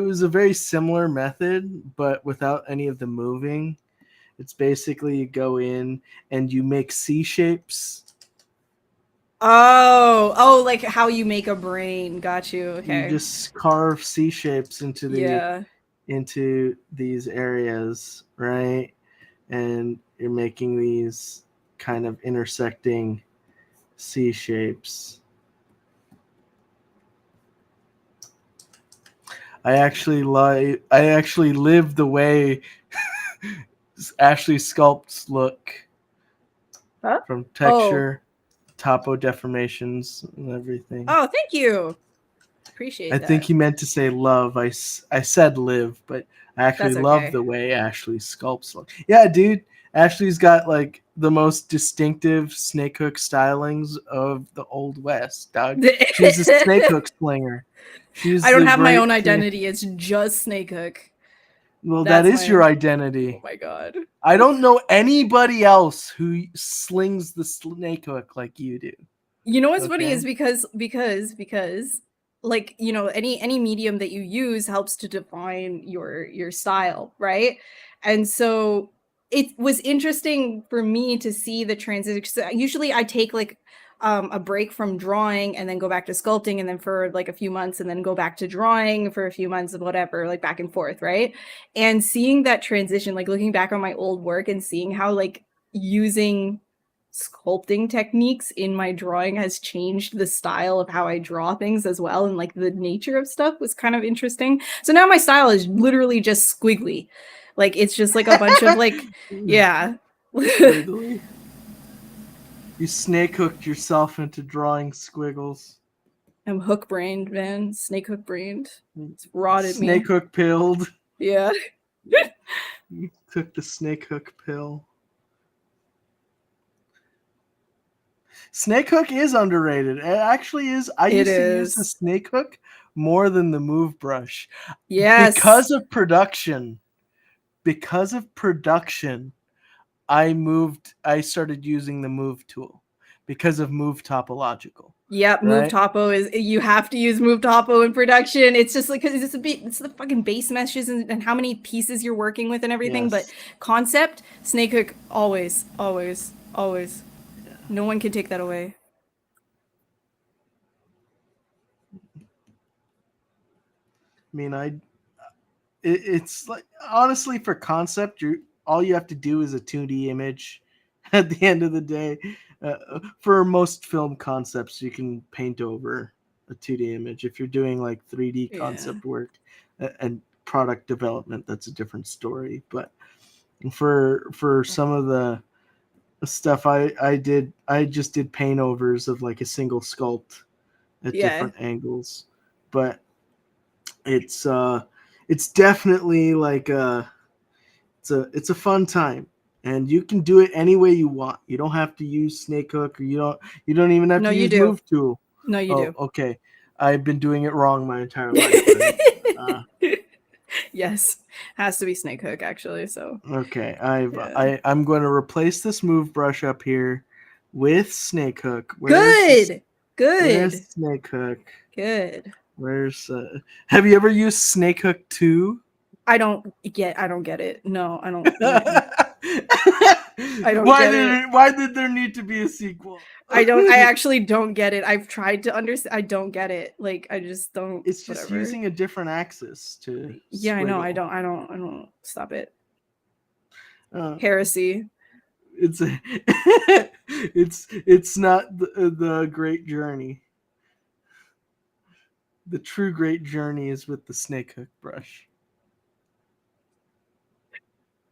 was a very similar method, but without any of the moving. It's basically you go in and you make C shapes. Oh, like how you make a brain. Got you. You Okay. just carve C shapes Yeah. into these areas, right? And you're making these kind of intersecting C shapes. I actually live the way Ashley sculpts look, Huh? from Oh. texture, topo deformations, and everything. Oh, thank you. I Appreciate think that. he meant to say love. I said live, but I actually That's love okay. the way Ashley sculpts look. Yeah, dude. Ashley's got like the most distinctive snake hook stylings of the Old West, dog. She's a snake hook slinger. I She's don't the have my great own snake. identity. It's just Snakehook. Well, that That's is your my. Oh identity. my god. I don't know anybody else who slings the snake hook like you do. You know what's funny Okay? is because like, you know, any medium that you use helps to define your style, right? And so it was interesting for me to see the transition. Usually I take like a break from drawing and then go back to sculpting, and then for like a few months and then go back to drawing for a few months of whatever, like back and forth, right? And seeing that transition, like looking back on my old work and seeing how like using sculpting techniques in my drawing has changed the style of how I draw things as well, and like the nature of stuff was kind of interesting. So now my style is literally just squiggly. Like it's just like a bunch of like, yeah. Squiggly. You snake hooked yourself into drawing squiggles. I'm hook brained, man. Snake hook brained. It's rotted me. Snake hook pilled. Yeah. You took the snake hook pill. Snake hook is underrated. It actually is. I used to use the snake hook more than the move brush. Yes. Because of production, I started using the move tool because of move topological. Yep, right? move topo is, you have to use move topo in production. It's just like, because it's the fucking base meshes and how many pieces you're working with and everything. Yes. But concept, snake hook, always. Yeah. No one can take that away. I mean, it's like, honestly, for concept, all you have to do is a 2D image. At the end of the day, for most film concepts, you can paint over a 2D image. If you're doing like 3D concept work and product development, that's a different story. But for some of the stuff I just did paint overs of like a single sculpt at different angles. But it's definitely like it's a fun time, and you can do it any way you want. You don't have to use snake hook, or you don't even have to use move tool. No, you do. Okay, I've been doing it wrong my entire life. Yes, has to be snake hook actually. So okay, I'm going to replace this move brush up here with snake hook. Where's snake hook? Good. Where's have you ever used snake hook 2? I don't get it. No, I don't. I don't Why did there need to be a sequel? I actually don't get it. I've tried to understand. I don't get it. Like, I just don't. It's just using a different axis to. Yeah, I know. I don't. Stop it. Heresy. It's not the great journey. The true great journey is with the snake hook brush.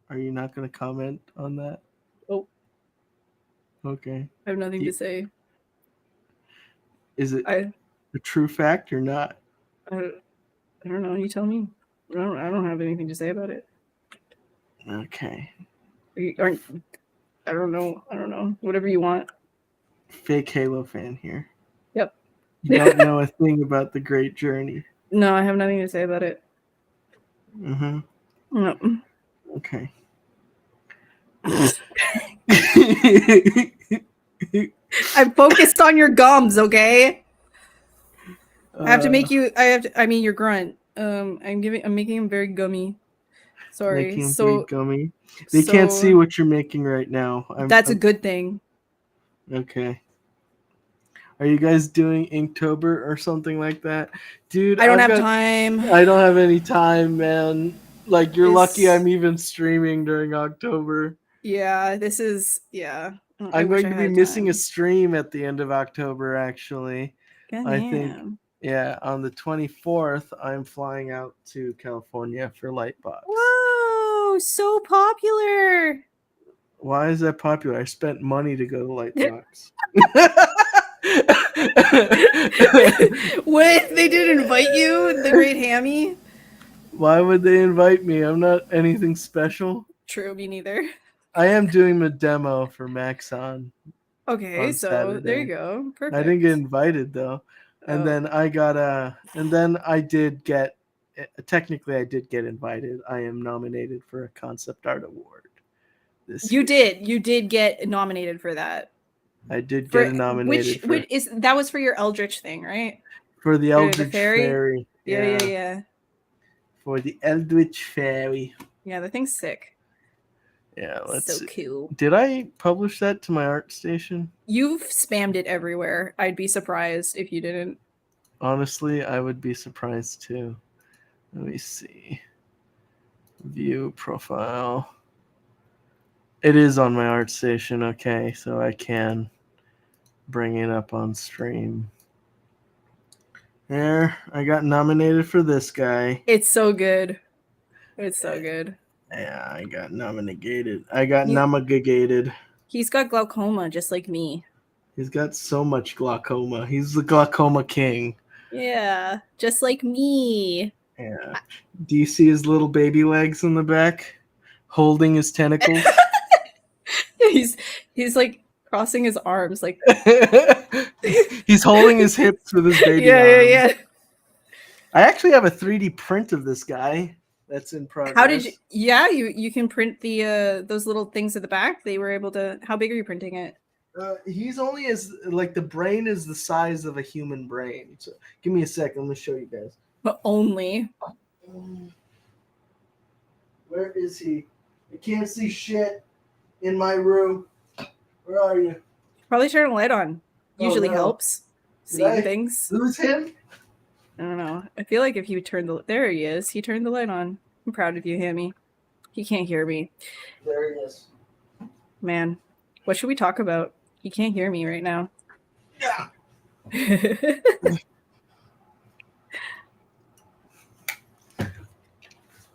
Are you not going to comment on that? Oh. Okay. I have nothing to say. Is it a true fact or not? I don't know. You tell me. I don't have anything to say about it. Okay. I don't know. Whatever you want. Fake Halo fan here. Yep. You don't know a thing about the great journey. No, I have nothing to say about it. Mm-hmm. No. Okay. I'm focused on your gums, okay? I have to make you. Your grunt. I'm making him very gummy. Sorry. Making him very gummy. They can't see what you're making right now. That's a good thing. Okay. Are you guys doing Inktober or something like that? Dude, I don't have time. I don't have any time, man. Like, you're lucky I'm even streaming during October. Yeah, this is, yeah. I'm going to be missing a stream at the end of October, actually. I think, yeah, on the 24th, I'm flying out to California for Lightbox. Whoa, so popular. Why is that popular? I spent money to go to Lightbox. What? They didn't invite you, the great Hammy? Why would they invite me? I'm not anything special. True, me neither. I am doing the demo for Maxon. Okay, so Saturday. There you go. Perfect. I didn't get invited though. And then I did get, technically I did get invited. I am nominated for a concept art award this year. You did get nominated for that. I did get nominated. That was for your Eldritch thing, right? For the Eldritch Fairy. Yeah. For the Eldritch Fairy. Yeah, the thing's sick. Yeah, let's So cool. Did I publish that to my ArtStation? You've spammed it everywhere. I'd be surprised if you didn't. Honestly, I would be surprised too. Let me see. View profile. It is on my ArtStation, okay, so I can bring it up on stream. There, I got nominated for this guy. It's so good. It's so good. Yeah, I got nominated. I got nominated. He's got glaucoma just like me. He's got so much glaucoma. He's the glaucoma king. Yeah, just like me. Yeah. Do you see his little baby legs in the back? Holding his tentacles? he's like crossing his arms like He's holding his hips with his baby arms. Yeah. I actually have a 3D print of this guy that's in progress. How did you? Yeah, you can print the those little things at the back. They were able to. How big are you printing it? He's only as like the brain is the size of a human brain. So give me a second. Let me show you guys. But only. Where is he? I can't see shit in my room. Where are you? Probably turn a light on. Usually helps. Seeing things. Lose him? I don't know. I feel like if you turn the there he is. He turned the light on. I'm proud of you, Hammy. He can't hear me. There he is. Man, what should we talk about? He can't hear me right now. Yeah.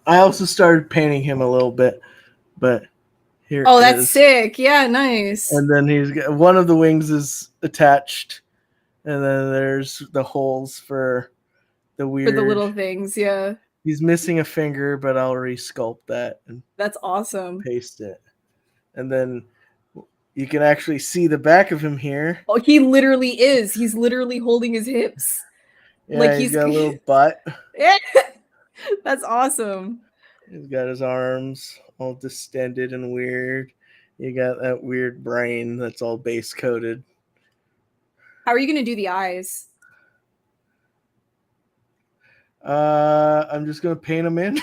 I also started painting him a little bit, but here. Oh, that's sick! Yeah, nice. And then he's got one of the wings is attached, and then there's the holes for the weird. For the little things, yeah. He's missing a finger, but I'll resculpt that and that's awesome. Paste it, and then you can actually see the back of him here. Oh, he literally is. He's literally holding his hips. Yeah, like he's got a little butt. That's awesome. He's got his arms all distended and weird. You got that weird brain that's all base coated. How are you going to do the eyes? I'm just going to paint them in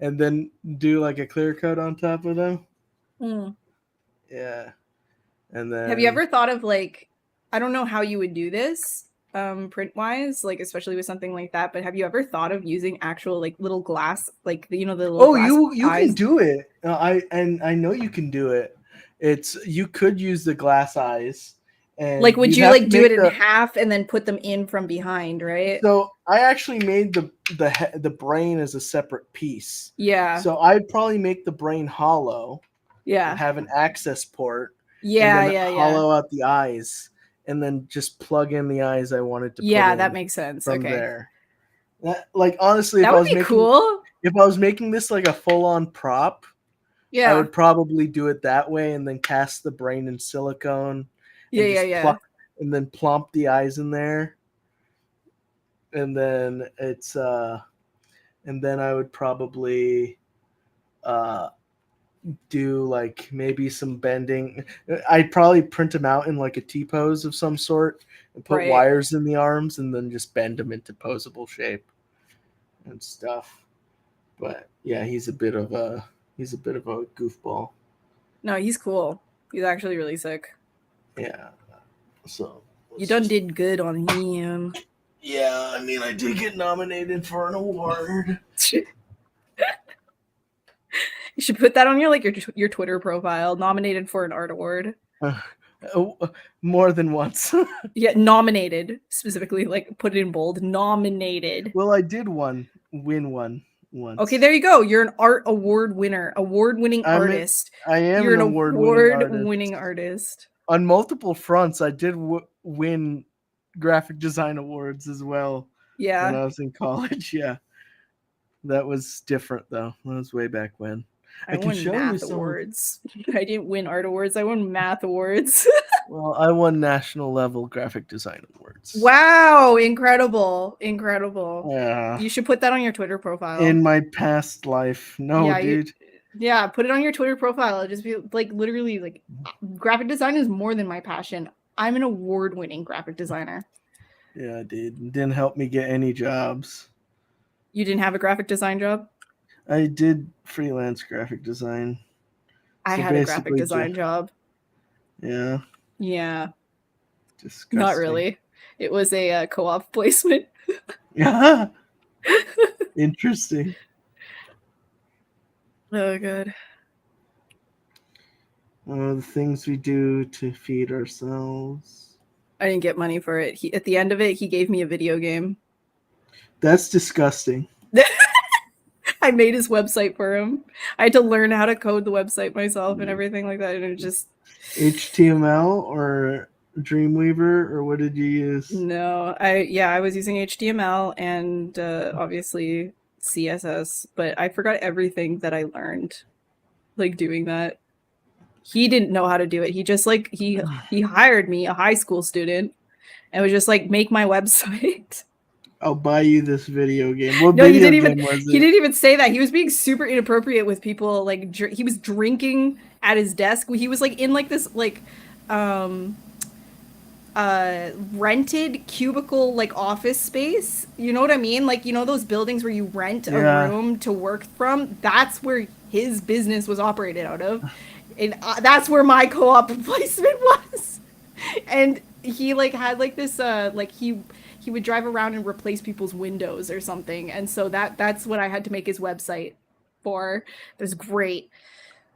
and then do like a clear coat on top of them. Yeah. And then have you ever thought of like, I don't know how you would do this print wise, like especially with something like that, but have you ever thought of using actual like little glass, like the little glass you eyes? can do it. I know you can do it. You could use the glass eyes. And like would you like do it in half and then put them in from behind, right? So I actually made the brain as a separate piece. Yeah. So I'd probably make the brain hollow. Yeah. And have an access port. Yeah, and then hollow out the eyes, and then just plug in the eyes I wanted to. Yeah, that makes sense. From there. That, like honestly, that would be cool. If I was making this like a full-on prop, yeah, I would probably do it that way, and then cast the brain in silicone. Yeah. And then plump the eyes in there, and then it's and then I would probably do like maybe some bending. I'd probably print them out in like a T-pose of some sort and put wires in the arms and then just bend them into posable shape and stuff. But yeah, he's a bit of a goofball. No, he's cool. He's actually really sick. Yeah. So you done did good on him. Yeah, I mean I did get nominated for an award. You should put that on your Twitter profile. Nominated for an art award. More than once. Yeah, nominated specifically. Like put it in bold. Nominated. Well, I did win one once. Okay, there you go. You're an art award winner. Award-winning artist. I am. You're an award-winning artist. On multiple fronts, I did win graphic design awards as well. Yeah. When I was in college, yeah. That was different though. That was way back when. I won math awards. I didn't win art awards. I won math awards. Well, I won national level graphic design awards. Wow, incredible. Yeah. You should put that on your Twitter profile. In my past life. No, dude. Yeah, put it on your Twitter profile. It'll just be like literally like graphic design is more than my passion. I'm an award-winning graphic designer. Yeah, dude. It didn't help me get any jobs. You didn't have a graphic design job? I did freelance graphic design. I had a graphic design job. Yeah. Yeah. Disgusting. Not really. It was a co-op placement. Yeah. Interesting. Oh, God. The things we do to feed ourselves. I didn't get money for it. At the end of it, he gave me a video game. That's disgusting. I made his website for him. I had to learn how to code the website myself and everything like that. And it just HTML or Dreamweaver, or what did you use? No, I was using HTML and obviously CSS, but I forgot everything that I learned, like doing that. He didn't know how to do it. He just like he hired me, a high school student, and was just like, make my website. I'll buy you this video game. What No, video game was it? He didn't even say that. He was being super inappropriate with people. Like he was drinking at his desk. He was like in like this like rented cubicle like office space. You know what I mean? Like, you know those buildings where you rent a room to work from? That's where his business was operated out of. And that's where my co-op replacement was. And he like had like this like he would drive around and replace people's windows or something. And so that's what I had to make his website for. It was great.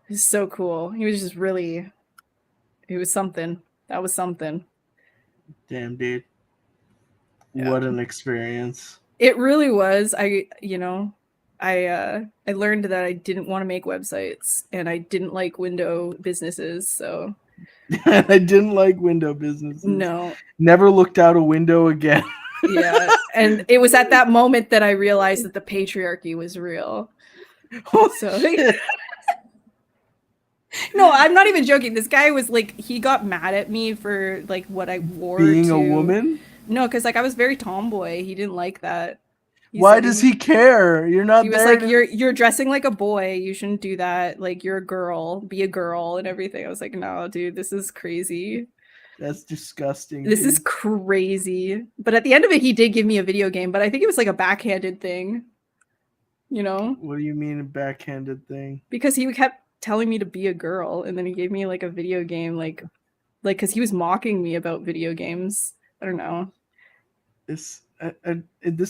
It was so cool. He was just really, it was something. That was something. Damn, dude. Yeah. What an experience. It really was. I learned that I didn't want to make websites and I didn't like window businesses, so I didn't like window businesses. No. Never looked out a window again. Yeah. And it was at that moment that I realized that the patriarchy was real. So No, I'm not even joking. This guy was like, he got mad at me for like what I wore. Being a woman? No, because like I was very tomboy. He didn't like that. Why does he care? You're not. He was like, you're dressing like a boy. You shouldn't do that. Like, you're a girl. Be a girl and everything. I was like, no, dude, this is crazy. That's disgusting. This is crazy. But at the end of it, he did give me a video game. But I think it was like a backhanded thing. You know? What do you mean a backhanded thing? Because he kept telling me to be a girl, and then he gave me like a video game, like because he was mocking me about video games. I don't know. This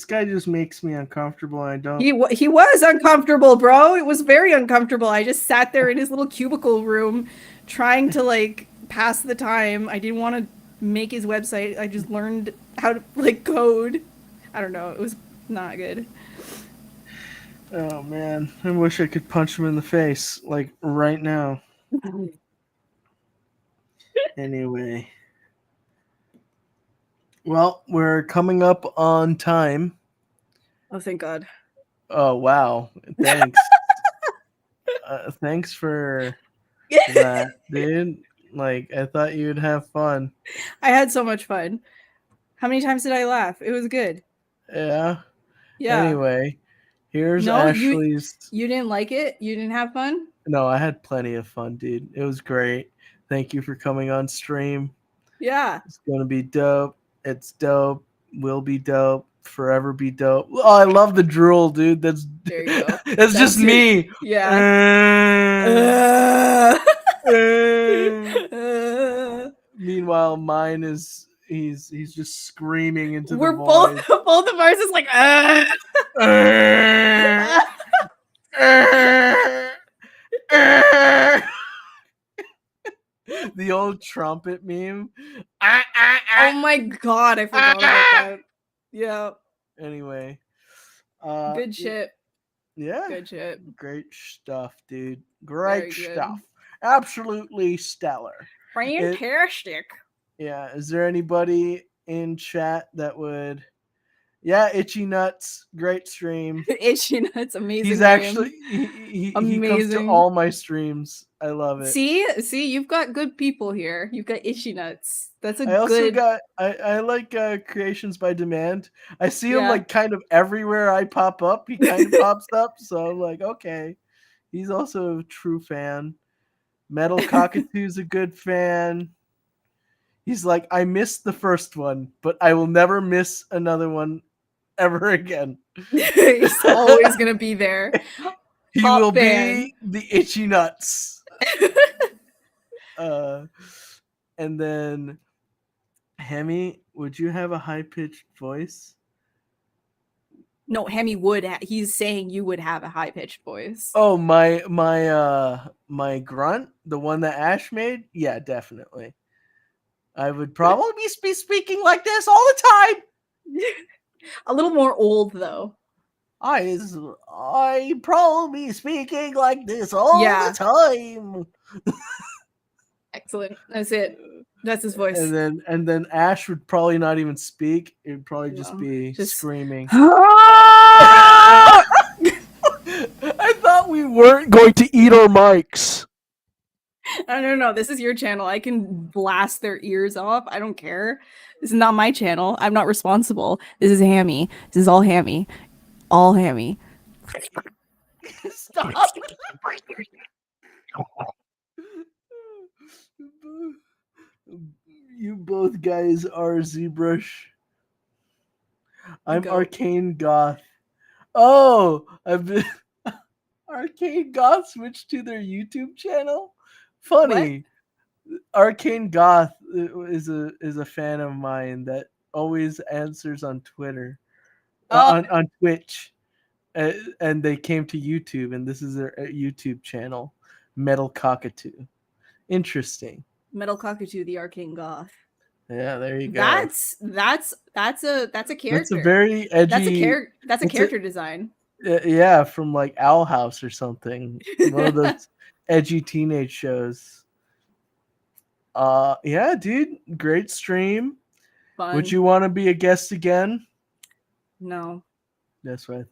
guy just makes me uncomfortable. I don't. He was uncomfortable, bro. It was very uncomfortable. I just sat there in his little cubicle room, trying to like pass the time. I didn't want to make his website. I just learned how to like code. I don't know. It was not good. Oh man, I wish I could punch him in the face like right now. Anyway. Well, we're coming up on time. Oh, thank God. Oh, wow. Thanks. Thanks for that, dude. Like, I thought you'd have fun. I had so much fun. How many times did I laugh? It was good. Yeah. Yeah. Anyway, here's Ashley's. You didn't like it? You didn't have fun? No, I had plenty of fun, dude. It was great. Thank you for coming on stream. Yeah. It's going to be dope. It's dope. Will be dope. Forever be dope. Oh, I love the drool, dude. There you go. That's just me. Yeah. Meanwhile, mine is he's just screaming into the void. both of ours is like the old trumpet meme. Oh my God, I forgot about that. Yeah. Anyway. Good shit. Yeah. Good shit. Great stuff, dude. Great stuff. Absolutely stellar. Fantastic. Yeah. Is there anybody in chat that would... Yeah, Itchy Nuts, great stream. Itchy Nuts, amazing. He's actually he comes to all my streams. I love it. See, you've got good people here. You've got Itchy Nuts. That's I also got I like Creations by Demand. I see him like kind of everywhere I pop up. He kind of pops up, so I'm like, okay, he's also a true fan. Metal Cockatoo's a good fan. He's like, I missed the first one, but I will never miss another one ever again. He's always gonna be there. He will be the Itchy Nuts. uh, and then Hammy, would you have a high pitched voice? No, Hammy would. He's saying you would have a high pitched voice. Oh, my grunt, the one that Ash made. Yeah, definitely. I would probably be speaking like this all the time. A little more old though. I probably be speaking like this all the time. Excellent. That's it. That's his voice. And then Ash would probably not even speak. It would probably just be screaming. I thought we weren't going to eat our mics. No. This is your channel. I can blast their ears off. I don't care. This is not my channel. I'm not responsible. This is Hammy. This is all Hammy. All Hammy. Stop. You both guys are ZBrush. I'm Arcane Goth. Oh, I've been Arcane Goth switched to their YouTube channel. Funny. What? Arcane Goth is a fan of mine that always answers on Twitter, on Twitch, and they came to YouTube, and this is their YouTube channel, Metal Cockatoo. Interesting. Metal Cockatoo, the Arcane Goth. Yeah, there you go. That's a character. That's a very edgy. That's a character design. Yeah, from like Owl House or something. One of those edgy teenage shows. Yeah, dude, great stream. Fun. Would you want to be a guest again? No. That's what I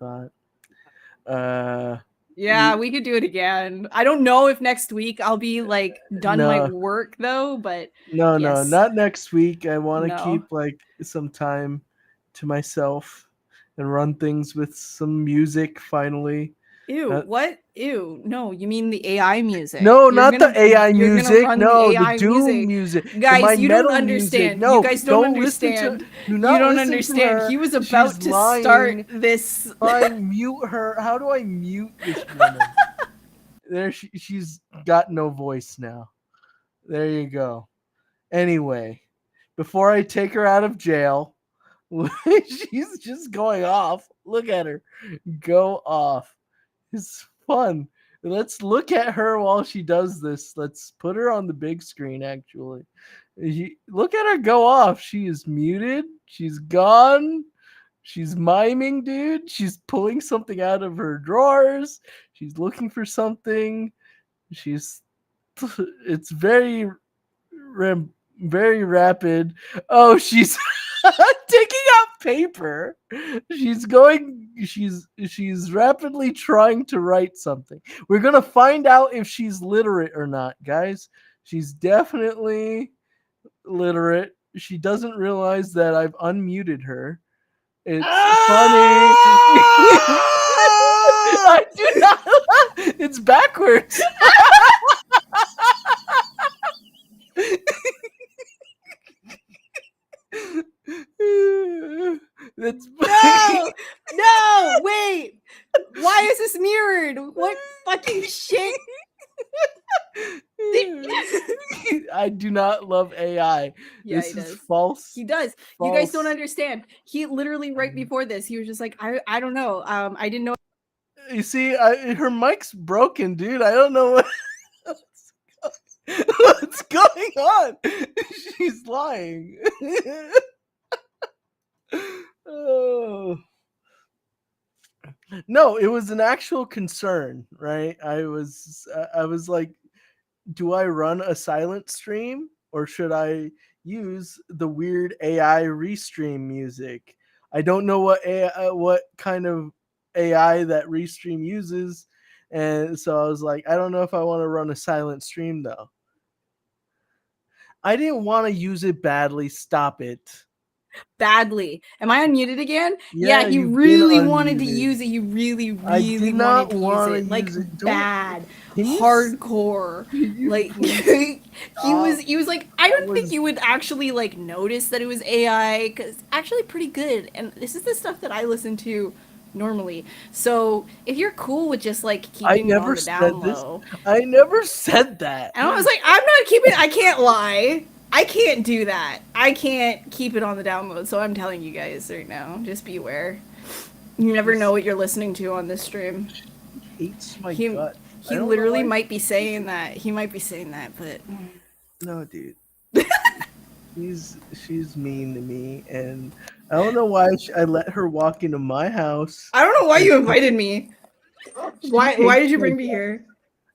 thought. Yeah, we could do it again. I don't know if next week I'll be like done my work though, but no, not next week. I want to keep like some time to myself and run things with some music finally. Ew, what? Ew, no, you mean the AI music. No, not the AI music. No, the Doom music. Guys, you don't understand. No, you guys don't understand. You don't understand. He was about to start this. Mute her. How do I mute this woman? There, she's got no voice now. There you go. Anyway, before I take her out of jail, she's just going off. Look at her. Go off. It's fun. Let's look at her while she does this. Let's put her on the big screen, actually. Look at her go off. She is muted. She's gone. She's miming, dude. She's pulling something out of her drawers. She's looking for something. It's very rapid. Oh, she's taking out paper. She's rapidly trying to write something. We're gonna find out if she's literate or not, guys. She's definitely literate. She doesn't realize that I've unmuted her. It's funny. I do not. It's backwards. No, wait. Why is this mirrored? What fucking shit? I do not love AI. Yeah, this is false. He does. False. You guys don't understand. He literally right before this, he was just like, I don't know. I didn't know. You see, her mic's broken, dude. I don't know what's going on. She's lying. Oh. No, it was an actual concern, right? I was like, do I run a silent stream or should I use the weird AI restream music? I don't know what kind of AI that restream uses, and so I was like, I don't know if I want to run a silent stream though. I didn't want to use it badly. Stop it. Badly. Am I unmuted again? Yeah, you really wanted to use it. You really wanted to use it. Like bad. Hardcore. Like he was like, I don't think you would actually like notice that it was AI, because it's actually pretty good. And this is the stuff that I listen to normally. So if you're cool with just like I keeping it on never the down said this. low, I never said that. and I was like, I'm not keeping. I can't lie. I can't do that. I can't keep it on the download. So I'm telling you guys right now, just beware. You never know what you're listening to on this stream. He hates my He gut. I he don't know literally why. might be saying that. He might be saying that, but No, dude. She's mean to me, and I don't know why I let her walk into my house. I don't know why And you invited me. she Why hates did you my bring me gut. here?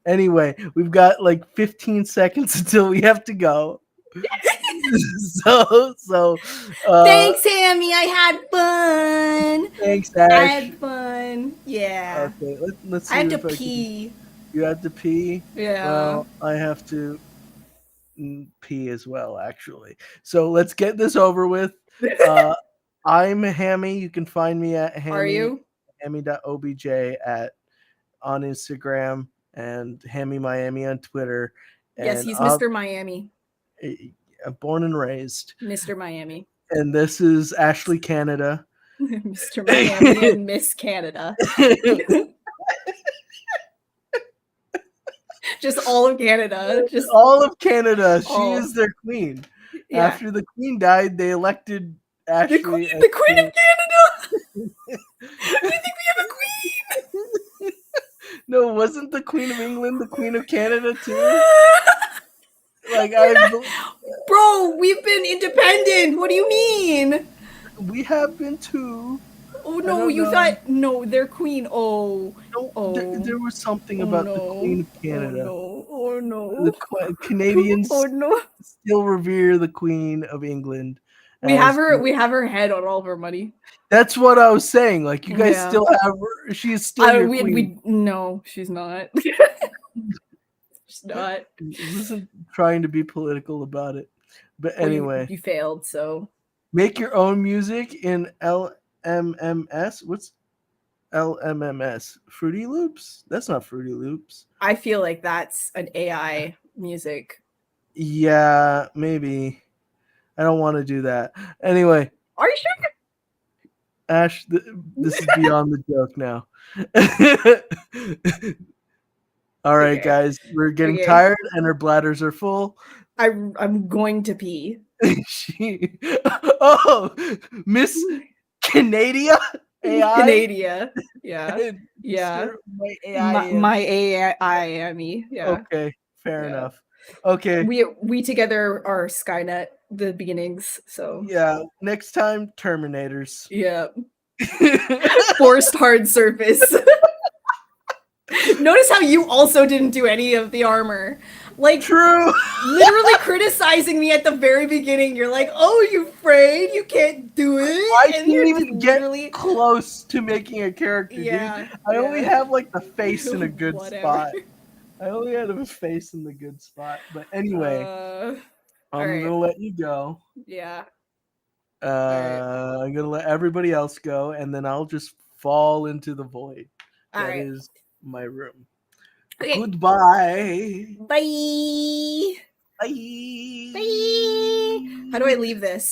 Anyway, we've got like 15 seconds until we have to go. so Thanks, Hammy. I had fun. thanks, I Ash. had fun. Yeah. Okay, let's I see had to if I can. pee. You have to pee. Yeah. Well, I have to pee as well, actually. So let's get this over with. Uh, I'm Hammy. You can find me at Are you? hammy.obj on Instagram and Hammy Miami on Twitter. Yes, And he's Mr. Miami. I'm born and raised. Mr. Miami. And this is Ashley Canada. Mr. Miami and Miss Canada. Just all of Canada. Just all of Canada. She all. is their queen. Yeah. After the queen died, they elected Ashley The queen as of Canada. queen. You think we have a queen? No, wasn't the Queen of England the Queen of Canada too? Like Bro, we've been independent. What do you mean? we have been too. Oh I no, don't you know. thought no, they're queen. Oh, No, there was something oh about no, the Queen of Canada. oh no, The Canadians oh no. still revere the Queen of England. We have her head on all of our money. That's what I was saying. Like you guys Yeah. still have her. She's still your queen. No, she's not. She's not. This isn't trying to be political about it. But anyway, Well, you failed, so make your own music in LMMS. What's LMMS? Fruity Loops? That's not Fruity Loops. I feel like that's an AI music. Yeah, maybe. I don't want to do that. Anyway. Are you sure? Ash, this is beyond the joke now. All right, guys, we're getting tired and our bladders are full. I'm going to pee. Miss Canada AI. Canada, yeah, yeah. My AI, me, yeah. Okay, fair enough. Okay, we together are Skynet, the beginnings. So yeah, next time Terminators. Yeah. Forced hard surface. Notice how you also didn't do any of the armor. Like, true. Literally criticizing me at the very beginning. You're like, "Oh, you afraid? You can't do it." I didn't even get close to making a character, dude. I only have like the face in a good spot. I only had a face in the good spot. But anyway, I'm gonna let you go. Yeah. I'm gonna let everybody else go, and then I'll just fall into the void. That is my room. Okay. Goodbye. Bye. Bye. Bye. How do I leave this?